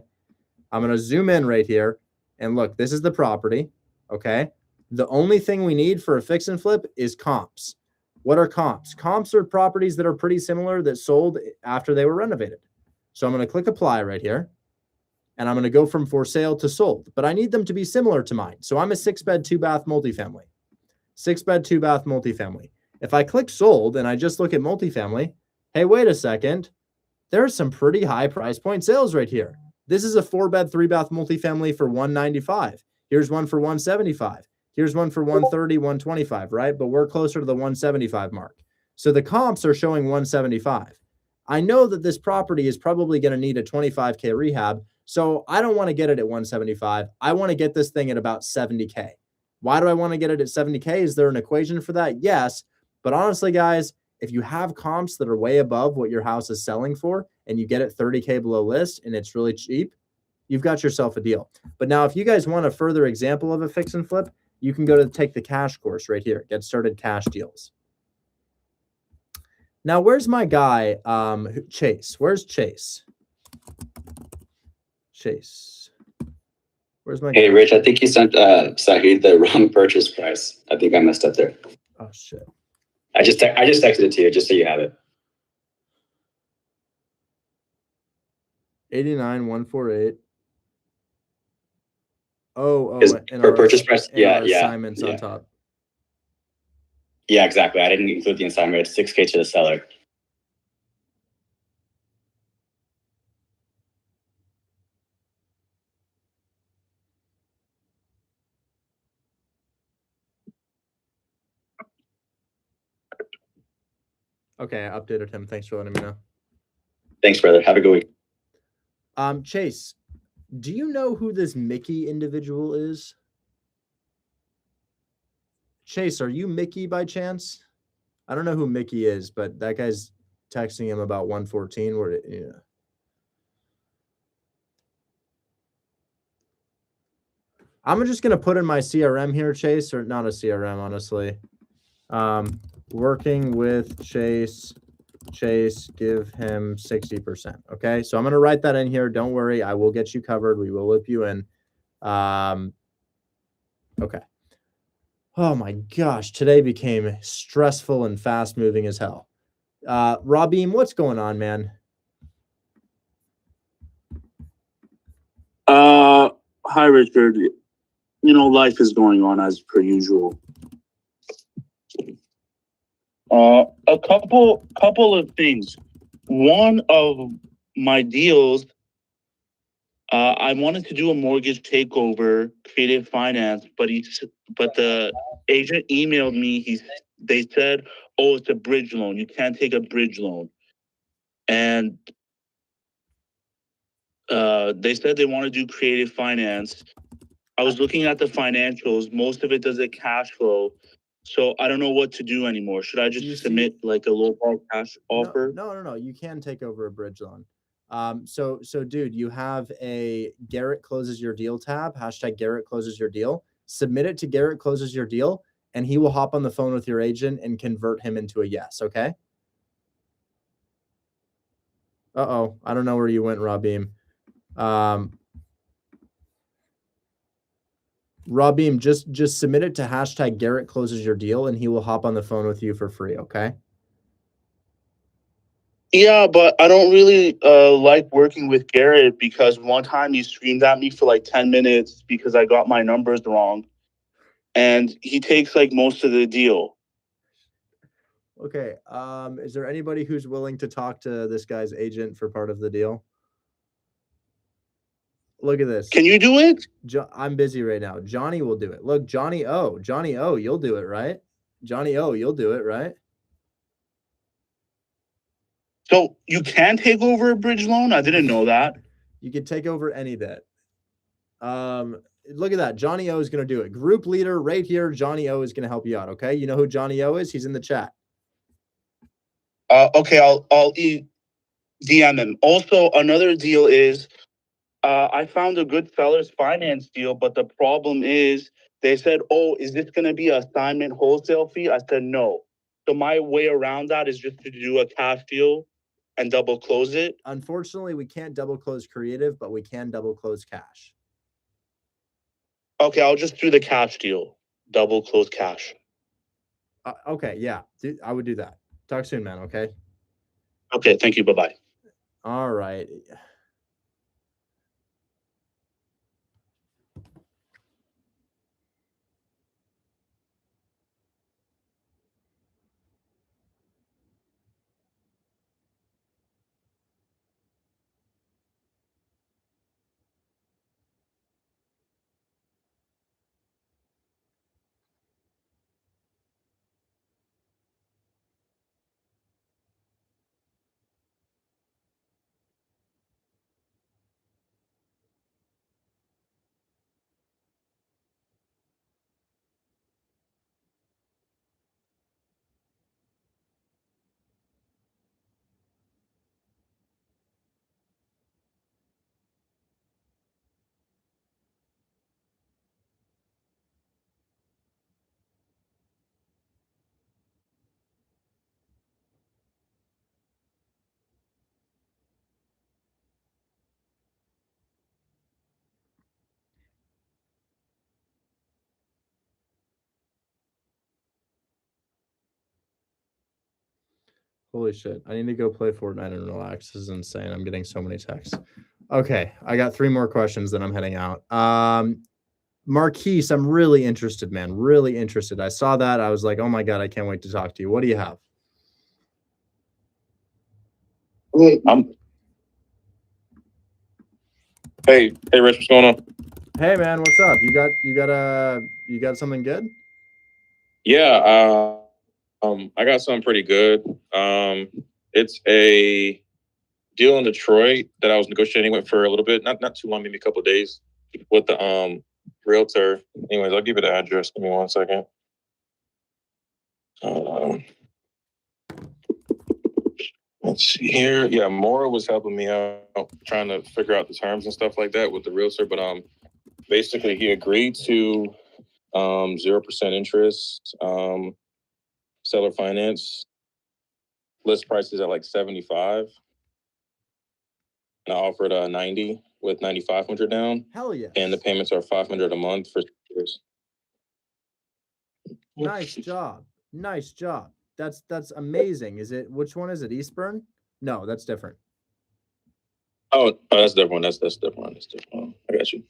I'm going to zoom in right here. And look, this is the property, okay? The only thing we need for a fix and flip is comps. What are comps? Comps are properties that are pretty similar that sold after they were renovated. So I'm going to click apply right here. And I'm going to go from for sale to sold. But I need them to be similar to mine. So I'm a 6-bed, 2-bath multifamily. 6-bed, 2-bath multifamily. If I click sold and I just look at multifamily, hey, wait a second. There's some pretty high price point sales right here. This is a 4-bed, 3-bath multifamily for $195. Here's one for $175. Here's one for $130, $125, right? But we're closer to the $175 mark. So the comps are showing $175. I know that this property is probably going to need a $25K rehab. So I don't want to get it at $175. I want to get this thing at about $70K. Why do I want to get it at $70K? Is there an equation for that? Yes. But honestly, guys, if you have comps that are way above what your house is selling for and you get it $30K below list and it's really cheap, you've got yourself a deal. But now if you guys want a further example of a fix and flip, you can go to take the cash course right here. Get started cash deals. Now, where's my guy, Chase? Where's Chase? Chase. Where's my Hey, guy? Rich, I think you sent Sahid the wrong purchase price. I think I messed up there. Oh, shit. I just texted it to you just so you have it. 89,148. Oh, and for purchase price, yeah. Assignments on top. Yeah, exactly. I didn't include the assignment. It's $6K to the seller. Okay, I updated him. Thanks for letting me know. Thanks, brother. Have a good week. Chase, do you know who this Mickey individual is? Chase, are you Mickey by chance? I don't know who Mickey is, but that guy's texting him about 114. Where, yeah. I'm just gonna put in my CRM here, Chase, or not a CRM, honestly. Working with Chase, give him 60%. Okay, so I'm gonna write that in here. Don't worry, I will get you covered. We will loop you in. Okay. Oh my gosh, today became stressful and fast moving as hell. Rabim, what's going on, man? Hi, Richard. You know, life is going on as per usual. A couple of things. One of my deals, I wanted to do a mortgage takeover, creative finance, but the agent emailed me. They said, "Oh, it's a bridge loan. You can't take a bridge loan." And They said they want to do creative finance. I was looking at the financials. Most of it does a cash flow. So I don't know what to do anymore. Should I just submit like a low ball cash offer? No. You can take over a bridge loan. So dude, you have a Garrett closes your deal tab, hashtag Garrett closes your deal. Submit it to Garrett closes your deal, and he will hop on the phone with your agent and convert him into a yes. Okay. Uh-oh. I don't know where you went, Rabim. Rabim, just submit it to hashtag Garrett closes your deal, and he will hop on the phone with you for free. Okay. Yeah, but I don't really like working with Garrett because one time he screamed at me for like 10 minutes because I got my numbers wrong. And he takes like most of the deal. Okay. Is there anybody who's willing to talk to this guy's agent for part of the deal? Look at this. Can you do it? I'm busy right now. Johnny will do it. Look, Johnny O, you'll do it, right? Johnny O, you'll do it, right? So you can take over a bridge loan? I didn't know that. You can take over any debt. Look at that. Johnny O is going to do it. Group leader right here. Johnny O is going to help you out. Okay. You know who Johnny O is? He's in the chat. Okay. I'll DM him. Also, another deal is I found a good seller's finance deal, but the problem is they said, oh, is this going to be an assignment wholesale fee? I said, no. So my way around that is just to do a cash deal and double close it. Unfortunately, we can't double close creative, but we can double close cash. Okay, I'll just do the cash deal. Double close cash. Okay, yeah. I would do that. Talk soon, man, okay? Okay, thank you. Bye-bye. All right. Holy shit. I need to go play Fortnite and relax. This is insane. I'm getting so many texts. Okay. I got 3 more questions, then I'm heading out. Marquise, I'm really interested, man. Really interested. I saw that. I was like, oh my God, I can't wait to talk to you. What do you have? Hey, Rich, what's going on? Hey man, what's up? You got something good? Yeah, I got something pretty good. It's a deal in Detroit that I was negotiating with for a little bit, not too long, maybe a couple of days, with the realtor. Anyways, I'll give you the address. Give me 1 second. Let's see here. Yeah, Maura was helping me out, trying to figure out the terms and stuff like that with the realtor. But basically, he agreed to 0% interest, seller finance. List price is at like 75, and I offered 90 with 9,500 down. Hell yeah! And the payments are 500 a month for 6 years. Nice job. Nice job. That's amazing. Is it, which one is it? Eastburn? No, that's different. Oh, that's different. That's different. That's different. I got you.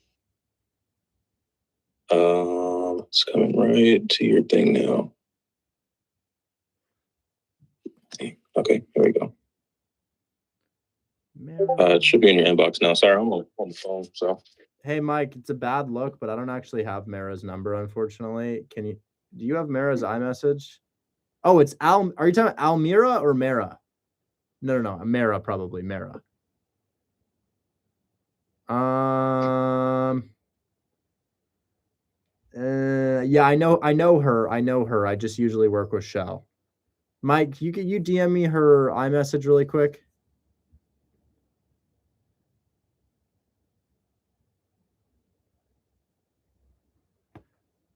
It's coming right to your thing now. Okay, here we go. It should be in your inbox now. Sorry, I'm on the phone. So. Hey Mike, it's a bad look, but I don't actually have Mara's number, unfortunately. Do you have Mara's iMessage? Oh, it's Al. Are you talking about Almira or Mara? No. Mara, probably Mara. Yeah, I know her. I just usually work with Shell. Mike, you DM me her iMessage really quick?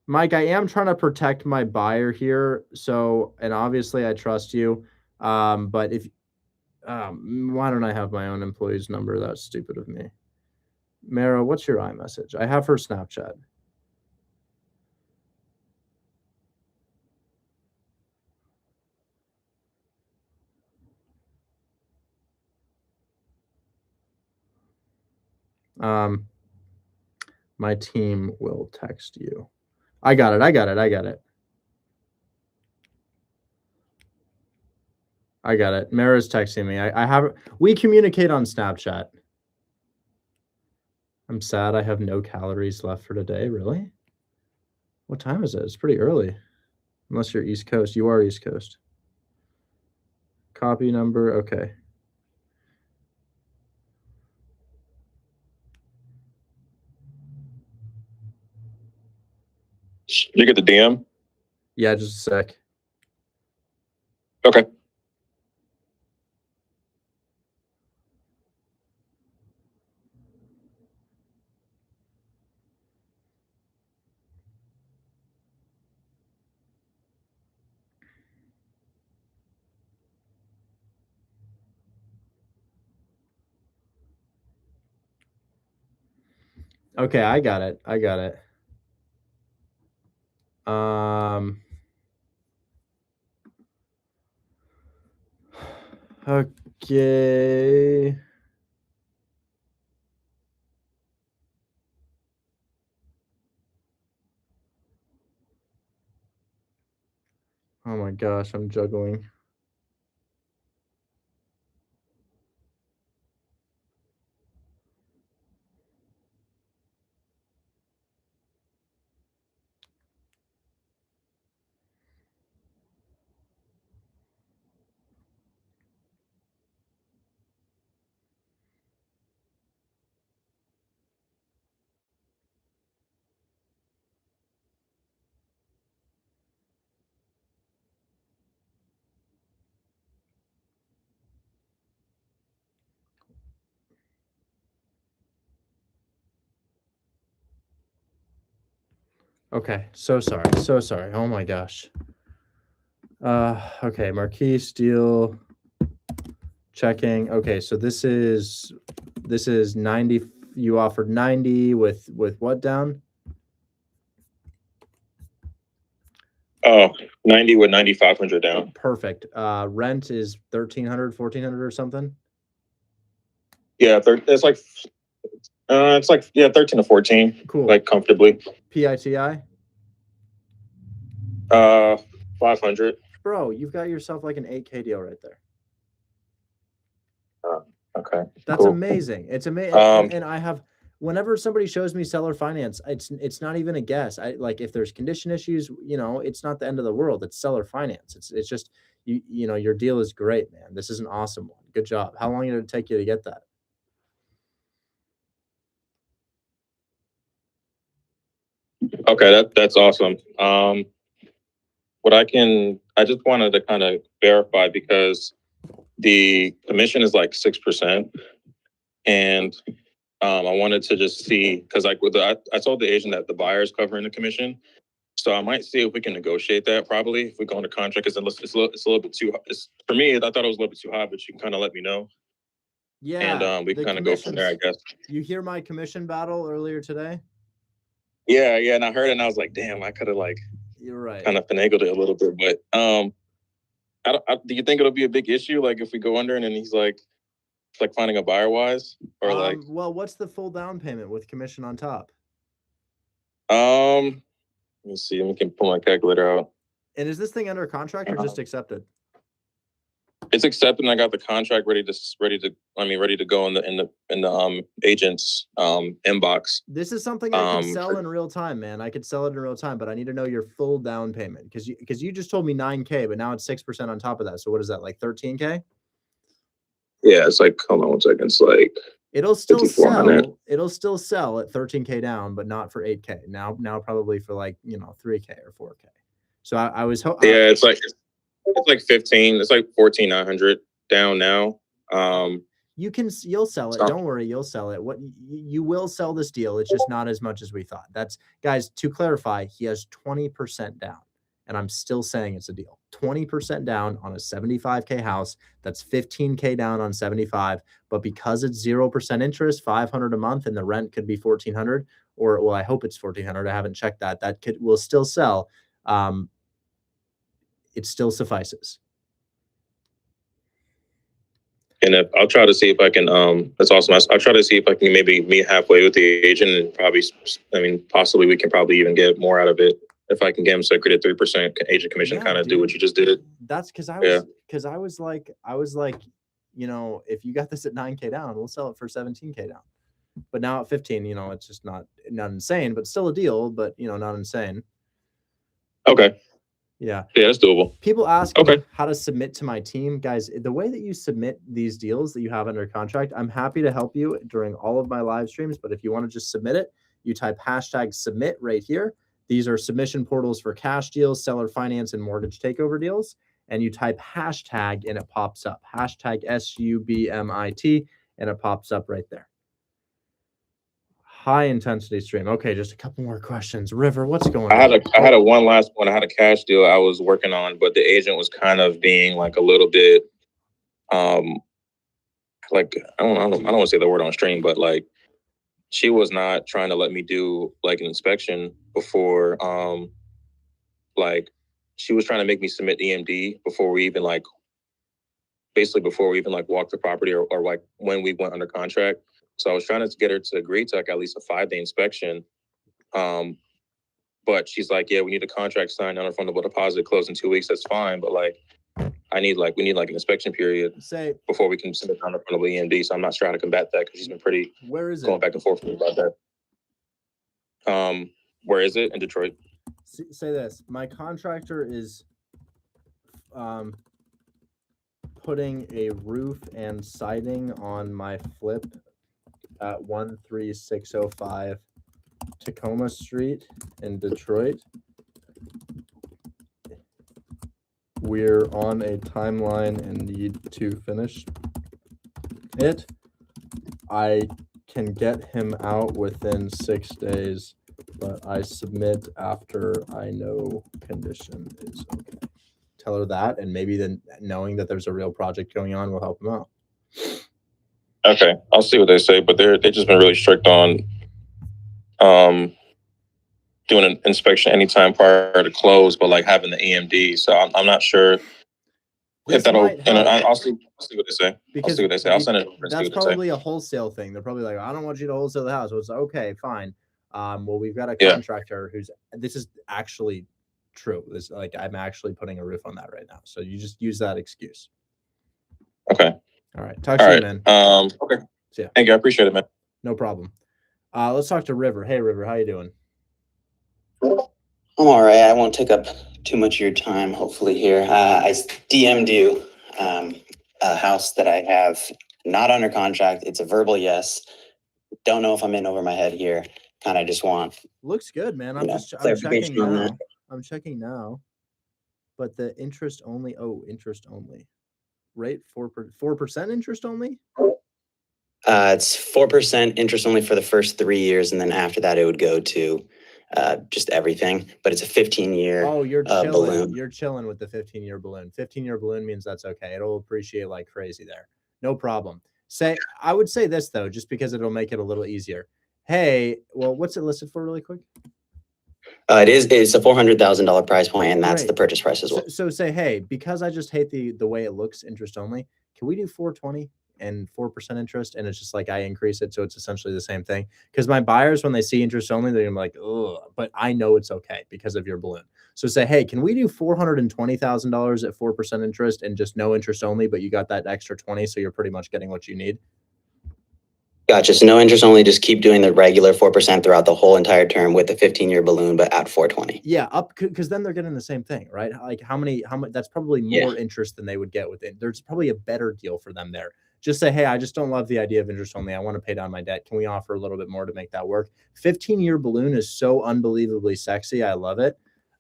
Mike, I am trying to protect my buyer here. So, and obviously I trust you. But if, why don't I have my own employee's number? That's stupid of me. Mara, what's your iMessage? I have her Snapchat. My team will text you. I got it. I got it. Mara's texting me. We communicate on Snapchat. I'm sad I have no calories left for today. Really? What time is it? It's pretty early. Unless you're East Coast. You are East Coast. Copy number. Okay. You get the DM? Yeah, just a sec. Okay. Okay, I got it. Okay. Oh my gosh, I'm juggling. Okay, so sorry. Oh my gosh. Okay, Marquise deal checking. Okay, so this is 90. You offered 90 with what down? Oh, 90 with 9,500 down. Perfect. Rent is 1,300, 1,400 or something. Yeah, it's like 13 to 14. Cool. Like comfortably. PITI? 500. Bro, you've got yourself like an 8K deal right there. Okay. That's cool. amazing. It's amazing. And I have, whenever somebody shows me seller finance, it's not even a guess. I like, if there's condition issues, it's not the end of the world. It's seller finance. It's just, you know, your deal is great, man. This is an awesome one. Good job. How long did it take you to get that? Okay, that's awesome. I just wanted to kind of verify because the commission is like 6%. And I wanted to just see, because like I told the agent that the buyer is covering the commission. So I might see if we can negotiate that probably if we go into contract, because it's a little bit too, for me, I thought it was a little bit too high, but you can kind of let me know. Yeah. And we can kind of go from there, I guess. You hear my commission battle earlier today? Yeah. And I heard it and I was like, damn, I could have like, you're right, kind of finagled it a little bit. But do you think it'll be a big issue? Like if we go under and then he's like, it's like finding a buyer wise or like, well, what's the full down payment with commission on top? let me see. Let me pull my calculator out. And is this thing under contract or just accepted? It's accepted. And I got the contract ready to go in the agent's inbox. This is something I could sell in real time, man. I could sell it in real time, but I need to know your full down payment because you just told me 9K, but now it's 6% on top of that. So what is that, like 13K? Yeah, it's like, hold on 1 second. It's like It'll still 5,400. sell. It'll still sell at 13K down, but not for 8K. Now probably for like 3K or 4K. So I was Yeah, it's like 15. It's like 14,900 down now. You'll sell it. So- Don't worry, you'll sell it. What you will sell this deal. It's just not as much as we thought. That's guys, to clarify, he has 20% down. And I'm still saying it's a deal. 20% down on a 75K house. That's 15K down on 75. But because it's 0% interest, 500 a month, and the rent could be 1,400, or well, I hope it's 1,400. I haven't checked that. That will still sell. It still suffices. And I'll try to see if I can. That's awesome. I'll try to see if I can maybe meet halfway with the agent, and probably, possibly we can probably even get more out of it if I can get him so good at 3% agent commission. Kind of do what you just did. That's because I was like, if you got this at 9K down, we'll sell it for 17K down. But now at 15, it's just not insane, but still a deal. But not insane. Okay. Yeah, that's doable. People ask me how to submit to my team. Guys, the way that you submit these deals that you have under contract, I'm happy to help you during all of my live streams. But if you want to just submit it, you type #submit right here. These are submission portals for cash deals, seller finance, and mortgage takeover deals. And you type hashtag and it pops up. Hashtag SUBMIT and it pops up right there. High intensity stream. Okay, just a couple more questions. River, what's going on? I had a one last one. I had a cash deal I was working on, but the agent was kind of being like a little bit, like I don't want to say the word on stream, but like she was not trying to let me do like an inspection before, like she was trying to make me submit EMD before we even like walk the property or like when we went under contract. So I was trying to get her to agree to like at least a 5-day inspection. But she's like, yeah, we need a contract signed, non-refundable deposit, closed in 2 weeks. That's fine. But like, we need like an inspection period before we can submit non-refundable EMD. So I'm not sure how to combat that because she's been pretty going back and forth with me about that. Where is it? In Detroit. Say this. My contractor is putting a roof and siding on my flip at 13605 Tacoma Street in Detroit. We're on a timeline and need to finish it. I can get him out within 6 days, but I submit after I know condition is okay. Tell her that, and maybe then knowing that there's a real project going on will help him out. Okay, I'll see what they say, but they've just been really strict on doing an inspection anytime prior to close, but like having the EMD. So I'm not sure if that'll. And I'll see what they say. I'll see what they say. I'll send it over. That's probably a wholesale thing. They're probably like, I don't want you to wholesale the house. So it's okay, fine. Well, we've got a contractor who's. This is actually true. This like I'm actually putting a roof on that right now. So you just use that excuse. Okay. All right. Talk to you, man. Okay. Yeah. Thank you. I appreciate it, man. No problem. Let's talk to River. Hey, River, how you doing? I'm all right. I won't take up too much of your time, hopefully, here. I DM'd you a house that I have not under contract. It's a verbal yes. Don't know if I'm in over my head here. Kind of just want. Looks good, man. I'm clarification checking on now. that. I'm checking now. But the interest only. Oh, interest only. Rate 4% interest only? It's 4% interest only for the first 3 years, and then after that, it would go to just everything. But it's a 15-year. Oh, you're chilling. Balloon. You're chilling with the 15-year balloon. 15-year balloon means that's okay. It'll appreciate like crazy there. No problem. I would say this though, just because it'll make it a little easier. Hey, well, what's it listed for, really quick? It's a $400,000 price point, and that's Great. the purchase price as well. So say, hey, because I just hate the way it looks interest only, can we do 420 and 4% interest? And it's just like I increase it, so it's essentially the same thing. Because my buyers, when they see interest only, they're gonna be like, ugh, but I know it's okay because of your balloon. So say, hey, can we do $420,000 at 4% interest and just no interest only, but you got that extra 20, so you're pretty much getting what you need? Gotcha. So no interest only, just keep doing the regular 4% throughout the whole entire term with the 15-year balloon, but at 420. Yeah, up because then they're getting the same thing, right? Like how much? That's probably more interest than they would get with it. There's probably a better deal for them there. Just say, hey, I just don't love the idea of interest only. I want to pay down my debt. Can we offer a little bit more to make that work? 15-year balloon is so unbelievably sexy. I love it.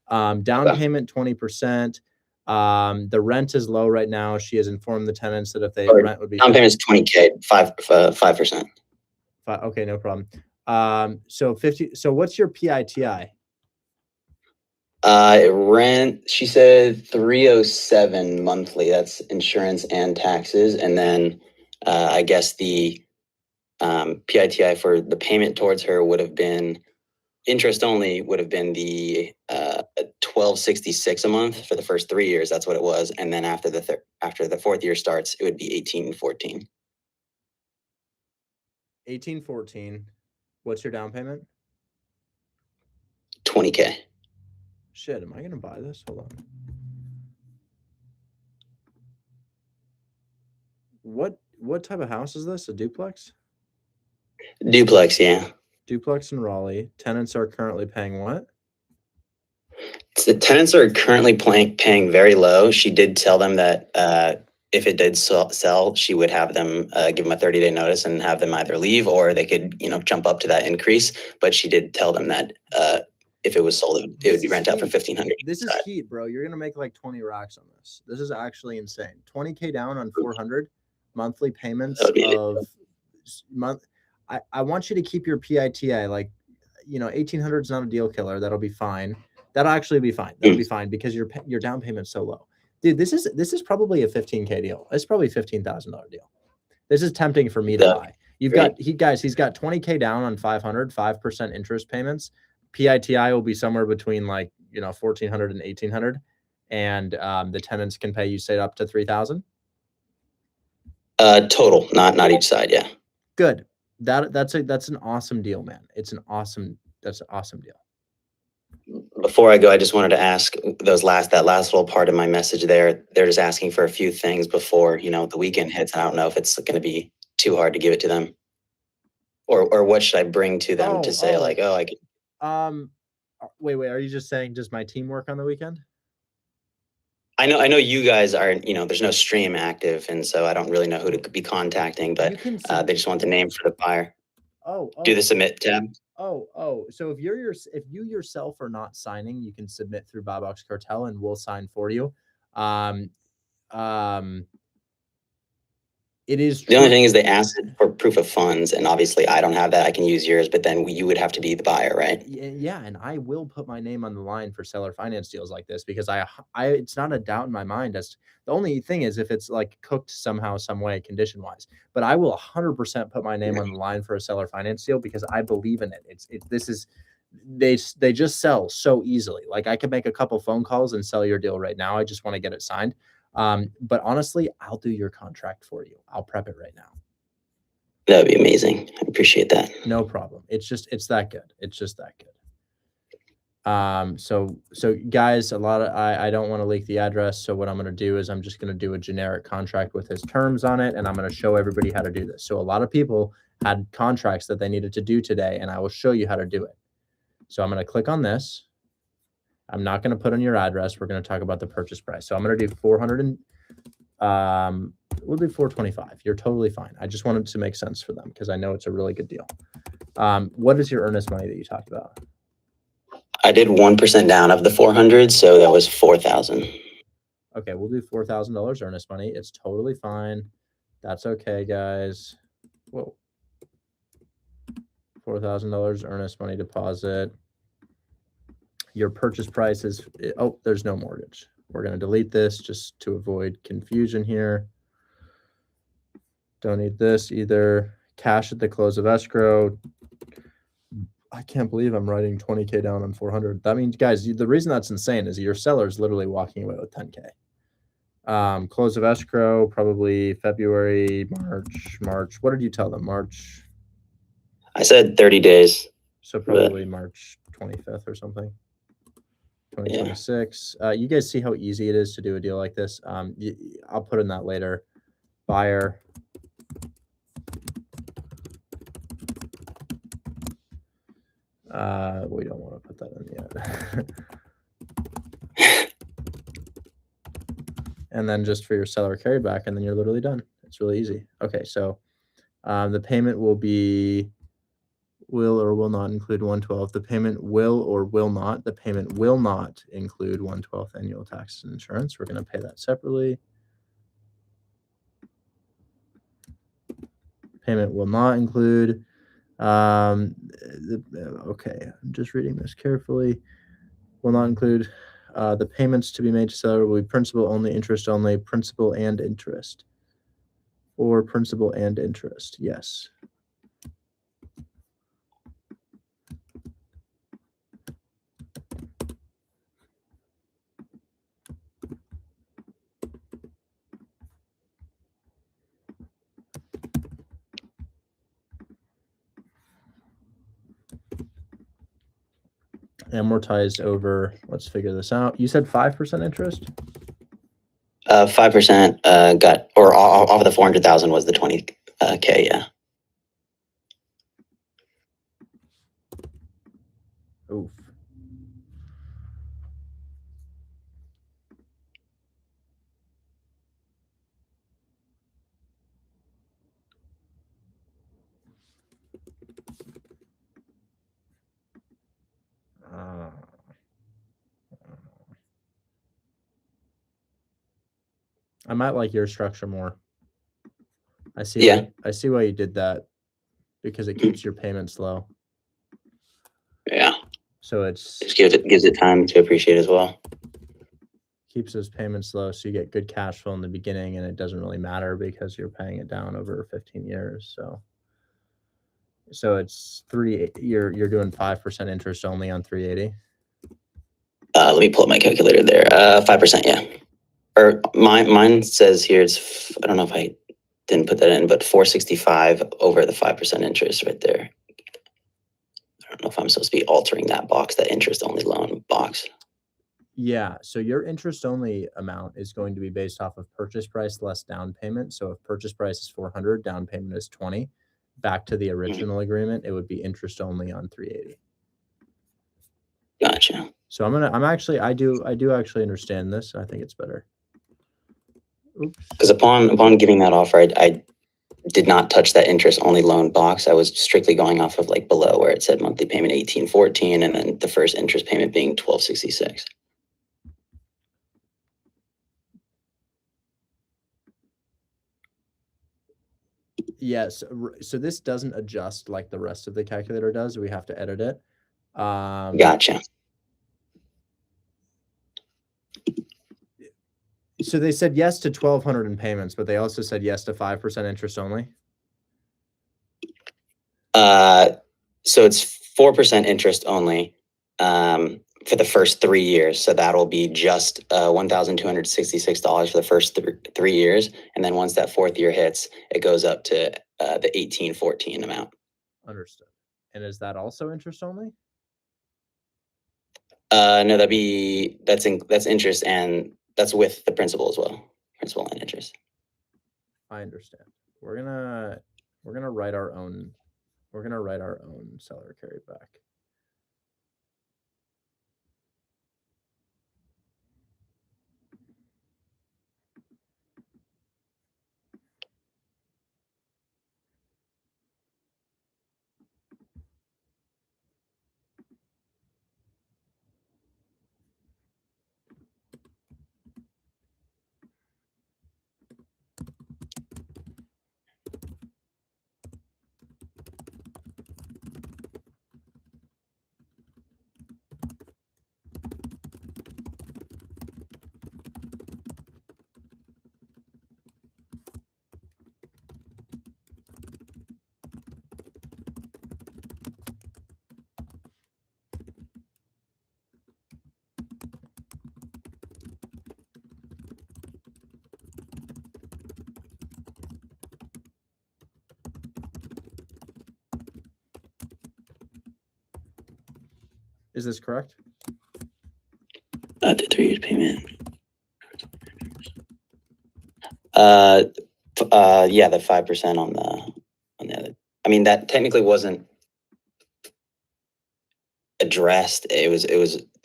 Down payment 20%. The rent is low right now. She has informed the tenants that if they rent would be down payment is 20K, 5%. Okay, no problem. So 50. So what's your PITI? Rent, she said 307 monthly. That's insurance and taxes. And then I guess the PITI for the payment towards her would have been interest only would have been the 1266 a month for the first 3 years. That's what it was. And then after the fourth year starts, it would be 1814. 1814. What's your down payment? 20K. Shit, am I gonna buy this? Hold on. What type of house is this? A duplex? Duplex, yeah. Duplex in Raleigh. Tenants are currently paying what? The tenants are currently paying very low. She did tell them that if it did sell, she would have them give them a 30-day notice and have them either leave or they could, jump up to that increase. But she did tell them that if it was sold, it would be rent out for $1,500. This is heat, bro. You're gonna make like 20 racks on this. This is actually insane. 20K down on 400 monthly payments of month. I want you to keep your PITI like, 1,800 is not a deal killer. That'll be fine. That'll actually be fine. That'll be fine because your down payment's so low. Dude, this is probably a 15K deal. It's probably $15,000 deal. This is tempting for me to buy. He's got 20K down on 5% interest payments. PITI will be somewhere between like, 1,400 and 1,800. And the tenants can pay you say up to 3,000. Total, not each side. Yeah. Good. That's an awesome deal, man. That's an awesome deal. Before I go, I just wanted to ask that last little part of my message there. They're just asking for a few things before, the weekend hits. I don't know if it's going to be too hard to give it to them, or what should I bring to them to say I can. Wait. Are you just saying does my team work on the weekend? I know you guys are, there's no stream active, and so I don't really know who to be contacting, but they just want the name for the buyer. Do the submit tab. So if you yourself are not signing, you can submit through Buy Box Cartel and we'll sign for you. It is the only thing is they ask for proof of funds, and obviously I don't have that. I can use yours, but then you would have to be the buyer, right? Yeah, and I will put my name on the line for seller finance deals like this because I it's not a doubt in my mind. As the only thing is if it's like cooked somehow, some way, condition wise. But I will 100% put my name on the line for a seller finance deal because I believe in it. They just sell so easily. Like I could make a couple phone calls and sell your deal right now. I just want to get it signed. But honestly, I'll do your contract for you. I'll prep it right now. That'd be amazing. I appreciate that. No problem. It's that good. It's just that good. So guys, I don't want to leak the address. So what I'm going to do is I'm just going to do a generic contract with his terms on it. And I'm going to show everybody how to do this. So a lot of people had contracts that they needed to do today, and I will show you how to do it. So I'm going to click on this. I'm not going to put in your address. We're going to talk about the purchase price. So I'm going to do 400 and we'll do 425. You're totally fine. I just wanted to make sense for them because I know it's a really good deal. What is your earnest money that you talked about? I did 1% down of the 400, so that was 4,000. Okay, we'll do $4,000 earnest money. It's totally fine. That's okay, guys. Whoa. $4,000 earnest money deposit. Your purchase price is, there's no mortgage. We're going to delete this just to avoid confusion here. Don't need this either. Cash at the close of escrow. I can't believe I'm writing 20K down on 400. That means, guys, the reason that's insane is your seller is literally walking away with 10K. Close of escrow, probably February, March. What did you tell them? March? I said 30 days. So probably March 25th or something. 2026. You guys see how easy it is to do a deal like this. I'll put in that later. Buyer. We don't want to put that in yet. And then just for your seller carryback, and then you're literally done. It's It's really easy. Okay, so the payment will or will not include 1/12. The payment will or will not. The payment will not include 1/12 annual taxes and insurance. We're going to pay that separately. Payment will not include. Okay, I'm just reading this carefully. Will not include the payments to be made to seller will be principal only, interest only, principal and interest. Or principal and interest, yes. Amortized over, let's figure this out. You said 5% interest? 5% got, or off of the 400,000 was the 20K, yeah. Oof. I might like your structure more. I see. Yeah. I see why you did that, because it keeps your payments low. Yeah. So it's Just gives it time to appreciate as well. Keeps those payments low, so you get good cash flow in the beginning, and it doesn't really matter because you're paying it down over 15 years. So it's you're doing 5% interest only on 380. Let me pull up my calculator there. 5%, yeah. Or mine says here it's, I don't know if I didn't put that in, but 465 over the 5% interest right there. I don't know if I'm supposed to be altering that box, that interest only loan box. Yeah, so your interest only amount is going to be based off of purchase price less down payment. So if purchase price is 400, down payment is 20. Back to the original agreement, it would be interest only on 380. Gotcha. So I do actually understand this. I think it's better. Oops. Because upon giving that offer, I did not touch that interest only loan box. I was strictly going off of like below where it said monthly payment 1814 and then the first interest payment being 1266. Yes. So this doesn't adjust like the rest of the calculator does. We have to edit it. Gotcha. So they said yes to 1,200 in payments, but they also said yes to 5% interest only. So it's 4% interest only for the first 3 years. So that'll be just $1,266 for the first 3 years, and then once that fourth year hits, it goes up to the 1814 amount. Understood. And is that also interest only? No, that's interest, and that's with the principal as well, principal and interest. I understand. We're gonna write our own. We're gonna write our own seller carryback. Is this correct? The 3 years payment. Yeah, the 5% on the other. I mean, that technically wasn't addressed. It was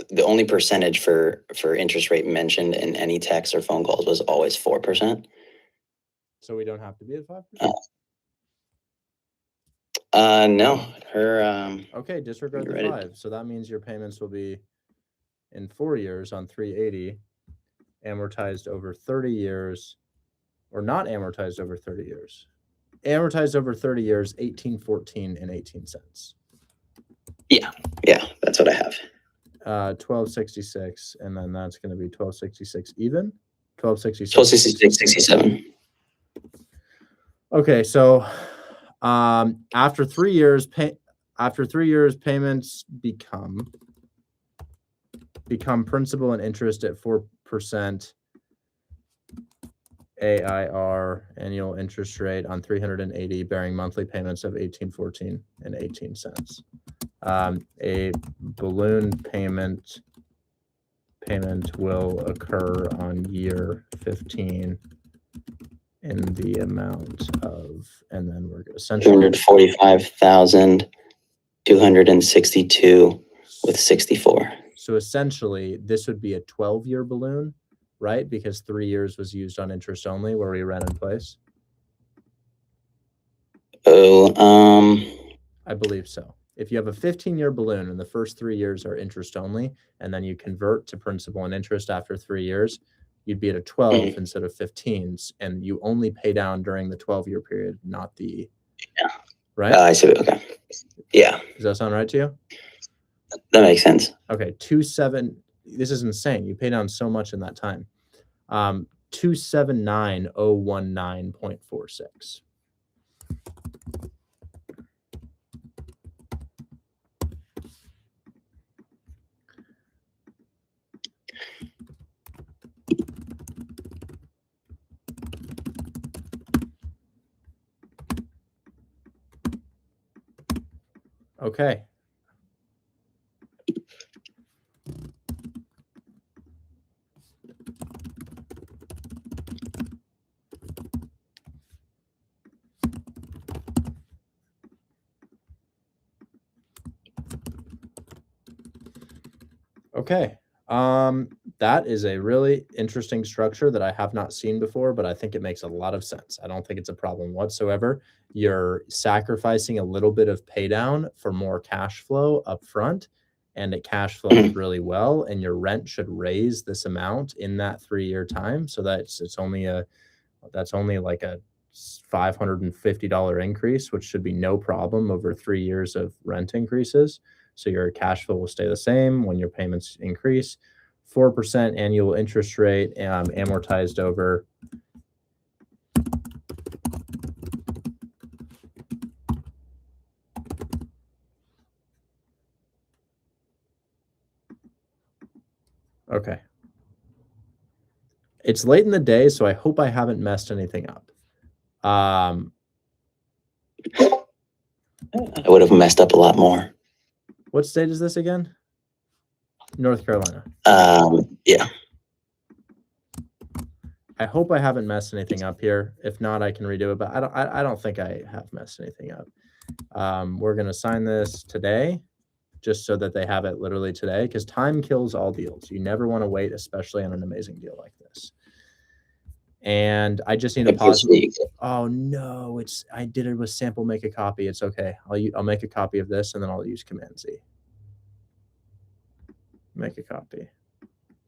the only percentage for interest rate mentioned in any text or phone calls was always 4%. So we don't have to be at 5%? No, her, Okay, disregard the read it. 5. So that means your payments will be in 4 years on 380, amortized over 30 years, or not amortized over 30 years. Amortized over 30 years, 1814 and 18 cents. Yeah, that's what I have. 1266, and then that's going to be 1266 even. 1266. 1266.67. Okay, so after 3 years, payments become principal and interest at 4% AIR, annual interest rate on 380, bearing monthly payments of 1814 and 18 cents. A balloon payment will occur on year 15 in the amount of, and then we're essentially 245,262 with 64. So essentially, this would be a 12-year balloon, right? Because 3 years was used on interest only, where we rent in place. I believe so. If you have a 15-year balloon and the first 3 years are interest only, and then you convert to principal and interest after 3 years, you'd be at a 12 instead of 15s, and you only pay down during the 12-year period, not the right. I see. Okay. Yeah. Does that sound right to you? That makes sense. Okay, 27. This is insane. You pay down so much in that time. 279,019.46. Okay. Okay. That is a really interesting structure that I have not seen before, but I think it makes a lot of sense. I don't think it's a problem whatsoever. You're sacrificing a little bit of pay down for more cash flow up front, and it cash flows really well, and your rent should raise this amount in that 3-year time. So that's only like a $550 increase, which should be no problem over 3 years of rent increases. So your cash flow will stay the same when your payments increase. 4% annual interest rate, amortized over okay. It's late in the day, so I hope I haven't messed anything up. I would have messed up a lot more. What state is this again? North Carolina. Yeah. I hope I haven't messed anything up here. If not, I can redo it, but I don't think I have messed anything up. We're gonna sign this today, just so that they have it literally today, because time kills all deals. You never want to wait, especially on an amazing deal like this. And I just need to pause. Oh no, I did it with sample make a copy. It's okay. I'll make a copy of this, and then I'll use Command Z. Make a copy.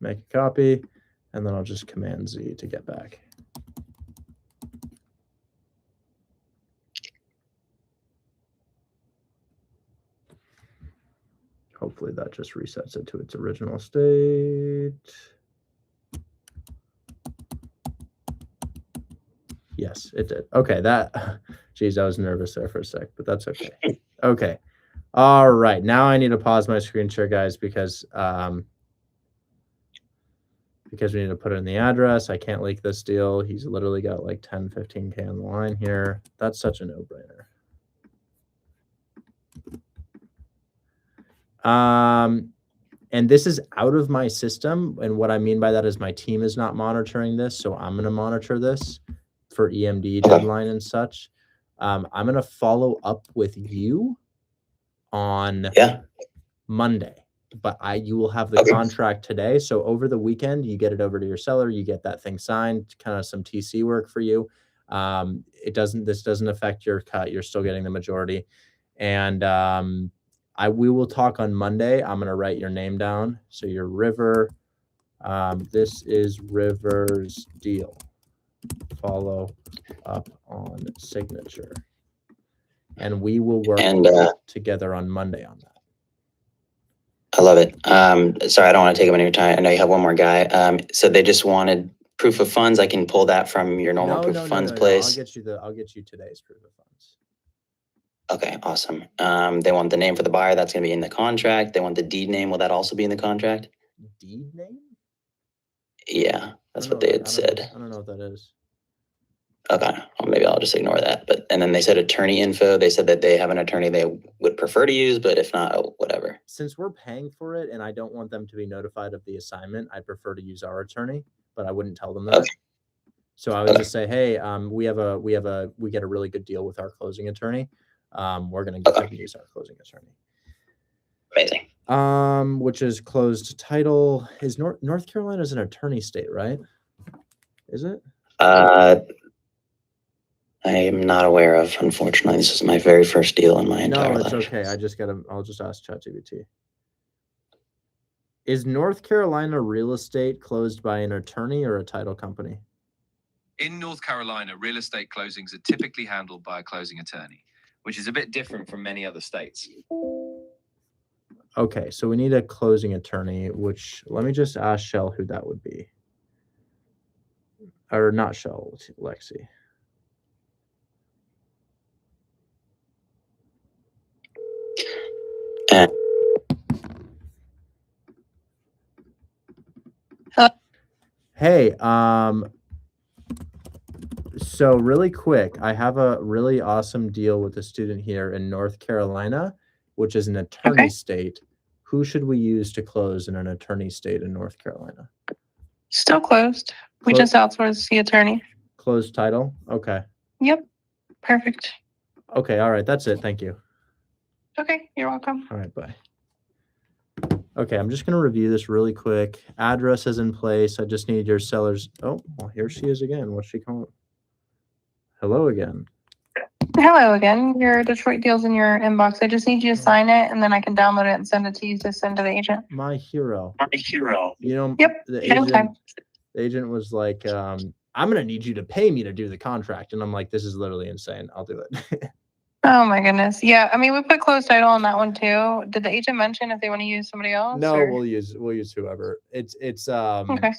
Make a copy, and then I'll just Command Z to get back. Hopefully that just resets it to its original state. Yes, it did. Okay, geez, I was nervous there for a sec, but that's okay. Okay. All right, now I need to pause my screen share, guys, because we need to put in the address. I can't leak this deal. He's literally got like 10, 15K on the line here. That's such a no-brainer. And this is out of my system. And what I mean by that is my team is not monitoring this. So I'm going to monitor this for EMD deadline and such. I'm going to follow up with you on Monday, but you will have the contract today. So over the weekend, you get it over to your seller, you get that thing signed, kind of some TC work for you. This doesn't affect your cut. You're still getting the majority. And we will talk on Monday. I'm going to write your name down. So your River, this is River's deal. Follow up on signature. And we will work together on Monday on that. I love it. Sorry, I don't want to take up any of your time. I know you have one more guy. So they just wanted proof of funds. I can pull that from your normal proof of funds place. I'll get you today's proof of funds. Okay, awesome. They want the name for the buyer. That's going to be in the contract. They want the deed name. Will that also be in the contract? Deed name? Yeah, that's what they had said. I don't know what that is. Okay, well, maybe I'll just ignore that. And then they said attorney info. They said that they have an attorney they would prefer to use, but if not, whatever. Since we're paying for it and I don't want them to be notified of the assignment, I prefer to use our attorney, but I wouldn't tell them that. Okay. So I would just say, hey, we get a really good deal with our closing attorney. We're going to go ahead and use our closing attorney. Amazing. Which is closed title. Is North Carolina is an attorney state, right? Is it? I am not aware of, unfortunately. This is my very first deal in my entire life. No, it's okay. I'll just ask ChatGPT. Is North Carolina real estate closed by an attorney or a title company? In North Carolina, real estate closings are typically handled by a closing attorney, which is a bit different from many other states. Okay, so we need a closing attorney, which let me just ask Shell who that would be. Or not Shell, Lexi. Hey, so really quick, I have a really awesome deal with a student here in North Carolina, which is an attorney state. Who should we use to close in an attorney state in North Carolina? Still closed. We just outsourced the attorney. Closed title? Okay. Yep. Perfect. Okay, all right. That's it. Thank you. Okay, you're welcome. All right, bye. Okay, I'm just going to review this really quick. Address is in place. I just need your seller's. Oh, well, here she is again. What's she calling? Hello again. Hello again. Your Detroit deal's in your inbox. I just need you to sign it, and then I can download it and send it to you to send to the agent. My hero. You know, Yep. The agent was like, I'm going to need you to pay me to do the contract. And I'm like, this is literally insane. I'll do it. Oh my goodness. Yeah. I mean, we put closed title on that one too. Did the agent mention if they want to use somebody else? No, or? we'll use whoever. It's Okay.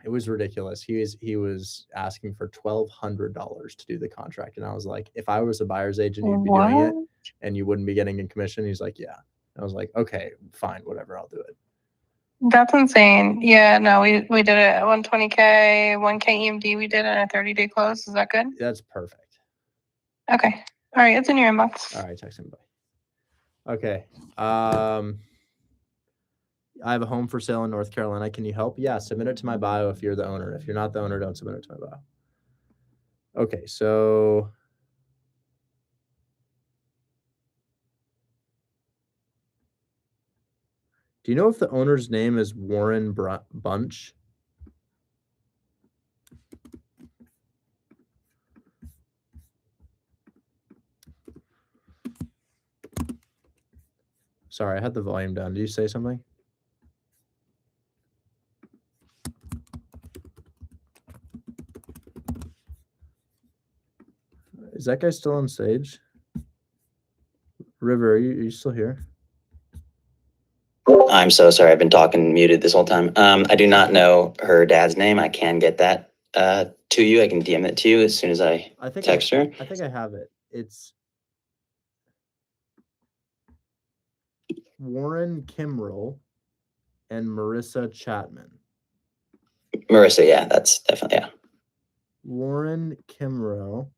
It was ridiculous. He was asking for $1,200 to do the contract. And I was like, if I was a buyer's agent, you'd be doing it and you wouldn't be getting in commission. He's like, yeah. I was like, okay, fine, whatever, I'll do it. That's insane. Yeah, no, we did it at 120K, 1K EMD. We did it in a 30-day close. Is that good? That's perfect. Okay. All right, it's in your inbox. All right, text him. Bye. Okay. I have a home for sale in North Carolina. Can you help? Yeah, submit it to my bio if you're the owner. If you're not the owner, don't submit it to my bio. Okay, so do you know if the owner's name is Warren Bunch? Sorry, I had the volume down. Did you say something? Is that guy still on stage? River, are you still here? I'm so sorry. I've been talking muted this whole time. I do not know her dad's name. I can get that to you. I can DM it to you as soon as I text her. I think I have it. It's Warren Kimrell and Marissa Chapman. Marissa, yeah, that's definitely, yeah. Warren Kimrell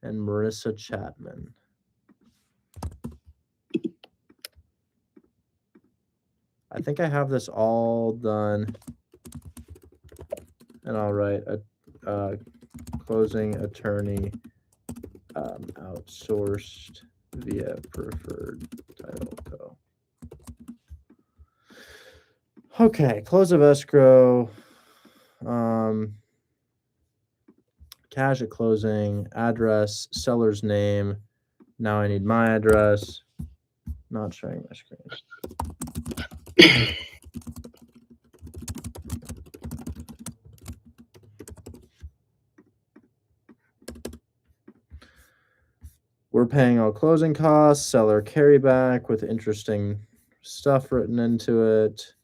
and Marissa Chapman. I think I have this all done. And I'll write a closing attorney outsourced via preferred title co. Okay, close of escrow. cash at closing, address, seller's name. Now I need my address. Not sharing my screen. We're paying all closing costs, seller carryback with interesting stuff written into it.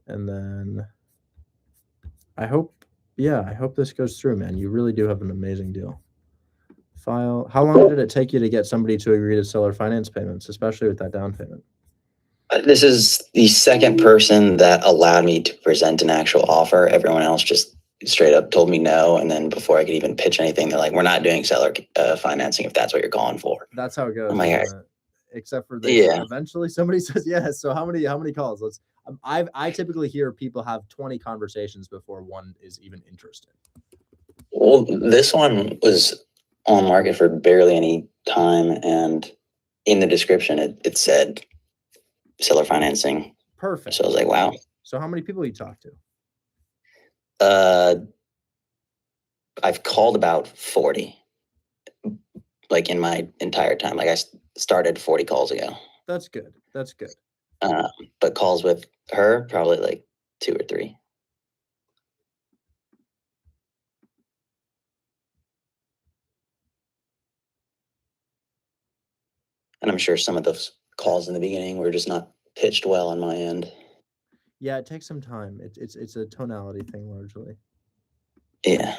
And then I hope this goes through, man. You really do have an amazing deal. File. How long did it take you to get somebody to agree to seller finance payments, especially with that down payment? This is the second person that allowed me to present an actual offer. Everyone else just straight up told me no. And then before I could even pitch anything, they're like, we're not doing seller financing if that's what you're calling for. That's how it goes. I'm like, Isn't it? Except for yeah. Eventually somebody says yes. So how many calls? I typically hear people have 20 conversations before one is even interested. Well, this one was on market for barely any time, and in the description it said seller financing. Perfect. So I was like, wow. So how many people you talk to? I've called about 40, like in my entire time. Like I started 40 calls ago. That's good. That's good. But calls with her, probably like 2 or 3. And I'm sure some of those calls in the beginning were just not pitched well on my end. Yeah, it takes some time. It's a tonality thing largely. Yeah.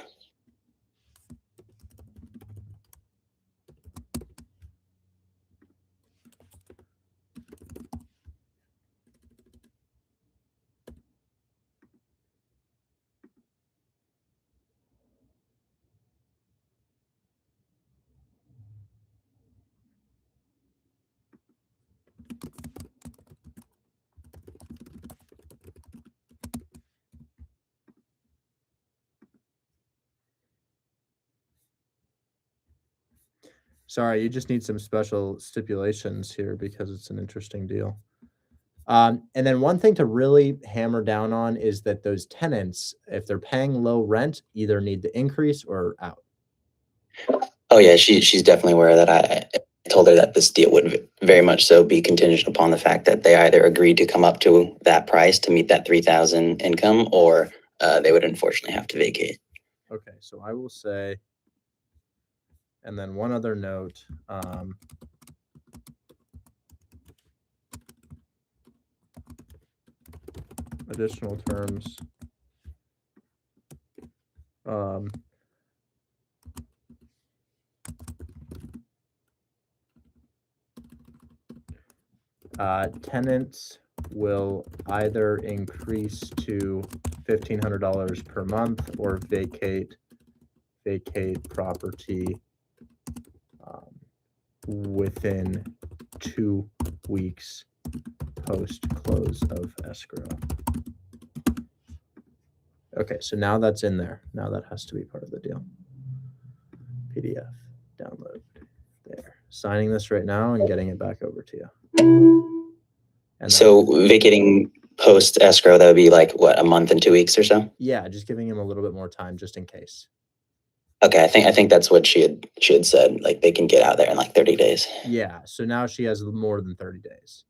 Sorry, you just need some special stipulations here because it's an interesting deal. And then one thing to really hammer down on is that those tenants, if they're paying low rent, either need to increase or out. Oh yeah, she's definitely aware that I told her that this deal would very much so be contingent upon the fact that they either agreed to come up to that price to meet that 3,000 income, or they would unfortunately have to vacate. Okay, so I will say, and then one other note. Additional terms. Tenants will either increase to $1,500 per month or vacate property within 2 weeks post close of escrow. Okay, so now that's in there. Now that has to be part of the deal. PDF, download, there. Signing this right now and getting it back over to you. And so vacating post escrow, that would be like what, a month and 2 weeks or so? Yeah, just giving him a little bit more time just in case. Okay, I think that's what she had said. Like they can get out there in like 30 days. Yeah, so now she has more than 30 days.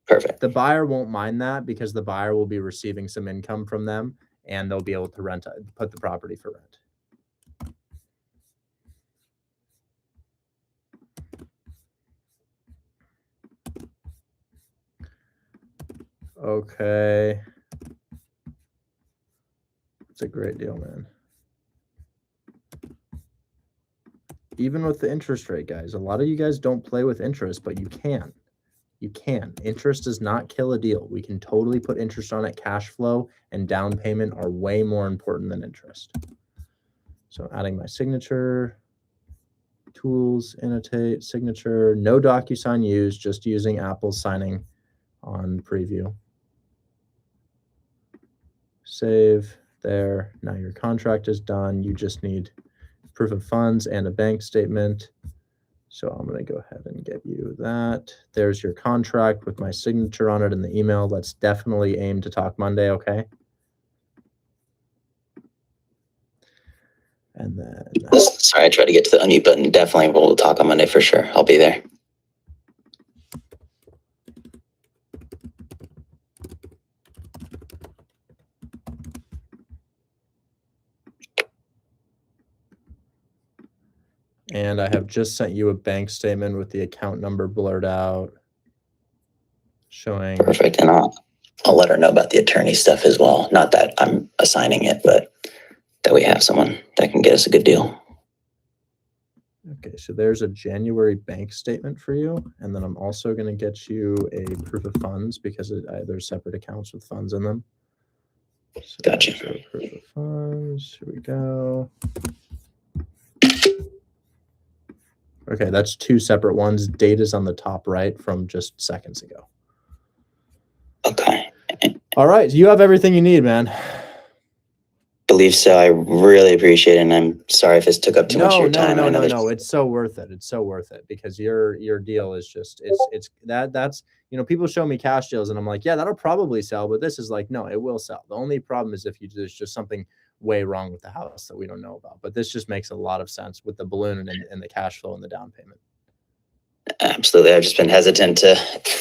Perfect. The buyer won't mind that because the buyer will be receiving some income from them and they'll be able to put the property for rent. Okay. It's a great deal, man. Even with the interest rate, guys, a lot of you guys don't play with interest, but you can. You can. Interest does not kill a deal. We can totally put interest on it. Cash flow and down payment are way more important than interest. So adding my signature, tools, annotate, signature, no DocuSign used, just using Apple's signing on preview. Save there. Now your contract is done. You just need proof of funds and a bank statement. So I'm going to go ahead and get you that. There's your contract with my signature on it in the email. Let's definitely aim to talk Monday, okay? And then sorry, I tried to get to the unmute button. Definitely we'll talk on Monday for sure. I'll be there. And I have just sent you a bank statement with the account number blurred out, showing. Perfect. And I'll let her know about the attorney stuff as well. Not that I'm assigning it, but that we have someone that can get us a good deal. Okay, so there's a January bank statement for you. And then I'm also going to get you a proof of funds because there's separate accounts with funds in them. So gotcha. Proof of funds. Here we go. Okay, that's two separate ones. Date is on the top right from just seconds ago. Okay. All right, you have everything you need, man. Believe so. I really appreciate it, and I'm sorry if this took up too much of your time. No. It's so worth it. It's so worth it because your deal is just that's people show me cash deals and I'm like, yeah, that'll probably sell, but this is like, no, it will sell. The only problem is if there's just something way wrong with the house that we don't know about. But this just makes a lot of sense with the balloon and the cash flow and the down payment. Absolutely. I've just been hesitant to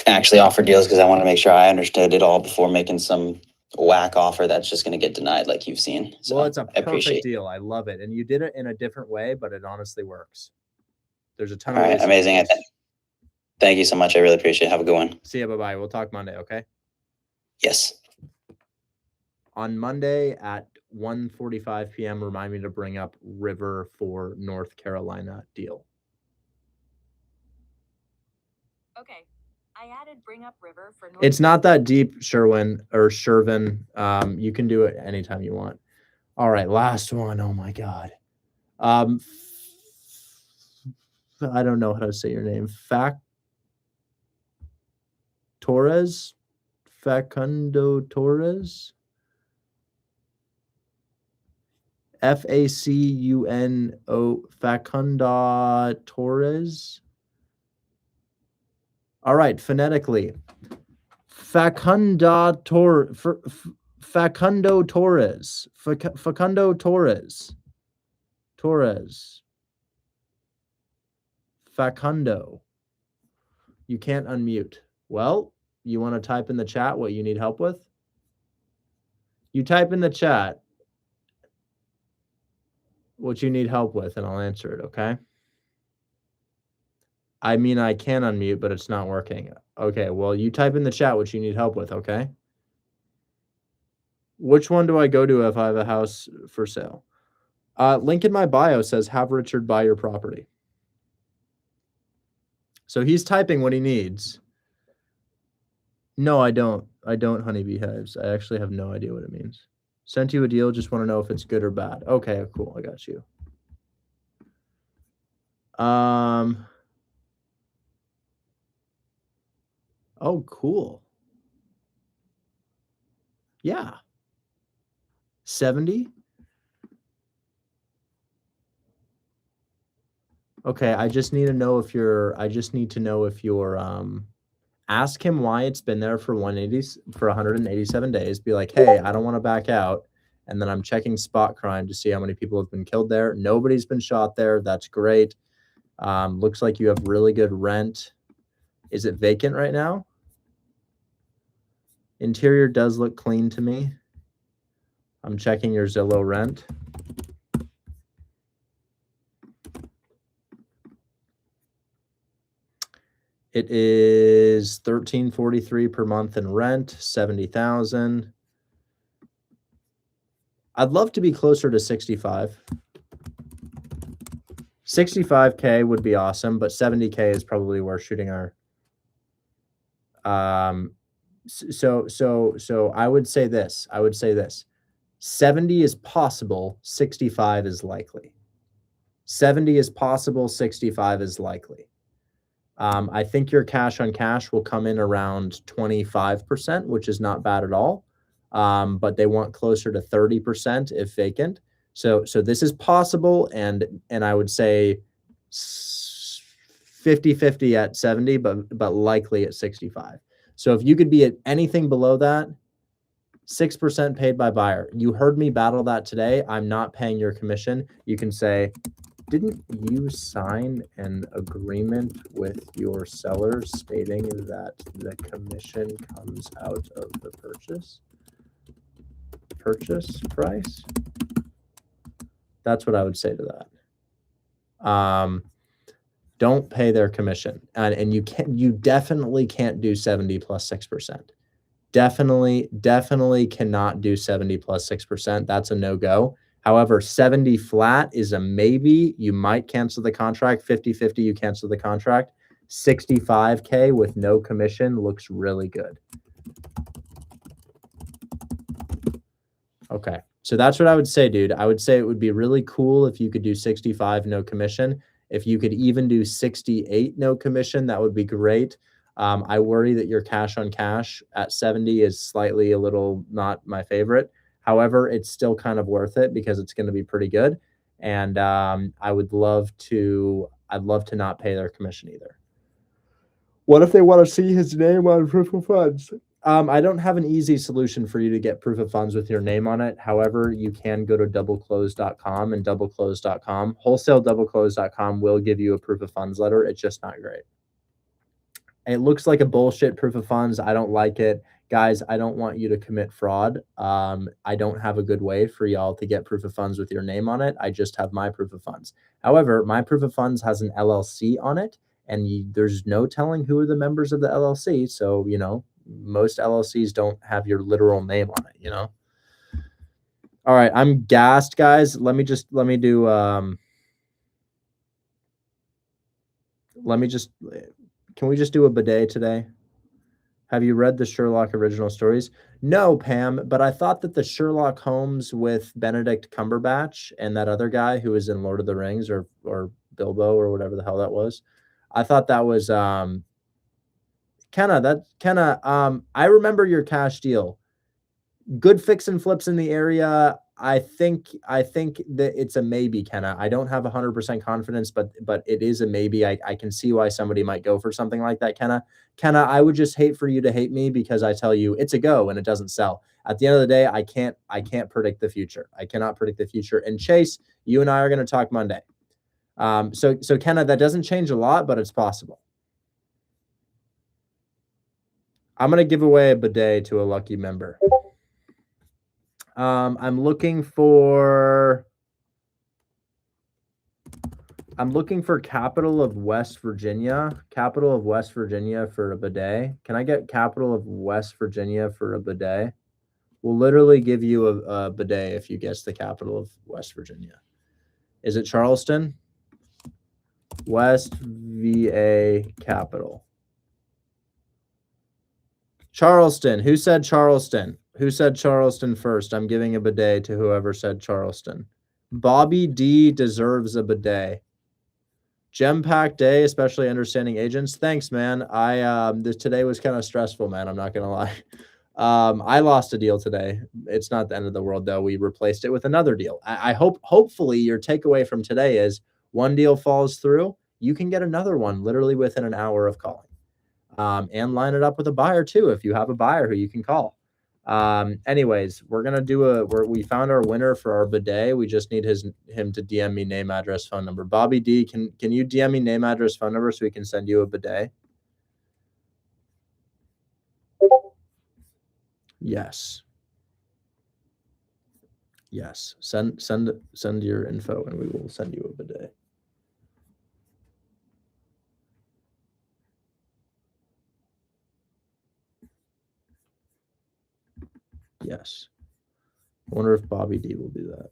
actually offer deals because I want to make sure I understood it all before making some whack offer that's just going to get denied like you've seen. So well, it's a perfect deal. I love it. And you did it in a different way, but it honestly works. There's a ton of ways. Amazing. Thank you so much. I really appreciate it. Have a good one. See you. Bye-bye. We'll talk Monday, okay? Yes. On Monday at 1:45 p.m., remind me to bring up River for North Carolina deal. Okay. I added bring up River for North. It's not that deep, Sherwin. You can do it anytime you want. All right, last one. Oh my God. I don't know how to say your name. Facundo Torres. Facundo Facundo Torres. All right, phonetically. Facundo Torres. Facundo Torres. Facundo. You can't unmute. Well, you want to type in the chat what you need help with? You type in the chat what you need help with, and I'll answer it, okay? I mean, I can unmute, but it's not working. Okay, well, you type in the chat what you need help with, okay? Which one do I go to if I have a house for sale? Link in my bio says, have Richard buy your property. So he's typing what he needs. No, I don't. I don't honeybee hives. I actually have no idea what it means. Sent you a deal, just want to know if it's good or bad. Okay, cool. I got you. Oh, cool. Yeah. 70. Okay, I just need to know if you're ask him why it's been there for 187 days. Be like, hey, I don't want to back out. And then I'm checking spot crime to see how many people have been killed there. Nobody's been shot there. That's great. Looks like you have really good rent. Is it vacant right now? Interior does look clean to me. I'm checking your Zillow rent. It is $13.43 per month in rent, 70,000. I'd love to be closer to 65. 65K would be awesome, but 70K is probably worth shooting our. So I would say this. 70 is possible, 65 is likely. 70 is possible, 65 is likely. I think your cash on cash will come in around 25%, which is not bad at all. But they want closer to 30% if vacant. So this is possible, and I would say 50-50 at 70, but likely at 65. So if you could be at anything below that, 6% paid by buyer. You heard me battle that today. I'm not paying your commission. You can say, didn't you sign an agreement with your seller stating that the commission comes out of the purchase price? That's what I would say to that. Don't pay their commission. And you definitely can't do 70 plus 6%. Definitely cannot do 70 plus 6%. That's a no-go. However, 70 flat is a maybe. You might cancel the contract. 50-50, you cancel the contract. 65K with no commission looks really good. Okay, so that's what I would say, dude. I would say it would be really cool if you could do 65 no commission. If you could even do 68 no commission, that would be great. I worry that your cash on cash at 70 is slightly a little not my favorite. However, it's still kind of worth it because it's going to be pretty good. And I'd love to not pay their commission either. What if they want to see his name on proof of funds? I don't have an easy solution for you to get proof of funds with your name on it. However, you can go to doubleclose.com and doubleclose.com. Wholesale doubleclose.com will give you a proof of funds letter. It's just not great. It looks like a bullshit proof of funds. I don't like it. Guys, I don't want you to commit fraud. I don't have a good way for y'all to get proof of funds with your name on it. I just have my proof of funds. However, my proof of funds has an LLC on it, and there's no telling who are the members of the LLC. So, most LLCs don't have your literal name on it, All right, I'm gassed, guys. Can we just do a bidet today? Have you read the Sherlock original stories? No, Pam, but I thought that the Sherlock Holmes with Benedict Cumberbatch and that other guy who was in Lord of the Rings or Bilbo or whatever the hell that was, I thought that was Kenna, I remember your cash deal. Good fix and flips in the area. I think that it's a maybe, Kenna. I don't have 100% confidence, but it is a maybe. I can see why somebody might go for something like that, Kenna. Kenna, I would just hate for you to hate me because I tell you it's a go and it doesn't sell. At the end of the day, I can't predict the future. I cannot predict the future. And Chase, you and I are going to talk Monday. So Kenna, that doesn't change a lot, but it's possible. I'm going to give away a bidet to a lucky member. I'm looking for Capital of West Virginia. Capital of West Virginia for a bidet. Can I get Capital of West Virginia for a bidet? We'll literally give you a bidet if you guess the capital of West Virginia. Is it Charleston? West VA capital. Charleston. Who said Charleston? Who said Charleston first? I'm giving a bidet to whoever said Charleston. Bobby D deserves a bidet. Gem-packed day, especially understanding agents. Thanks, man. Today was kind of stressful, man. I'm not gonna lie. I lost a deal today. It's not the end of the world, though. We replaced it with another deal. Hopefully your takeaway from today is one deal falls through, you can get another one literally within an hour of calling. And line it up with a buyer too if you have a buyer who you can call. Anyways, we're gonna do we found our winner for our bidet. We just need him to DM me name, address, phone number. Bobby D, can you DM me name, address, phone number so we can send you a bidet? Yes. Yes. Send your info and we will send you a bidet. Yes. I wonder if Bobby D will do that.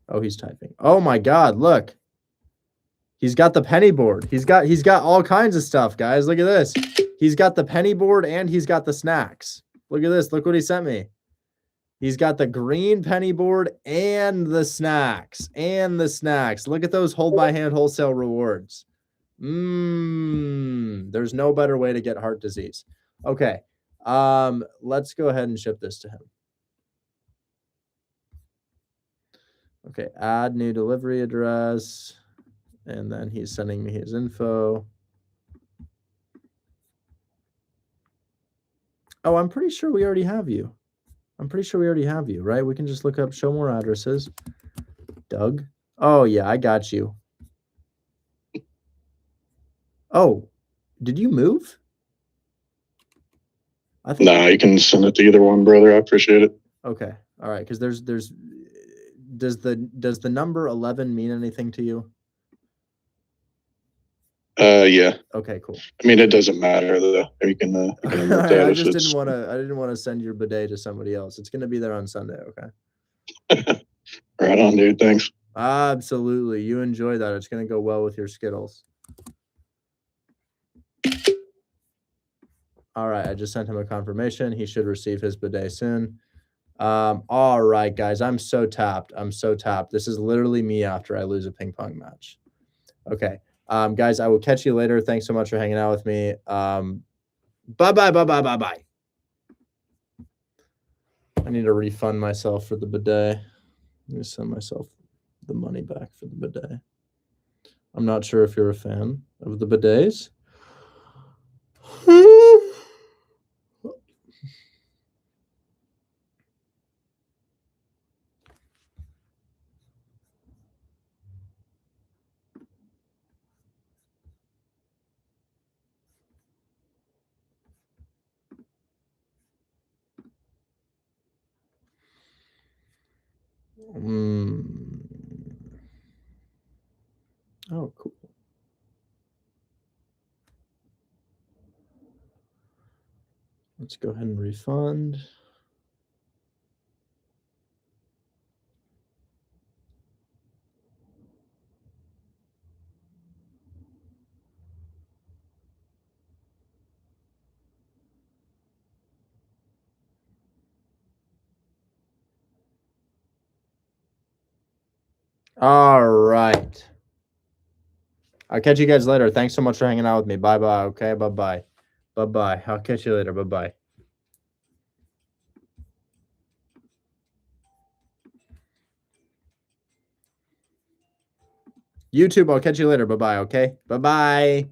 Oh, he's typing. Oh my God, look. He's got the penny board. He's got all kinds of stuff, guys. Look at this. He's got the penny board and he's got the snacks. Look at this. Look what he sent me. He's got the green penny board and the snacks. Look at those hold by hand wholesale rewards. There's no better way to get heart disease. Okay. Let's go ahead and ship this to him. Okay, add new delivery address. And then he's sending me his info. Oh, I'm pretty sure we already have you. Right? We can just look up show more addresses. Doug. Oh, yeah, I got you. Oh, did you move? I think Nah, you can send it to either one, brother. I appreciate it. Okay. All right, because there's does the number 11 mean anything to you? Yeah. Okay, cool. I mean, it doesn't matter though. You can All remove right, that I if just it's didn't want to send your bidet to somebody else. It's going to be there on Sunday, okay? right on, dude. Thanks. Absolutely. You enjoy that. It's going to go well with your Skittles. All right, I just sent him a confirmation. He should receive his bidet soon. All right, guys, I'm so tapped. This is literally me after I lose a ping pong match. Okay. Guys, I will catch you later. Thanks so much for hanging out with me. Bye-bye. I need to refund myself for the bidet. Let me send myself the money back for the bidet. I'm not sure if you're a fan of the bidets. Oh, cool. Let's go ahead and refund. All right. I'll catch you guys later. Thanks so much for hanging out with me. Bye-bye. Okay, bye-bye. Bye-bye. I'll catch you later. Bye-bye. YouTube, I'll catch you later. Bye-bye, okay? Bye-bye.